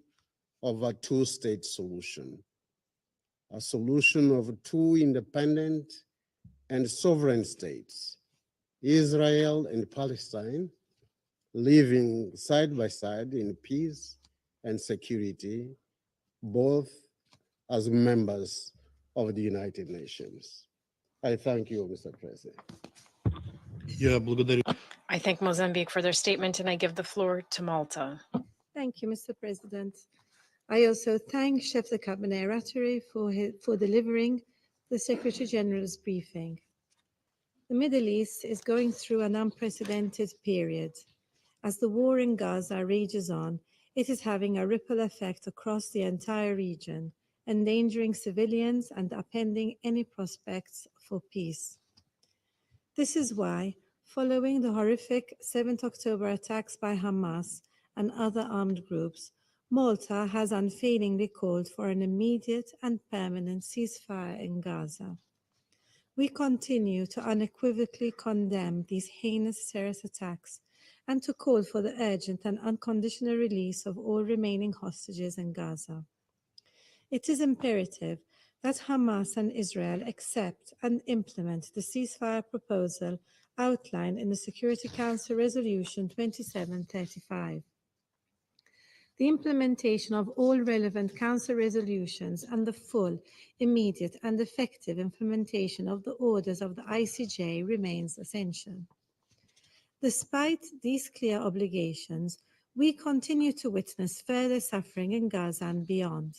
of a two-state solution, a solution of two independent and sovereign states, Israel and Palestine, living side by side in peace and security, both as members of the United Nations. I thank you, Mr. President. I thank Mozambique for their statement, and I give the floor to Malta. Thank you, Mr. President. I also thank Chef de Cabinet Rattray for delivering the Secretary General's briefing. The Middle East is going through an unprecedented period. As the war in Gaza rages on, it is having a ripple effect across the entire region, endangering civilians and upending any prospects for peace. This is why, following the horrific 7th October attacks by Hamas and other armed groups, Malta has unfailingly called for an immediate and permanent ceasefire in Gaza. We continue to unequivocally condemn these heinous terrorist attacks and to call for the urgent and unconditional release of all remaining hostages in Gaza. It is imperative that Hamas and Israel accept and implement the ceasefire proposal outlined in the Security Council Resolution 2735. The implementation of all relevant Council resolutions and the full, immediate and effective implementation of the orders of the ICJ remains essential. Despite these clear obligations, we continue to witness further suffering in Gaza and beyond.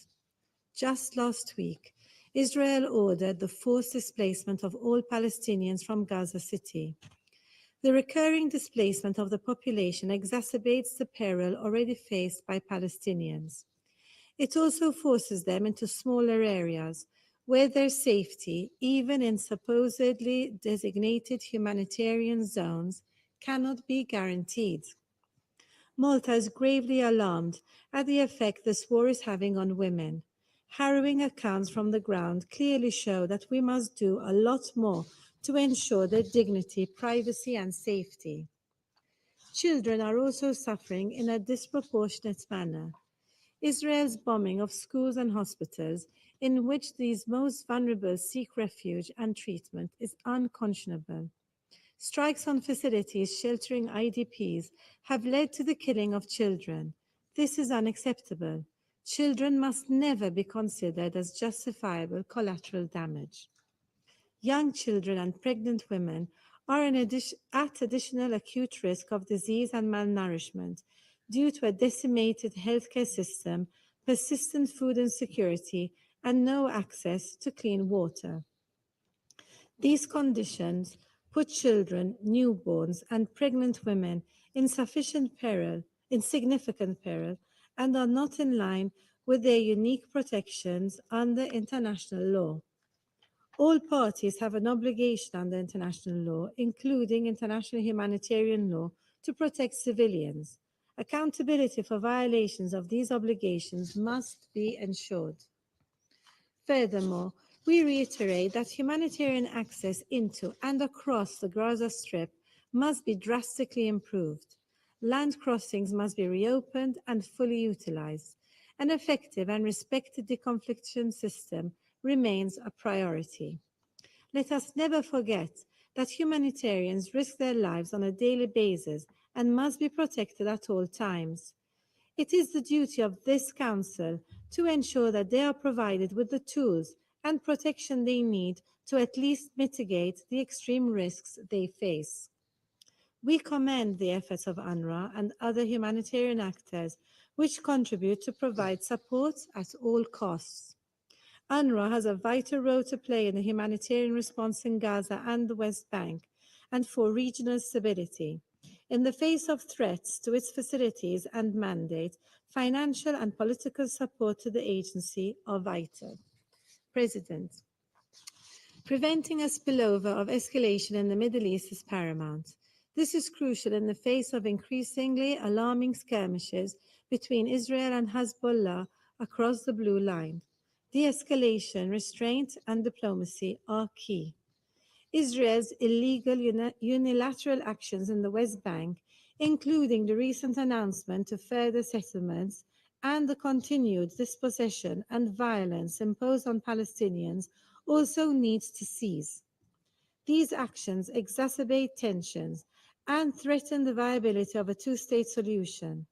Just last week, Israel ordered the forced displacement of all Palestinians from Gaza City. The recurring displacement of the population exacerbates the peril already faced by Palestinians. It also forces them into smaller areas where their safety, even in supposedly designated humanitarian zones, cannot be guaranteed. Malta is gravely alarmed at the effect this war is having on women. Harrowing accounts from the ground clearly show that we must do a lot more to ensure their dignity, privacy, and safety. Children are also suffering in a disproportionate manner. Israel's bombing of schools and hospitals, in which these most vulnerable seek refuge and treatment, is unconscionable. Strikes on facilities sheltering IDPs have led to the killing of children. This is unacceptable. Children must never be considered as justifiable collateral damage. Young children and pregnant women are at additional acute risk of disease and malnourishment due to a decimated healthcare system, persistent food insecurity, and no access to clean water. These conditions put children, newborns, and pregnant women in significant peril, and are not in line with their unique protections under international law. All parties have an obligation under international law, including international humanitarian law, to protect civilians. Accountability for violations of these obligations must be ensured. Furthermore, we reiterate that humanitarian access into and across the Gaza Strip must be drastically improved. Land crossings must be reopened and fully utilized. An effective and respected deconfliction system remains a priority. Let us never forget that humanitarians risk their lives on a daily basis and must be protected at all times. It is the duty of this Council to ensure that they are provided with the tools and protection they need to at least mitigate the extreme risks they face. We commend the efforts of UNRWA and other humanitarian actors which contribute to provide support at all costs. UNRWA has a vital role to play in the humanitarian response in Gaza and the West Bank and for regional stability. In the face of threats to its facilities and mandate, financial and political support to the agency are vital. President, preventing a spillover of escalation in the Middle East is paramount. This is crucial in the face of increasingly alarming skirmishes between Israel and Hezbollah across the Blue Line. De-escalation, restraint, and diplomacy are key. Israel's illegal unilateral actions in the West Bank, including the recent announcement of further settlements and the continued dispossession and violence imposed on Palestinians, also needs to cease. These actions exacerbate tensions and threaten the viability of a two-state solution.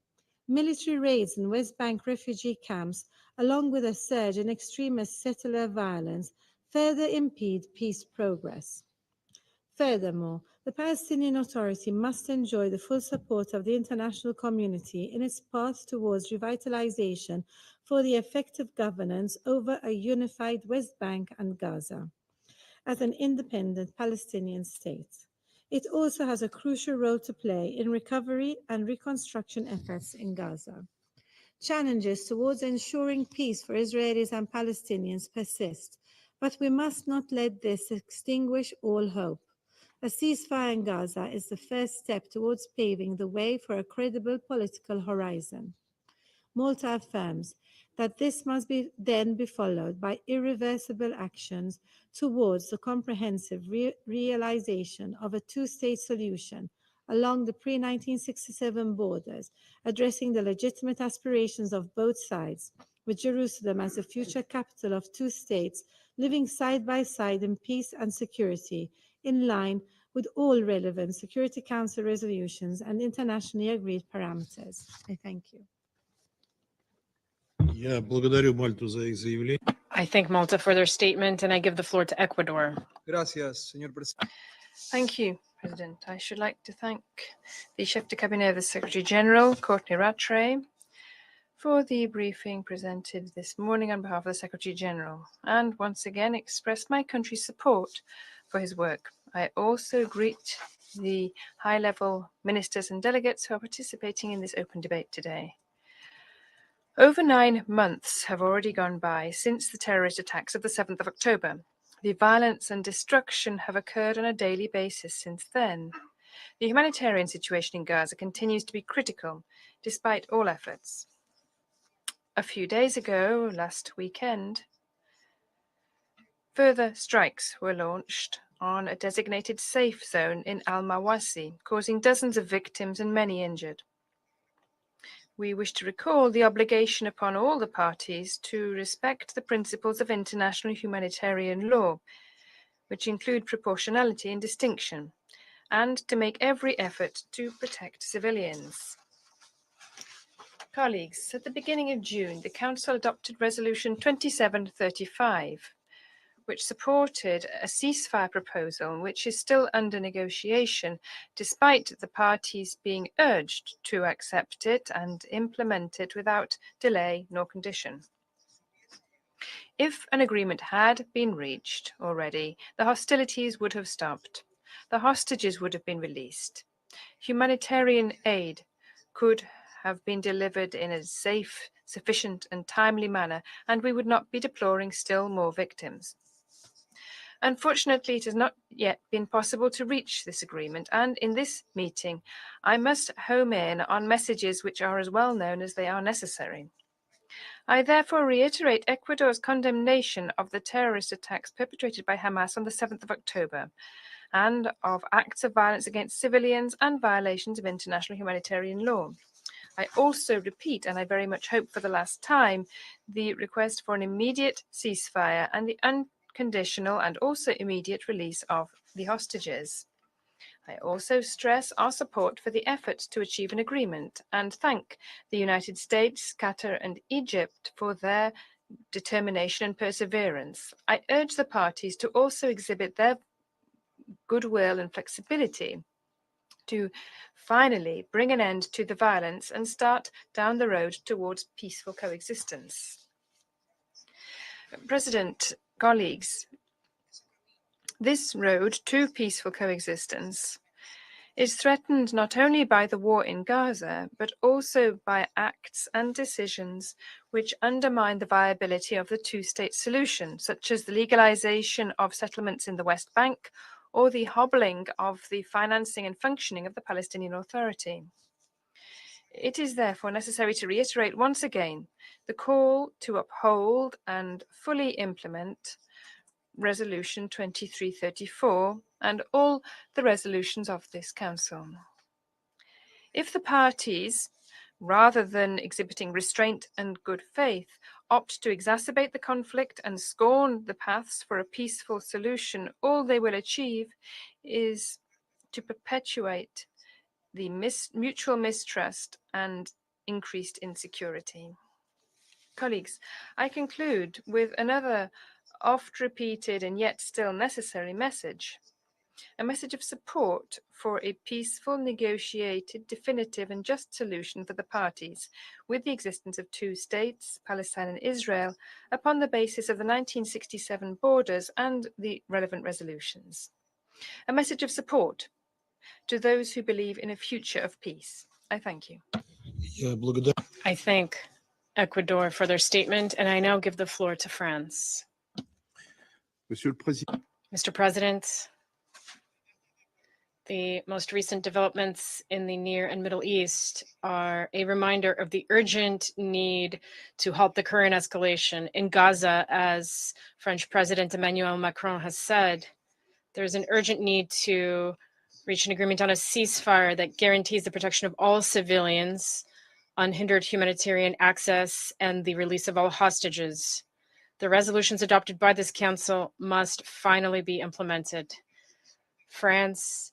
Military raids in West Bank refugee camps, along with a surge in extremist settler violence, further impede peace progress. Furthermore, the Palestinian Authority must enjoy the full support of the international community in its path towards revitalization for the effective governance over a unified West Bank and Gaza as an independent Palestinian state. It also has a crucial role to play in recovery and reconstruction efforts in Gaza. Challenges towards ensuring peace for Israelis and Palestinians persist, but we must not let this extinguish all hope. A ceasefire in Gaza is the first step towards paving the way for a credible political horizon. Malta affirms that this must then be followed by irreversible actions towards the comprehensive realization of a two-state solution along the pre-1967 borders, addressing the legitimate aspirations of both sides, with Jerusalem as the future capital of two states living side by side in peace and security, in line with all relevant Security Council resolutions and internationally agreed parameters. I thank you. Я благодарю Мальту за их заявление. I thank Malta for their statement, and I give the floor to Ecuador. Gracias, señor presidente. Thank you, President. I should like to thank the Chef de Cabinet of the Secretary General, Courtney Rattray, for the briefing presented this morning on behalf of the Secretary General, and once again express my country's support for his work. I also greet the high-level ministers and delegates who are participating in this open debate today. Over 9 months have already gone by since the terrorist attacks of the 7th of October. The violence and destruction have occurred on a daily basis since then. The humanitarian situation in Gaza continues to be critical, despite all efforts. A few days ago, last weekend, further strikes were launched on a designated safe zone in Al-Mawasi, causing dozens of victims and many injured. We wish to recall the obligation upon all the parties to respect the principles of international humanitarian law, which include proportionality and distinction, and to make every effort to protect civilians. Colleagues, at the beginning of June, the Council adopted Resolution 2735, which supported a ceasefire proposal, which is still under negotiation, despite the parties being urged to accept it and implement it without delay nor condition. If an agreement had been reached already, the hostilities would have stopped. The hostages would have been released. Humanitarian aid could have been delivered in a safe, sufficient, and timely manner, and we would not be deploring still more victims. Unfortunately, it has not yet been possible to reach this agreement, and in this meeting, I must home in on messages which are as well known as they are necessary. I therefore reiterate Ecuador's condemnation of the terrorist attacks perpetrated by Hamas on the 7th of October, and of acts of violence against civilians and violations of international humanitarian law. I also repeat, and I very much hope for the last time, the request for an immediate ceasefire and the unconditional and also immediate release of the hostages. I also stress our support for the efforts to achieve an agreement and thank the United States, Qatar, and Egypt for their determination and perseverance. I urge the parties to also exhibit their goodwill and flexibility to finally bring an end to the violence and start down the road towards peaceful coexistence. President, colleagues, this road to peaceful coexistence is threatened not only by the war in Gaza, but also by acts and decisions which undermine the viability of the two-state solution, such as the legalization of settlements in the West Bank or the hobbling of the financing and functioning of the Palestinian Authority. It is therefore necessary to reiterate once again the call to uphold and fully implement Resolution 2334 and all the resolutions of this Council. If the parties, rather than exhibiting restraint and good faith, opt to exacerbate the conflict and scorn the paths for a peaceful solution, all they will achieve is to perpetuate the mutual mistrust and increased insecurity. Colleagues, I conclude with another oft-repeated and yet still necessary message, a message of support for a peaceful, negotiated, definitive and just solution for the parties, with the existence of two states, Palestine and Israel, upon the basis of the 1967 borders and the relevant resolutions. A message of support to those who believe in a future of peace. I thank you. I thank Ecuador for their statement, and I now give the floor to France. Mr. President, the most recent developments in the Near and Middle East are a reminder of the urgent need to halt the current escalation. In Gaza, as French President Emmanuel Macron has said, there's an urgent need to reach an agreement on a ceasefire that guarantees the protection of all civilians, unhindered humanitarian access, and the release of all hostages. The resolutions adopted by this council must finally be implemented. France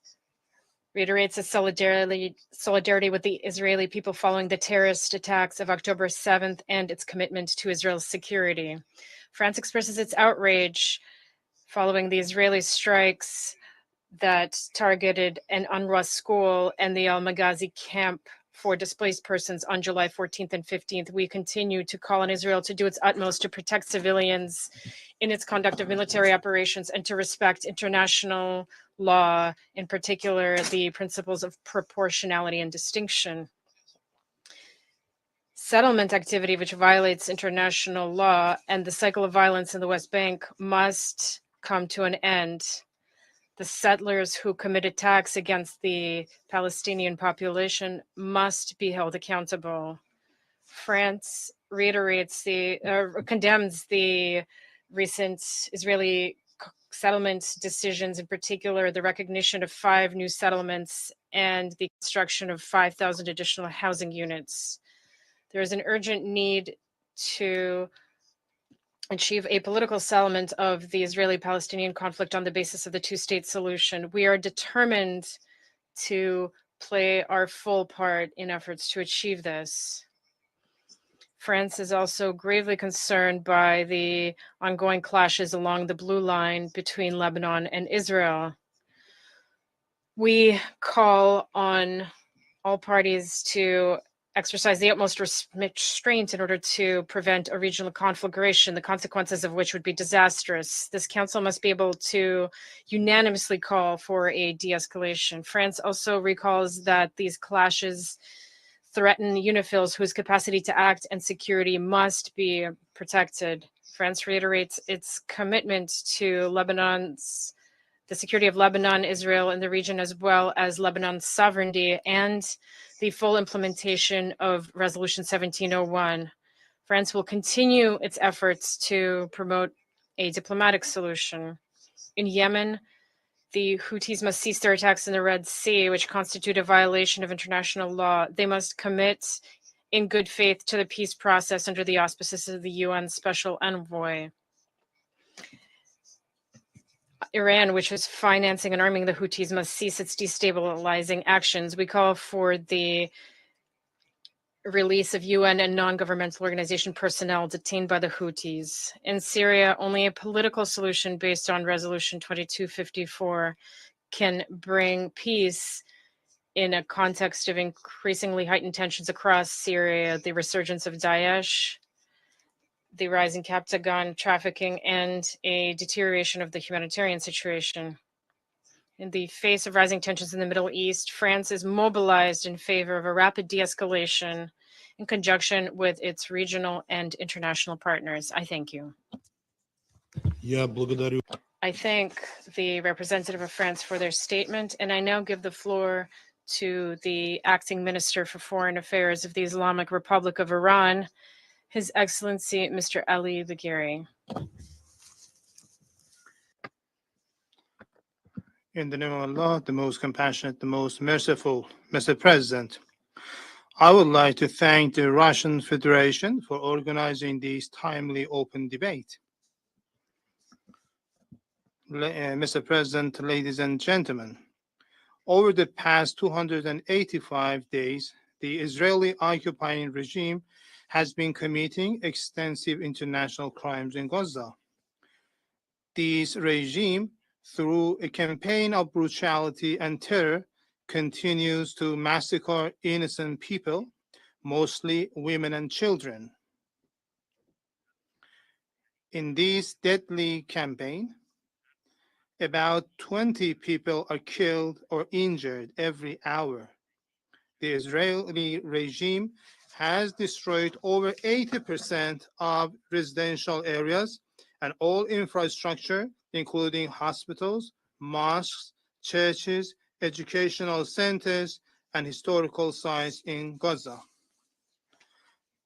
reiterates its solidarity with the Israeli people following the terrorist attacks of October 7th and its commitment to Israel's security. France expresses its outrage following the Israeli strikes that targeted an UNRWA school and the Al-Maghazi camp for displaced persons on July 14th and 15th. We continue to call on Israel to do its utmost to protect civilians in its conduct of military operations and to respect international law, in particular, the principles of proportionality and distinction. Settlement activity which violates international law and the cycle of violence in the West Bank must come to an end. The settlers who commit attacks against the Palestinian population must be held accountable. France reiterates condemns the recent Israeli settlement decisions, in particular the recognition of 5 new settlements and the construction of 5,000 additional housing units. There is an urgent need to achieve a political settlement of the Israeli-Palestinian conflict on the basis of the two-state solution. We are determined to play our full part in efforts to achieve this. France is also gravely concerned by the ongoing clashes along the blue line between Lebanon and Israel. We call on all parties to exercise the utmost restraint in order to prevent a regional conflagration, the consequences of which would be disastrous. This council must be able to unanimously call for a de-escalation. France also recalls that these clashes threaten UNIFILs whose capacity to act and security must be protected. France reiterates its commitment to the security of Lebanon, Israel, and the region, as well as Lebanon's sovereignty and the full implementation of Resolution 1701. France will continue its efforts to promote a diplomatic solution. In Yemen, the Houthis must cease their attacks in the Red Sea, which constitute a violation of international law. They must commit in good faith to the peace process under the auspices of the UN Special Envoy. Iran, which is financing and arming the Houthis, must cease its destabilizing actions. We call for the release of UN and non-governmental organization personnel detained by the Houthis. In Syria, only a political solution based on Resolution 2254 can bring peace in a context of increasingly heightened tensions across Syria, the resurgence of Daesh, the rising gun trafficking and a deterioration of the humanitarian situation. In the face of rising tensions in the Middle East, France is mobilized in favor of a rapid de-escalation in conjunction with its regional and international partners. I thank you. I thank the representative of France for their statement, and I now give the floor to the Acting Minister for Foreign Affairs of the Islamic Republic of Iran, His Excellency Mr. Ali Bagheri. In the name of Allah, the most compassionate, the most merciful, Mr. President, I would like to thank the Russian Federation for organizing this timely open debate. Mr. President, ladies and gentlemen, over the past 285 days, the Israeli occupying regime has been committing extensive international crimes in Gaza. This regime, through a campaign of brutality and terror, continues to massacre innocent people, mostly women and children. In this deadly campaign, about 20 people are killed or injured every hour. The Israeli regime has destroyed over 80% of residential areas and all infrastructure, including hospitals, mosques, churches, educational centers, and historical sites in Gaza.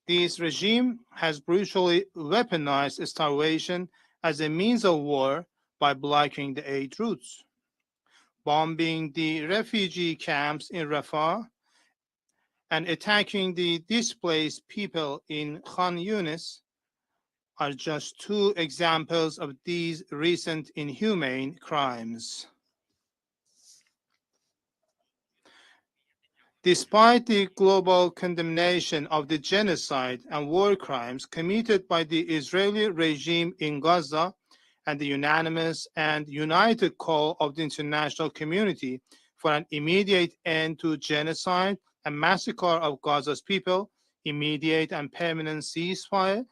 This regime has brutally weaponized starvation as a means of war by blocking the aid routes, bombing the refugee camps in Rafah, and attacking the displaced people in Khan Yunis are just two examples of these recent inhumane crimes. Despite the global condemnation of the genocide and war crimes committed by the Israeli regime in Gaza and the unanimous and united call of the international community for an immediate end to genocide and massacre of Gaza's people, immediate and permanent ceasefire,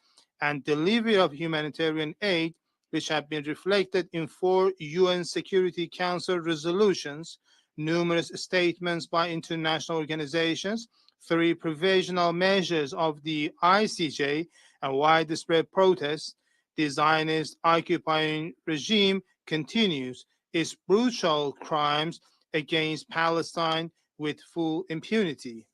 and delivery of humanitarian aid, which have been reflected in 4 UN Security Council resolutions, numerous statements by international organizations, 3 provisional measures of the ICJ, and widespread protests, the Zionist occupying regime continues its brutal crimes against Palestine with full impunity.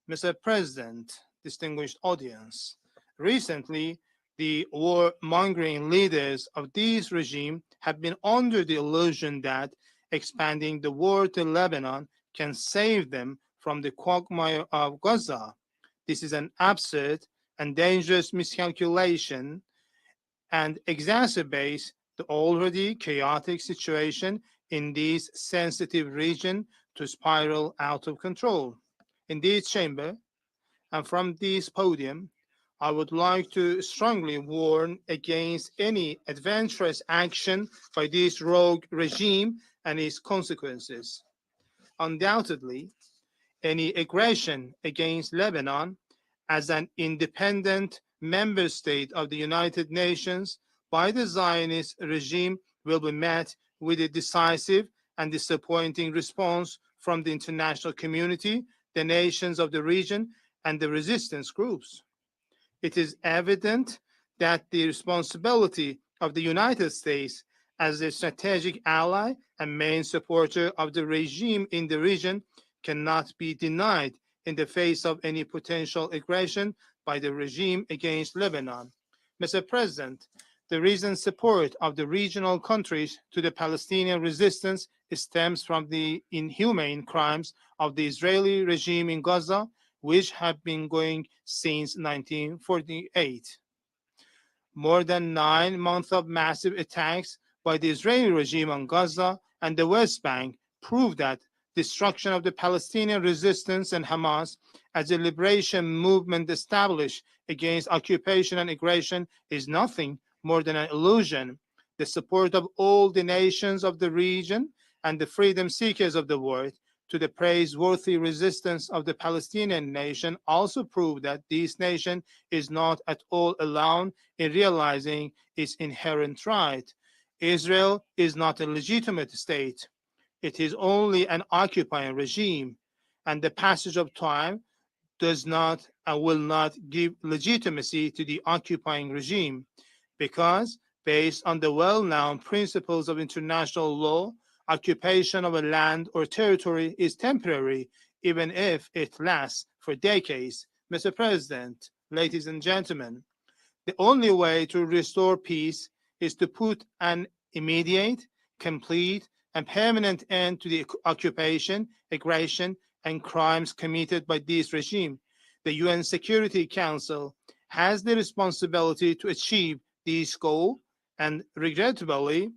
Mr. President, distinguished audience, recently, the war-mongering leaders of this regime have been under the illusion that expanding the war to Lebanon can save them from the quagmire of Gaza. This is an absurd and dangerous miscalculation and exacerbates the already chaotic situation in this sensitive region to spiral out of control. In this chamber and from this podium, I would like to strongly warn against any adventurous action by this rogue regime and its consequences. Undoubtedly, any aggression against Lebanon as an independent member state of the United Nations by the Zionist regime will be met with a decisive and disappointing response from the international community, the nations of the region, and the resistance groups. It is evident that the responsibility of the United States as a strategic ally and main supporter of the regime in the region cannot be denied in the face of any potential aggression by the regime against Lebanon. Mr. President, the recent support of the regional countries to the Palestinian resistance stems from the inhumane crimes of the Israeli regime in Gaza, which have been going since 1948. More than 9 months of massive attacks by the Israeli regime on Gaza and the West Bank prove that destruction of the Palestinian resistance and Hamas as a liberation movement established against occupation and aggression is nothing more than an illusion. The support of all the nations of the region and the freedom seekers of the world to the praiseworthy resistance of the Palestinian nation also prove that this nation is not at all alone in realizing its inherent right. Israel is not a legitimate state. It is only an occupying regime, and the passage of time does not and will not give legitimacy to the occupying regime, because based on the well-known principles of international law, occupation of a land or territory is temporary, even if it lasts for decades. Mr. President, ladies and gentlemen, the only way to restore peace is to put an immediate, complete, and permanent end to the occupation, aggression, and crimes committed by this regime. The UN Security Council has the responsibility to achieve this goal, and regrettably,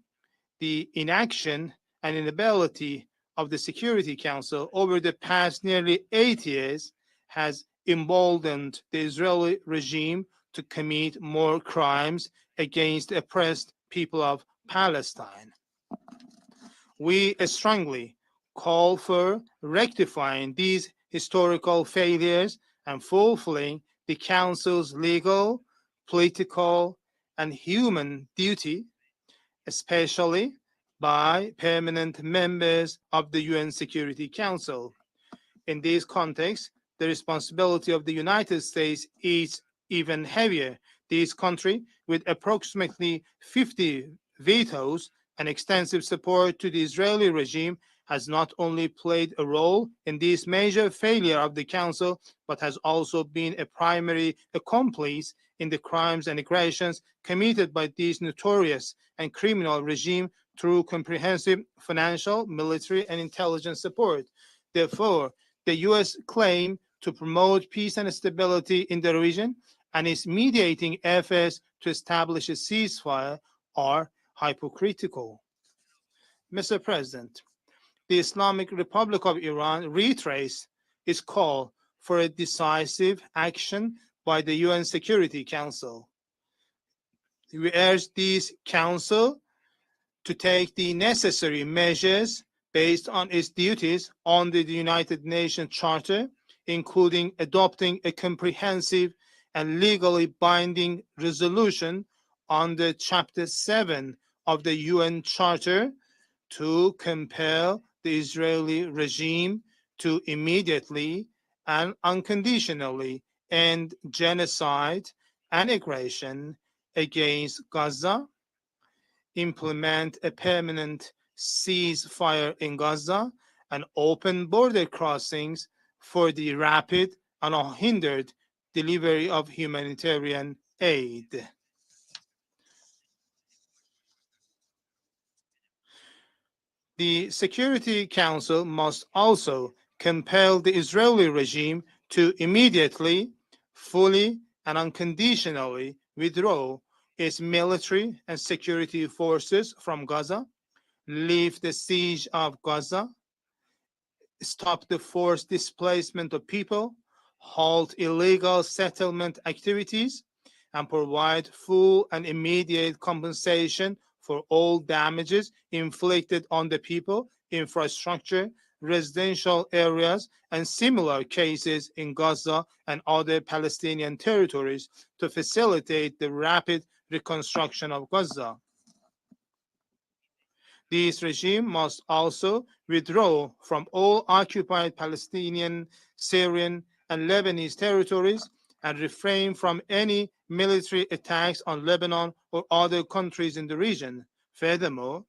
the inaction and inability of the Security Council over the past nearly 8 years has emboldened the Israeli regime to commit more crimes against the oppressed people of Palestine. We strongly call for rectifying these historical failures and fulfilling the Council's legal, political, and human duty, especially by permanent members of the UN Security Council. In this context, the responsibility of the United States is even heavier. This country, with approximately 50 vetoes and extensive support to the Israeli regime, has not only played a role in this major failure of the Council, but has also been a primary accomplice in the crimes and aggressions committed by this notorious and criminal regime through comprehensive financial, military, and intelligence support. Therefore, the U.S. claim to promote peace and stability in the region and its mediating efforts to establish a ceasefire are hypocritical. Mr. President, the Islamic Republic of Iran reiterates its call for a decisive action by the UN Security Council. We urge this council to take the necessary measures based on its duties under the United Nations Charter, including adopting a comprehensive and legally binding resolution under Chapter 7 of the UN Charter to compel the Israeli regime to immediately and unconditionally end genocide and aggression against Gaza, implement a permanent ceasefire in Gaza, and open border crossings for the rapid and unhindered delivery of humanitarian aid. The Security Council must also compel the Israeli regime to immediately, fully, and unconditionally withdraw its military and security forces from Gaza, lift the siege of Gaza, stop the forced displacement of people, halt illegal settlement activities, and provide full and immediate compensation for all damages inflicted on the people, infrastructure, residential areas, and similar cases in Gaza and other Palestinian territories to facilitate the rapid reconstruction of Gaza. This regime must also withdraw from all occupied Palestinian, Syrian, and Lebanese territories and refrain from any military attacks on Lebanon or other countries in the region. Furthermore,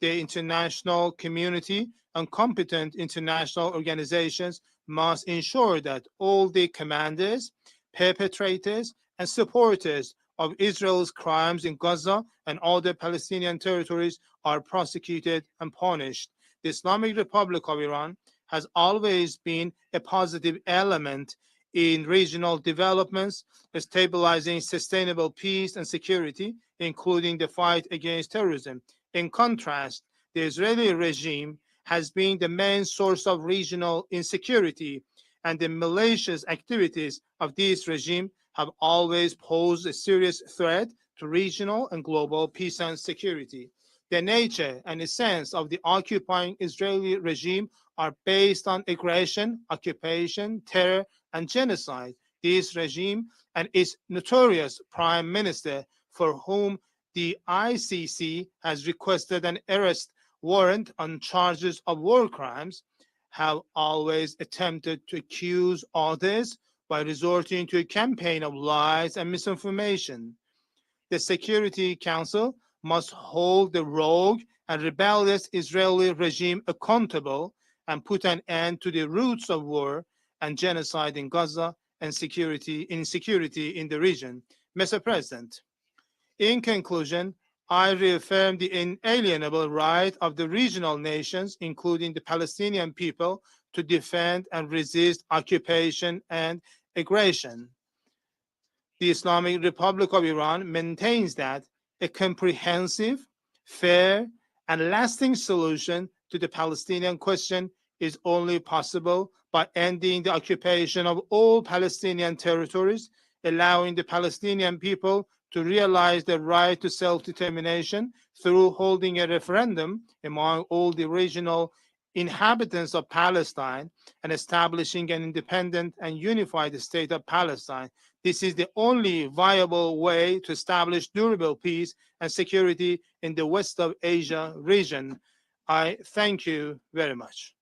the international community and competent international organizations must ensure that all the commanders, perpetrators, and supporters of Israel's crimes in Gaza and other Palestinian territories are prosecuted and punished. The Islamic Republic of Iran has always been a positive element in regional developments, stabilizing sustainable peace and security, including the fight against terrorism. In contrast, the Israeli regime has been the main source of regional insecurity, and the malicious activities of this regime have always posed a serious threat to regional and global peace and security. The nature and essence of the occupying Israeli regime are based on aggression, occupation, terror, and genocide. This regime and its notorious prime minister, for whom the ICC has requested an arrest warrant on charges of war crimes, have always attempted to accuse others by resorting to a campaign of lies and misinformation. The Security Council must hold the rogue and rebellious Israeli regime accountable and put an end to the roots of war and genocide in Gaza and insecurity in the region. Mr. President, in conclusion, I reaffirm the inalienable right of the regional nations, including the Palestinian people, to defend and resist occupation and aggression. The Islamic Republic of Iran maintains that a comprehensive, fair, and lasting solution to the Palestinian question is only possible by ending the occupation of all Palestinian territories, allowing the Palestinian people to realize their right to self-determination through holding a referendum among all the regional inhabitants of Palestine and establishing an independent and unified state of Palestine. This is the only viable way to establish durable peace and security in the West of Asia region. I thank you very much.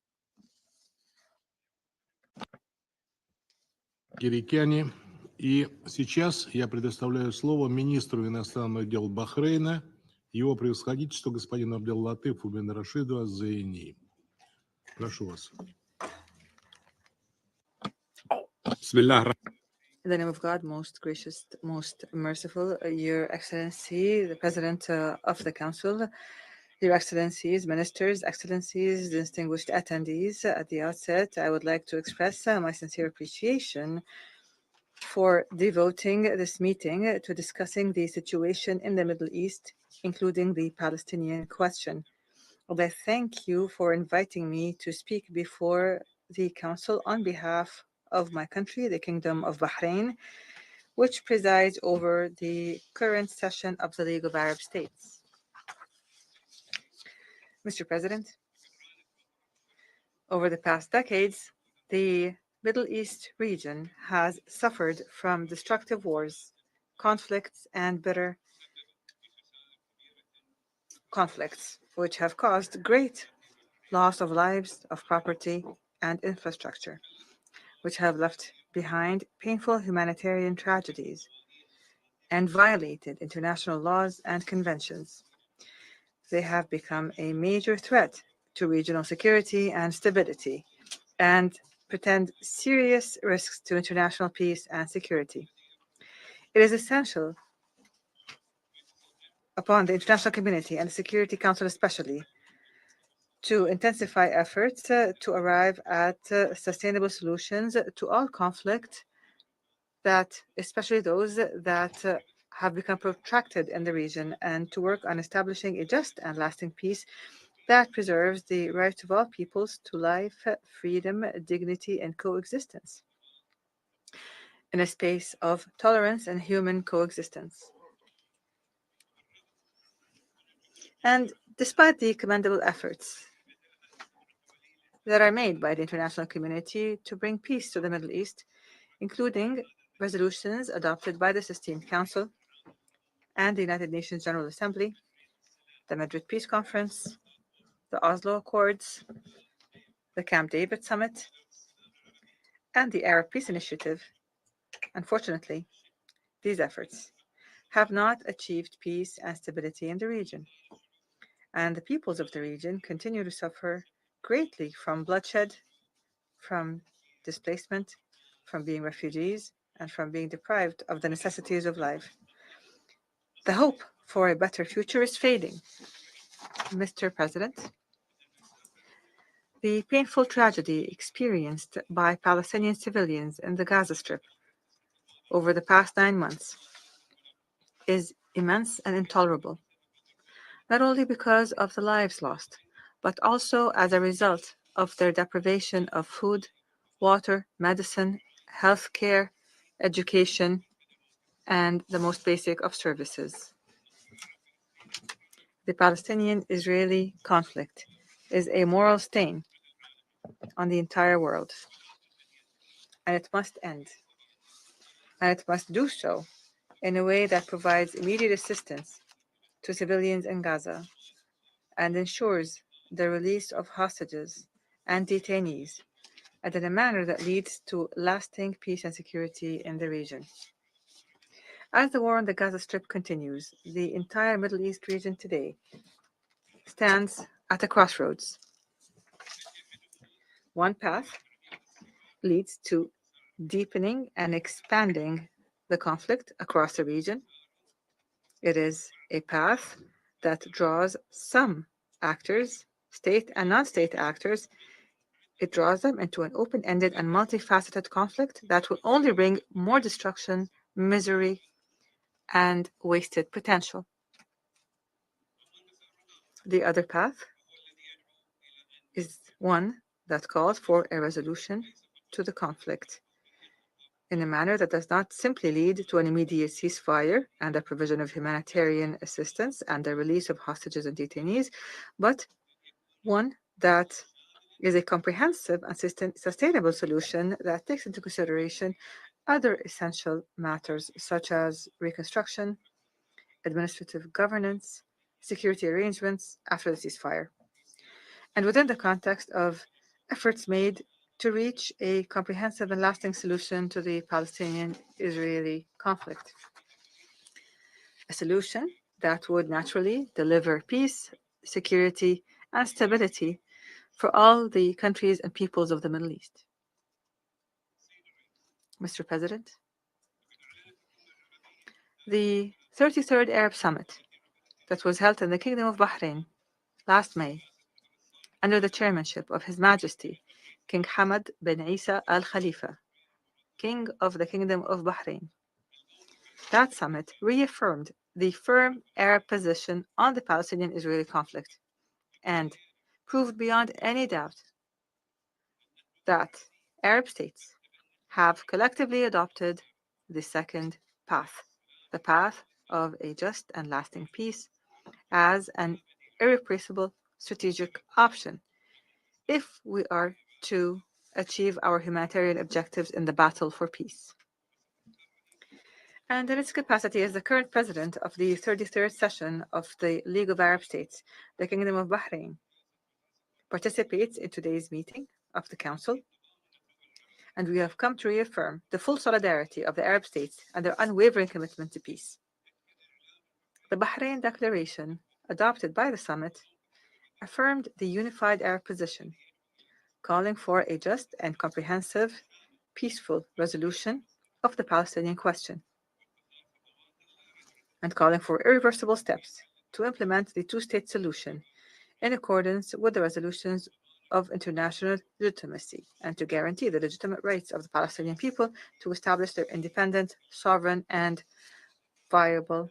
Кирикяне. И сейчас я предоставляю слово министру иностранных дел Бахрейна, его превосходительству господину Абдел-Латифу бен Рашиду Аз-Заини. Прошу вас. In the name of God, most gracious, most merciful, Your Excellency, the President of the Council, Your Excellencies, Ministers, Excellencies, distinguished attendees, at the outset, I would like to express my sincere appreciation for devoting this meeting to discussing the situation in the Middle East, including the Palestinian question. And I thank you for inviting me to speak before the Council on behalf of my country, the Kingdom of Bahrain, which presides over the current session of the League of Arab States. Mr. President, over the past decades, the Middle East region has suffered from destructive wars, conflicts, and bitter conflicts, which have caused great loss of lives, of property, and infrastructure, which have left behind painful humanitarian tragedies and violated international laws and conventions. They have become a major threat to regional security and stability and present serious risks to international peace and security. It is essential upon the international community and the Security Council especially to intensify efforts to arrive at sustainable solutions to all conflict, that especially those that have become protracted in the region, and to work on establishing a just and lasting peace that preserves the right of all peoples to life, freedom, dignity, and coexistence in a space of tolerance and human coexistence. And despite the commendable efforts that are made by the international community to bring peace to the Middle East, including resolutions adopted by the Sistine Council and the United Nations General Assembly, the Madrid Peace Conference, the Oslo Accords, the Camp David Summit, and the Arab Peace Initiative, unfortunately, these efforts have not achieved peace and stability in the region. And the peoples of the region continue to suffer greatly from bloodshed, from displacement, from being refugees, and from being deprived of the necessities of life. The hope for a better future is fading. Mr. President, the painful tragedy experienced by Palestinian civilians in the Gaza Strip over the past 9 months is immense and intolerable, not only because of the lives lost, but also as a result of their deprivation of food, water, medicine, health care, education, and the most basic of services. The Palestinian-Israeli conflict is a moral stain on the entire world, and it must end. And it must do so in a way that provides immediate assistance to civilians in Gaza and ensures the release of hostages and detainees, and in a manner that leads to lasting peace and security in the region. As the war on the Gaza Strip continues, the entire Middle East region today stands at a crossroads. One path leads to deepening and expanding the conflict across the region. It is a path that draws some actors, state and non-state actors. It draws them into an open-ended and multifaceted conflict that will only bring more destruction, misery, and wasted potential. The other path is one that calls for a resolution to the conflict in a manner that does not simply lead to an immediate ceasefire and the provision of humanitarian assistance and the release of hostages and detainees, but one that is a comprehensive and sustainable solution that takes into consideration other essential matters such as reconstruction, administrative governance, security arrangements after the ceasefire, and within the context of efforts made to reach a comprehensive and lasting solution to the Palestinian-Israeli conflict. A solution that would naturally deliver peace, security, and stability for all the countries and peoples of the Middle East. Mr. President, the 33rd Arab Summit that was held in the Kingdom of Bahrain last May under the chairmanship of His Majesty King Hamad bin Isa Al Khalifa, King of the Kingdom of Bahrain. That summit reaffirmed the firm Arab position on the Palestinian-Israeli conflict and proved beyond any doubt that Arab states have collectively adopted the second path, the path of a just and lasting peace, as an irreplaceable strategic option if we are to achieve our humanitarian objectives in the battle for peace. And in its capacity as the current president of the 33rd session of the League of Arab States, the Kingdom of Bahrain participates in today's meeting of the Council, and we have come to reaffirm the full solidarity of the Arab states and their unwavering commitment to peace. The Bahrain Declaration, adopted by the summit, affirmed the unified Arab position, calling for a just and comprehensive, peaceful resolution of the Palestinian question, and calling for irreversible steps to implement the two-state solution in accordance with the resolutions of international legitimacy and to guarantee the legitimate rights of the Palestinian people to establish their independent, sovereign, and viable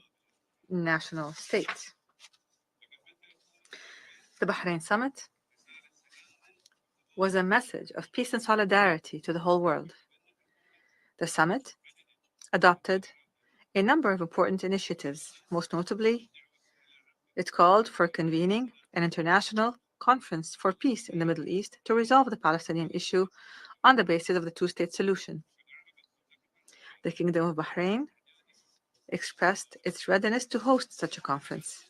national state. The Bahrain Summit was a message of peace and solidarity to the whole world. The summit adopted a number of important initiatives. Most notably, it called for convening an international conference for peace in the Middle East to resolve the Palestinian issue on the basis of the two-state solution. The Kingdom of Bahrain expressed its readiness to host such a conference.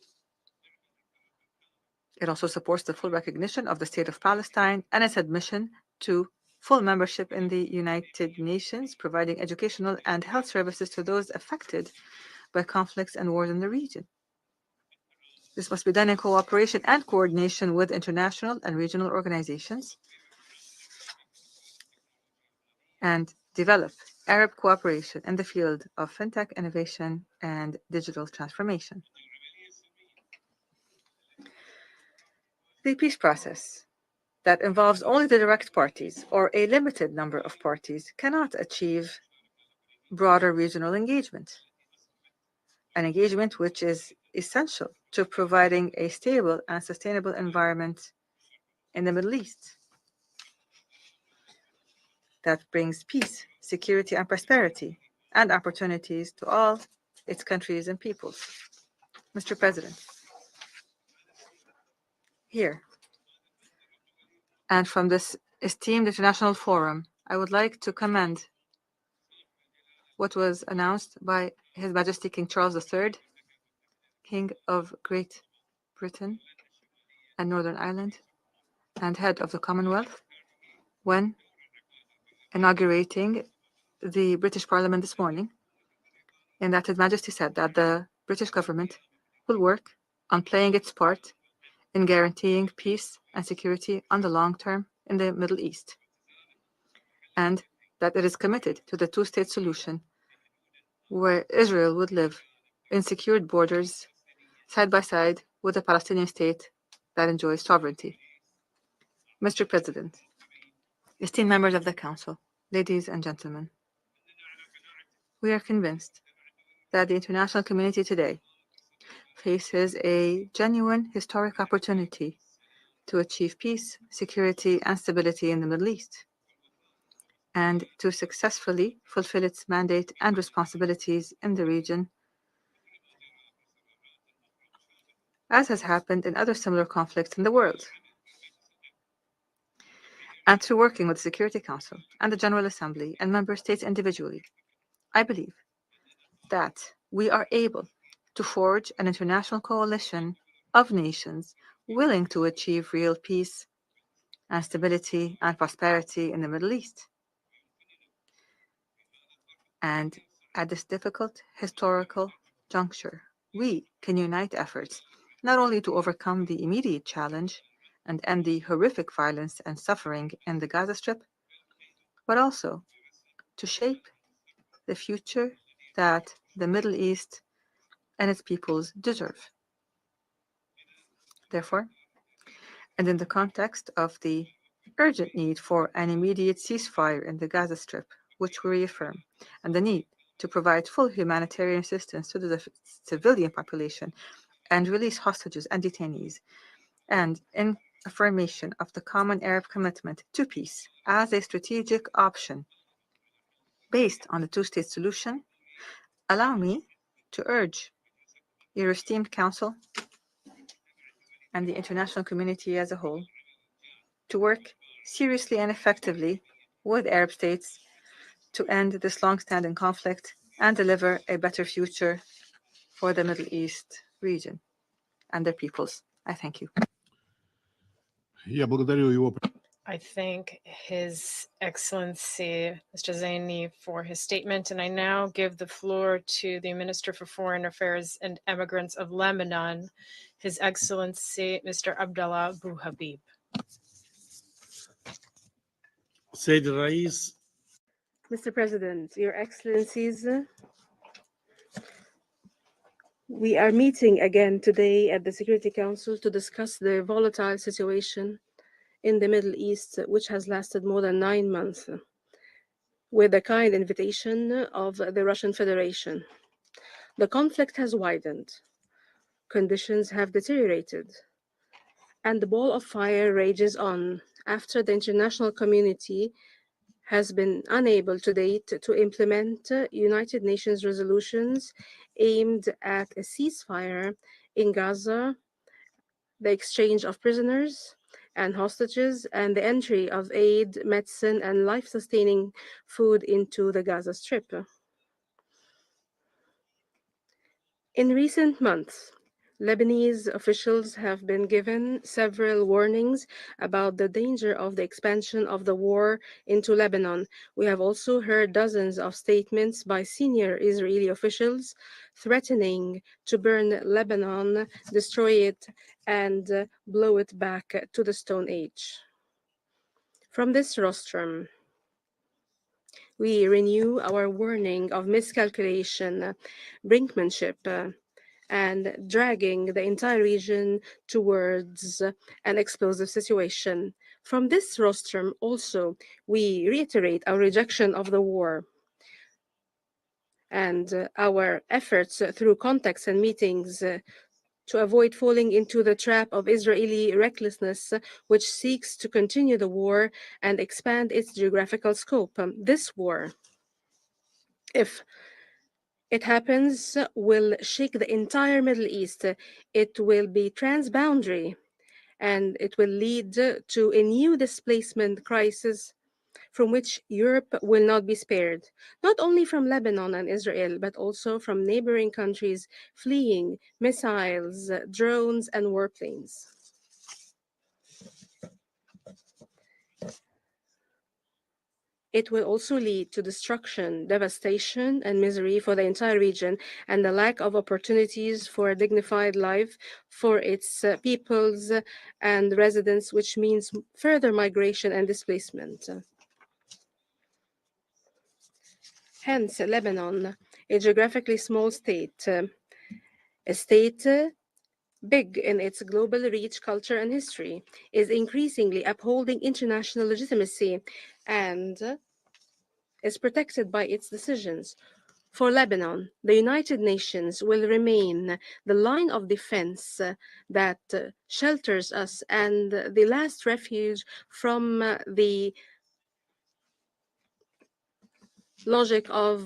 It also supports the full recognition of the State of Palestine and its admission to full membership in the United Nations, providing educational and health services to those affected by conflicts and wars in the region. This must be done in cooperation and coordination with international and regional organizations, and develop Arab cooperation in the field of fintech innovation and digital transformation. The peace process that involves only the direct parties or a limited number of parties cannot achieve broader regional engagement, an engagement which is essential to providing a stable and sustainable environment in the Middle East that brings peace, security, and prosperity and opportunities to all its countries and peoples. Mr. President, here. And from this esteemed international forum, I would like to commend what was announced by His Majesty King Charles III, King of Great Britain and Northern Ireland, and head of the Commonwealth, when inaugurating the British Parliament this morning, in that His Majesty said that the British government will work on playing its part in guaranteeing peace and security on the long term in the Middle East, and that it is committed to the two-state solution where Israel would live in secured borders side by side with a Palestinian state that enjoys sovereignty. Mr. President, esteemed members of the Council, ladies and gentlemen, we are convinced that the international community today faces a genuine historic opportunity to achieve peace, security, and stability in the Middle East, and to successfully fulfill its mandate and responsibilities in the region, as has happened in other similar conflicts in the world. And through working with the Security Council and the General Assembly and member states individually, I believe that we are able to forge an international coalition of nations willing to achieve real peace and stability and prosperity in the Middle East. And at this difficult historical juncture, we can unite efforts not only to overcome the immediate challenge and end the horrific violence and suffering in the Gaza Strip, but also to shape the future that the Middle East and its peoples deserve. Therefore, and in the context of the urgent need for an immediate ceasefire in the Gaza Strip, which we reaffirm, and the need to provide full humanitarian assistance to the civilian population and release hostages and detainees, and in affirmation of the common Arab commitment to peace as a strategic option based on the two-state solution, allow me to urge your esteemed Council and the international community as a whole to work seriously and effectively with Arab states to end this long-standing conflict and deliver a better future for the Middle East region and their peoples. I thank you. Я благодарю его. I thank His Excellency, Mr. Zaini, for his statement, and I now give the floor to the Minister for Foreign Affairs and Immigrants of Lebanon, His Excellency, Mr. Abdallah Bouhabib. Sayyid Rais, Mr. President, Your Excellencies, we are meeting again today at the Security Council to discuss the volatile situation in the Middle East, which has lasted more than 9 months, with the kind invitation of the Russian Federation. The conflict has widened, conditions have deteriorated, and the ball of fire rages on after the international community has been unable to date to implement United Nations resolutions aimed at a ceasefire in Gaza, the exchange of prisoners and hostages, and the entry of aid, medicine, and life-sustaining food into the Gaza Strip. In recent months, Lebanese officials have been given several warnings about the danger of the expansion of the war into Lebanon. We have also heard dozens of statements by senior Israeli officials threatening to burn Lebanon, destroy it, and blow it back to the Stone Age. From this rostrum, we renew our warning of miscalculation, brinkmanship, and dragging the entire region towards an explosive situation. From this rostrum, also, we reiterate our rejection of the war and our efforts through contacts and meetings to avoid falling into the trap of Israeli recklessness, which seeks to continue the war and expand its geographical scope. This war, if it happens, will shake the entire Middle East. It will be transboundary and it will lead to a new displacement crisis from which Europe will not be spared, not only from Lebanon and Israel, but also from neighboring countries fleeing missiles, drones, and warplanes. It will also lead to destruction, devastation, and misery for the entire region, and the lack of opportunities for a dignified life for its peoples and residents, which means further migration and displacement. Hence, Lebanon, a geographically small state, a state big in its global reach, culture, and history, is increasingly upholding international legitimacy and is protected by its decisions. For Lebanon, the United Nations will remain the line of defense that shelters us and the last refuge from the logic of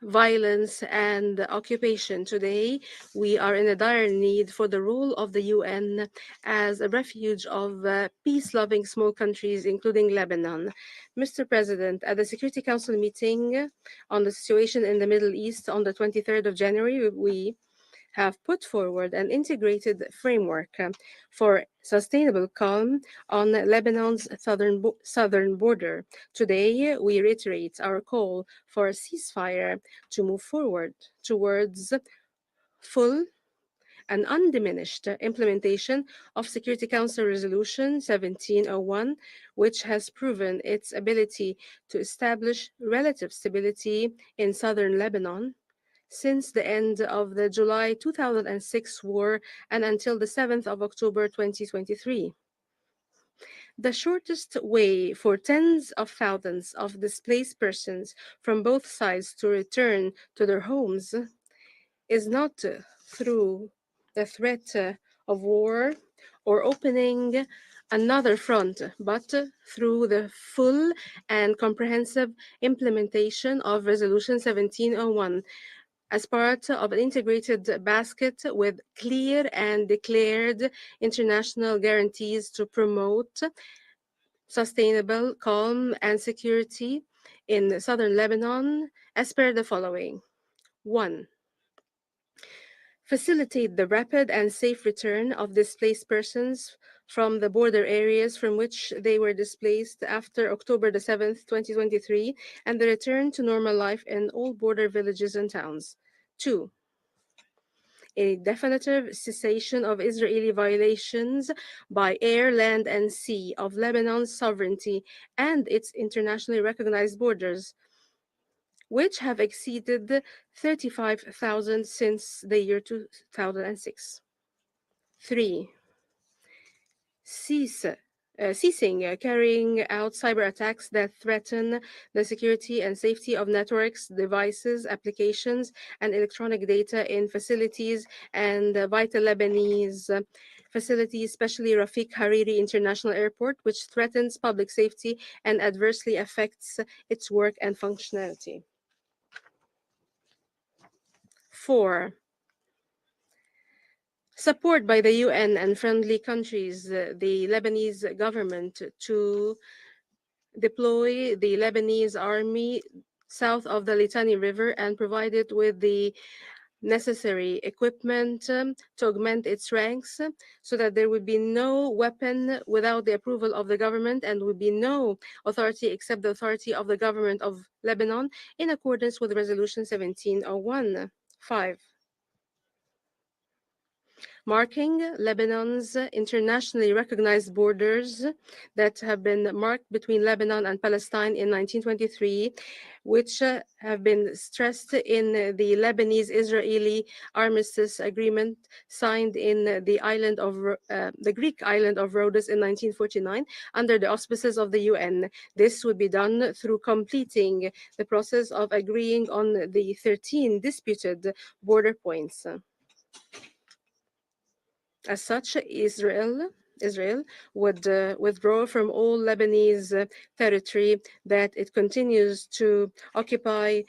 violence and occupation. Today, we are in a dire need for the role of the UN as a refuge of peace-loving small countries, including Lebanon. Mr. President, at the Security Council meeting on the situation in the Middle East on the 23rd of January, we have put forward an integrated framework for sustainable calm on Lebanon's southern border. Today, we reiterate our call for a ceasefire to move forward towards full and undiminished implementation of Security Council Resolution 1701, which has proven its ability to establish relative stability in southern Lebanon since the end of the July 2006 war and until the 7th of October 2023. The shortest way for tens of thousands of displaced persons from both sides to return to their homes is not through the threat of war or opening another front, but through the full and comprehensive implementation of Resolution 1701, as part of an integrated basket with clear and declared international guarantees to promote sustainable, calm, and security in southern Lebanon, as per the following. 1. Facilitate the rapid and safe return of displaced persons from the border areas from which they were displaced after October the 7th, 2023, and the return to normal life in all border villages and towns. 2. A definitive cessation of Israeli violations by air, land, and sea of Lebanon's sovereignty and its internationally recognized borders, which have exceeded 35,000 since the year 2006. 3. Ceasing carrying out cyber attacks that threaten the security and safety of networks, devices, applications, and electronic data in facilities and vital Lebanese facilities, especially Rafik Hariri International Airport, which threatens public safety and adversely affects its work and functionality. 4. Support by the UN and friendly countries, the Lebanese government to deploy the Lebanese army south of the Litani River and provide it with the necessary equipment to augment its ranks so that there would be no weapon without the approval of the government and would be no authority except the authority of the government of Lebanon in accordance with Resolution 1701. 5. Marking Lebanon's internationally recognized borders that have been marked between Lebanon and Palestine in 1923, which have been stressed in the Lebanese-Israeli armistice agreement signed in the Greek island of Rhodes in 1949 under the auspices of the UN. This would be done through completing the process of agreeing on the 13 disputed border points. As such, Israel would withdraw from all Lebanese territory that it continues to occupy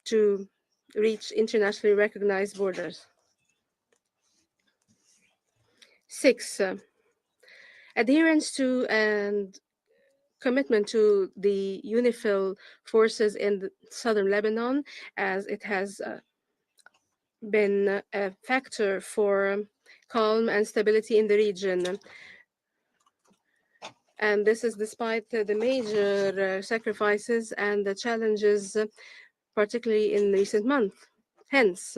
to reach internationally recognized borders. 6. Adherence to and commitment to the UNIFIL forces in southern Lebanon, as it has been a factor for calm and stability in the region. And this is despite the major sacrifices and the challenges, particularly in recent months. Hence,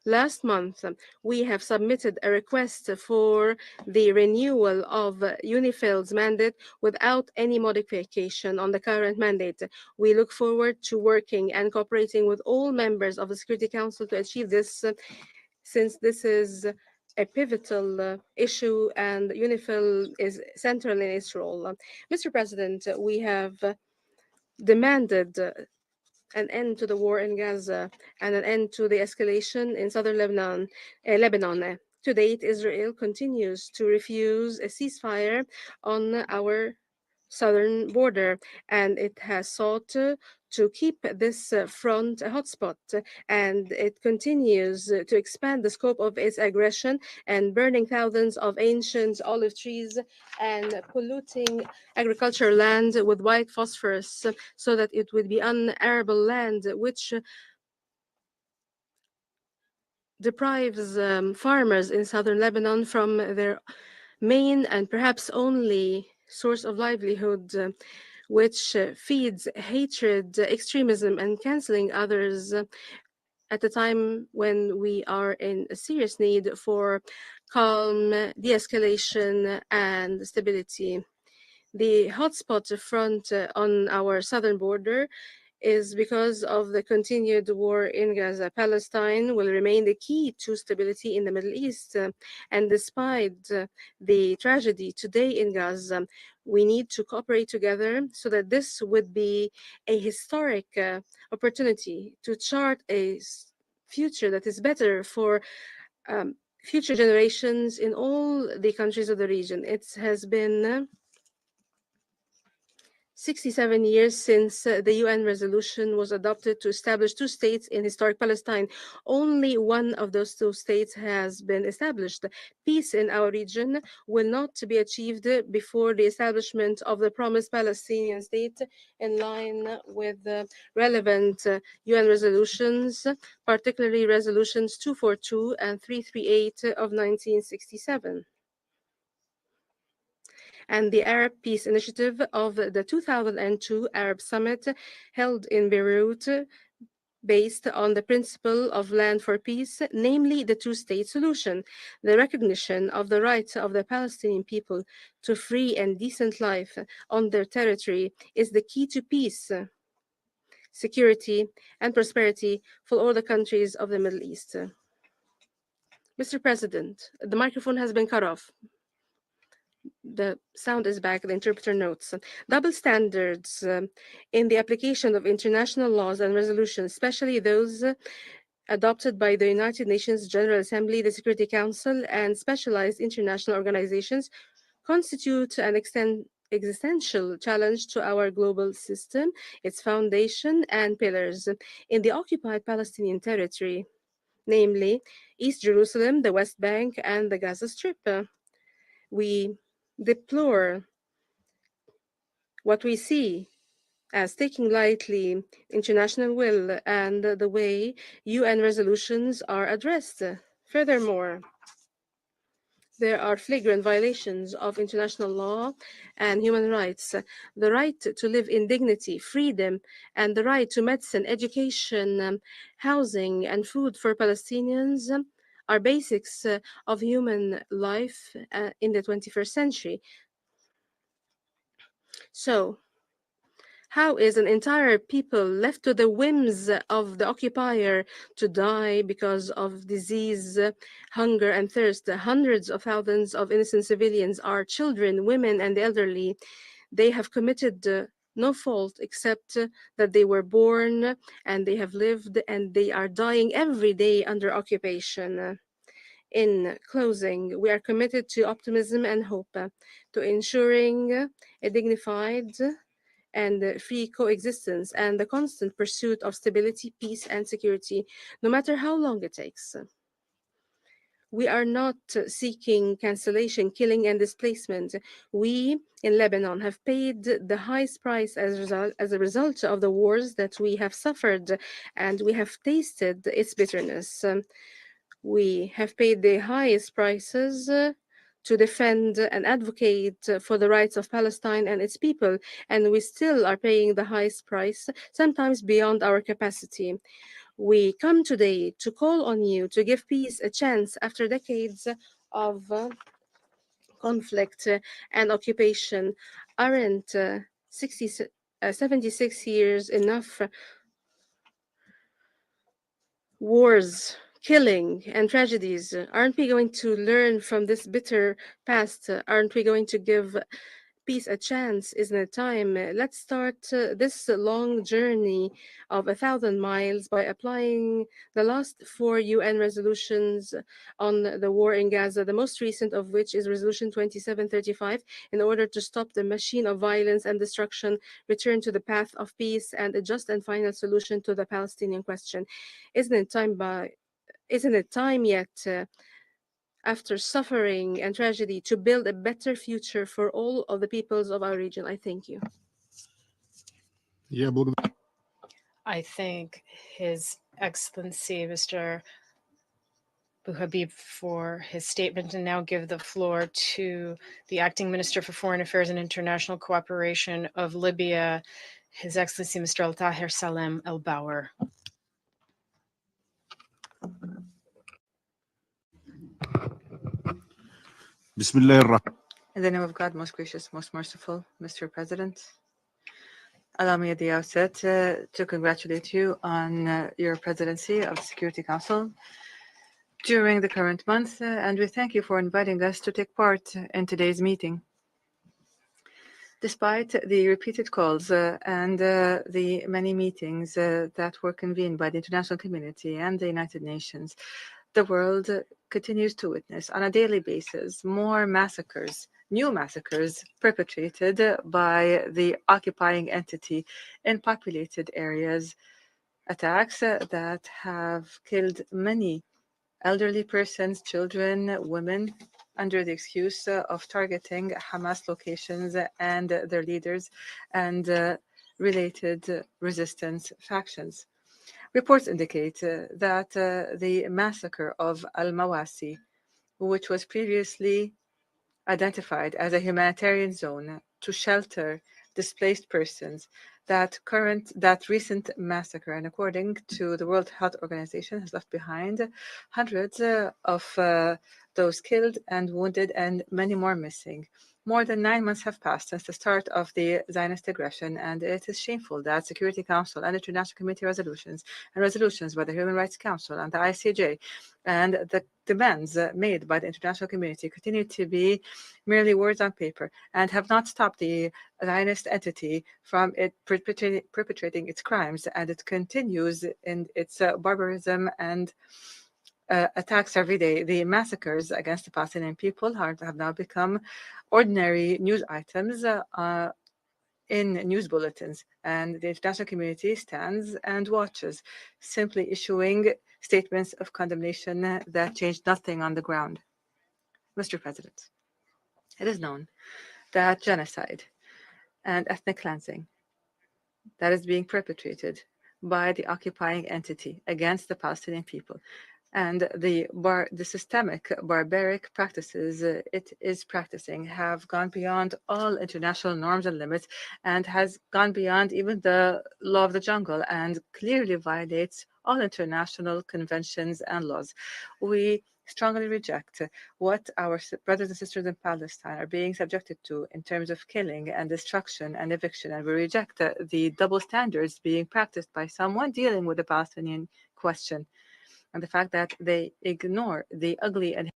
last month, we have submitted a request for the renewal of UNIFIL's mandate without any modification on the current mandate. We look forward to working and cooperating with all members of the Security Council to achieve this, since this is a pivotal issue and UNIFIL is central in its role. Mr. President, we have demanded an end to the war in Gaza and an end to the escalation in southern Lebanon. To date, Israel continues to refuse a ceasefire on our southern border, and it has sought to keep this front a hotspot, and it continues to expand the scope of its aggression and burning thousands of ancient olive trees and polluting agricultural land with white phosphorus so that it would be unarable land, which deprives farmers in southern Lebanon from their main and perhaps only source of livelihood, which feeds hatred, extremism, and canceling others at a time when we are in a serious need for calm, de-escalation, and stability. The hotspot front on our southern border is because of the continued war in Gaza. Palestine will remain the key to stability in the Middle East. And despite the tragedy today in Gaza, we need to cooperate together so that this would be a historic opportunity to chart a future that is better for future generations in all the countries of the region. It has been 67 years since the UN resolution was adopted to establish two states in historic Palestine. Only one of those two states has been established. Peace in our region will not be achieved before the establishment of the promised Palestinian state in line with the relevant UN resolutions, particularly resolutions 242 and 338 of 1967. And the Arab Peace Initiative of the 2002 Arab Summit held in Beirut, based on the principle of land for peace, namely the two-state solution. The recognition of the right of the Palestinian people to free and decent life on their territory is the key to peace, security, and prosperity for all the countries of the Middle East. Mr. President, the microphone has been cut off. The sound is back, the interpreter notes. Double standards in the application of international laws and resolutions, especially those adopted by the United Nations General Assembly, the Security Council, and specialized international organizations, constitute an existential challenge to our global system, its foundation and pillars. In the occupied Palestinian territory, namely East Jerusalem, the West Bank, and the Gaza Strip, we deplore what we see as taking lightly international will and the way UN resolutions are addressed. Furthermore, there are flagrant violations of international law and human rights. The right to live in dignity, freedom, and the right to medicine, education, housing, and food for Palestinians are basics of human life in the 21st century. So, how is an entire people left to the whims of the occupier to die because of disease, hunger, and thirst? Hundreds of thousands of innocent civilians are children, women, and the elderly. They have committed no fault except that they were born and they have lived and they are dying every day under occupation. In closing, we are committed to optimism and hope, to ensuring a dignified and free coexistence and the constant pursuit of stability, peace, and security, no matter how long it takes. We are not seeking cancellation, killing, and displacement. We in Lebanon have paid the highest price as a result of the wars that we have suffered, and we have tasted its bitterness. We have paid the highest prices to defend and advocate for the rights of Palestine and its people, and we still are paying the highest price, sometimes beyond our capacity. We come today to call on you to give peace a chance after decades of conflict and occupation. Aren't 76 years enough? Wars, killing, and tragedies. Aren't we going to learn from this bitter past? Aren't we going to give peace a chance? Isn't it time? Let's start this long journey of 1,000 miles by applying the last 4 UN resolutions on the war in Gaza, the most recent of which is Resolution 2735, in order to stop the machine of violence and destruction, return to the path of peace, and a just and final solution to the Palestinian question. Isn't it time yet, after suffering and tragedy, to build a better future for all of the peoples of our region? I thank you. I thank His Excellency, Mr. Bouhabib, for his statement, and now give the floor to the Acting Minister for Foreign Affairs and International Cooperation of Libya, His Excellency Mr. Al-Tahir Salem El-Bauer. In the name of God, most gracious, most merciful, Mr. President, allow me at the outset to congratulate you on your presidency of the Security Council during the current month, and we thank you for inviting us to take part in today's meeting. Despite the repeated calls and the many meetings that were convened by the international community and the United Nations, the world continues to witness on a daily basis more massacres, new massacres perpetrated by the occupying entity in populated areas, attacks that have killed many elderly persons, children, women, under the excuse of targeting Hamas locations and their leaders and related resistance factions. Reports indicate that the massacre of Al-Mawasi, which was previously identified as a humanitarian zone to shelter displaced persons, that recent massacre, and according to the World Health Organization, has left behind hundreds of those killed and wounded and many more missing. More than 9 months have passed since the start of the Zionist aggression, and it is shameful that Security Council and International Committee resolutions and resolutions by the Human Rights Council and the ICJ and the demands made by the international community continue to be merely words on paper and have not stopped the Zionist entity from perpetrating its crimes, and it continues in its barbarism and attacks every day. The massacres against the Palestinian people have now become ordinary news items in news bulletins, and the international community stands and watches, simply issuing statements of condemnation that change nothing on the ground. Mr. President, it is known that genocide and ethnic cleansing that is being perpetrated by the occupying entity against the Palestinian people and the systemic barbaric practices it is practicing have gone beyond all international norms and limits and has gone beyond even the law of the jungle and clearly violates all international conventions and laws. We strongly reject what our brothers and sisters in Palestine are being subjected to in terms of killing and destruction and eviction, and we reject the double standards being practiced by someone dealing with the Palestinian question, and the fact that they ignore the ugly and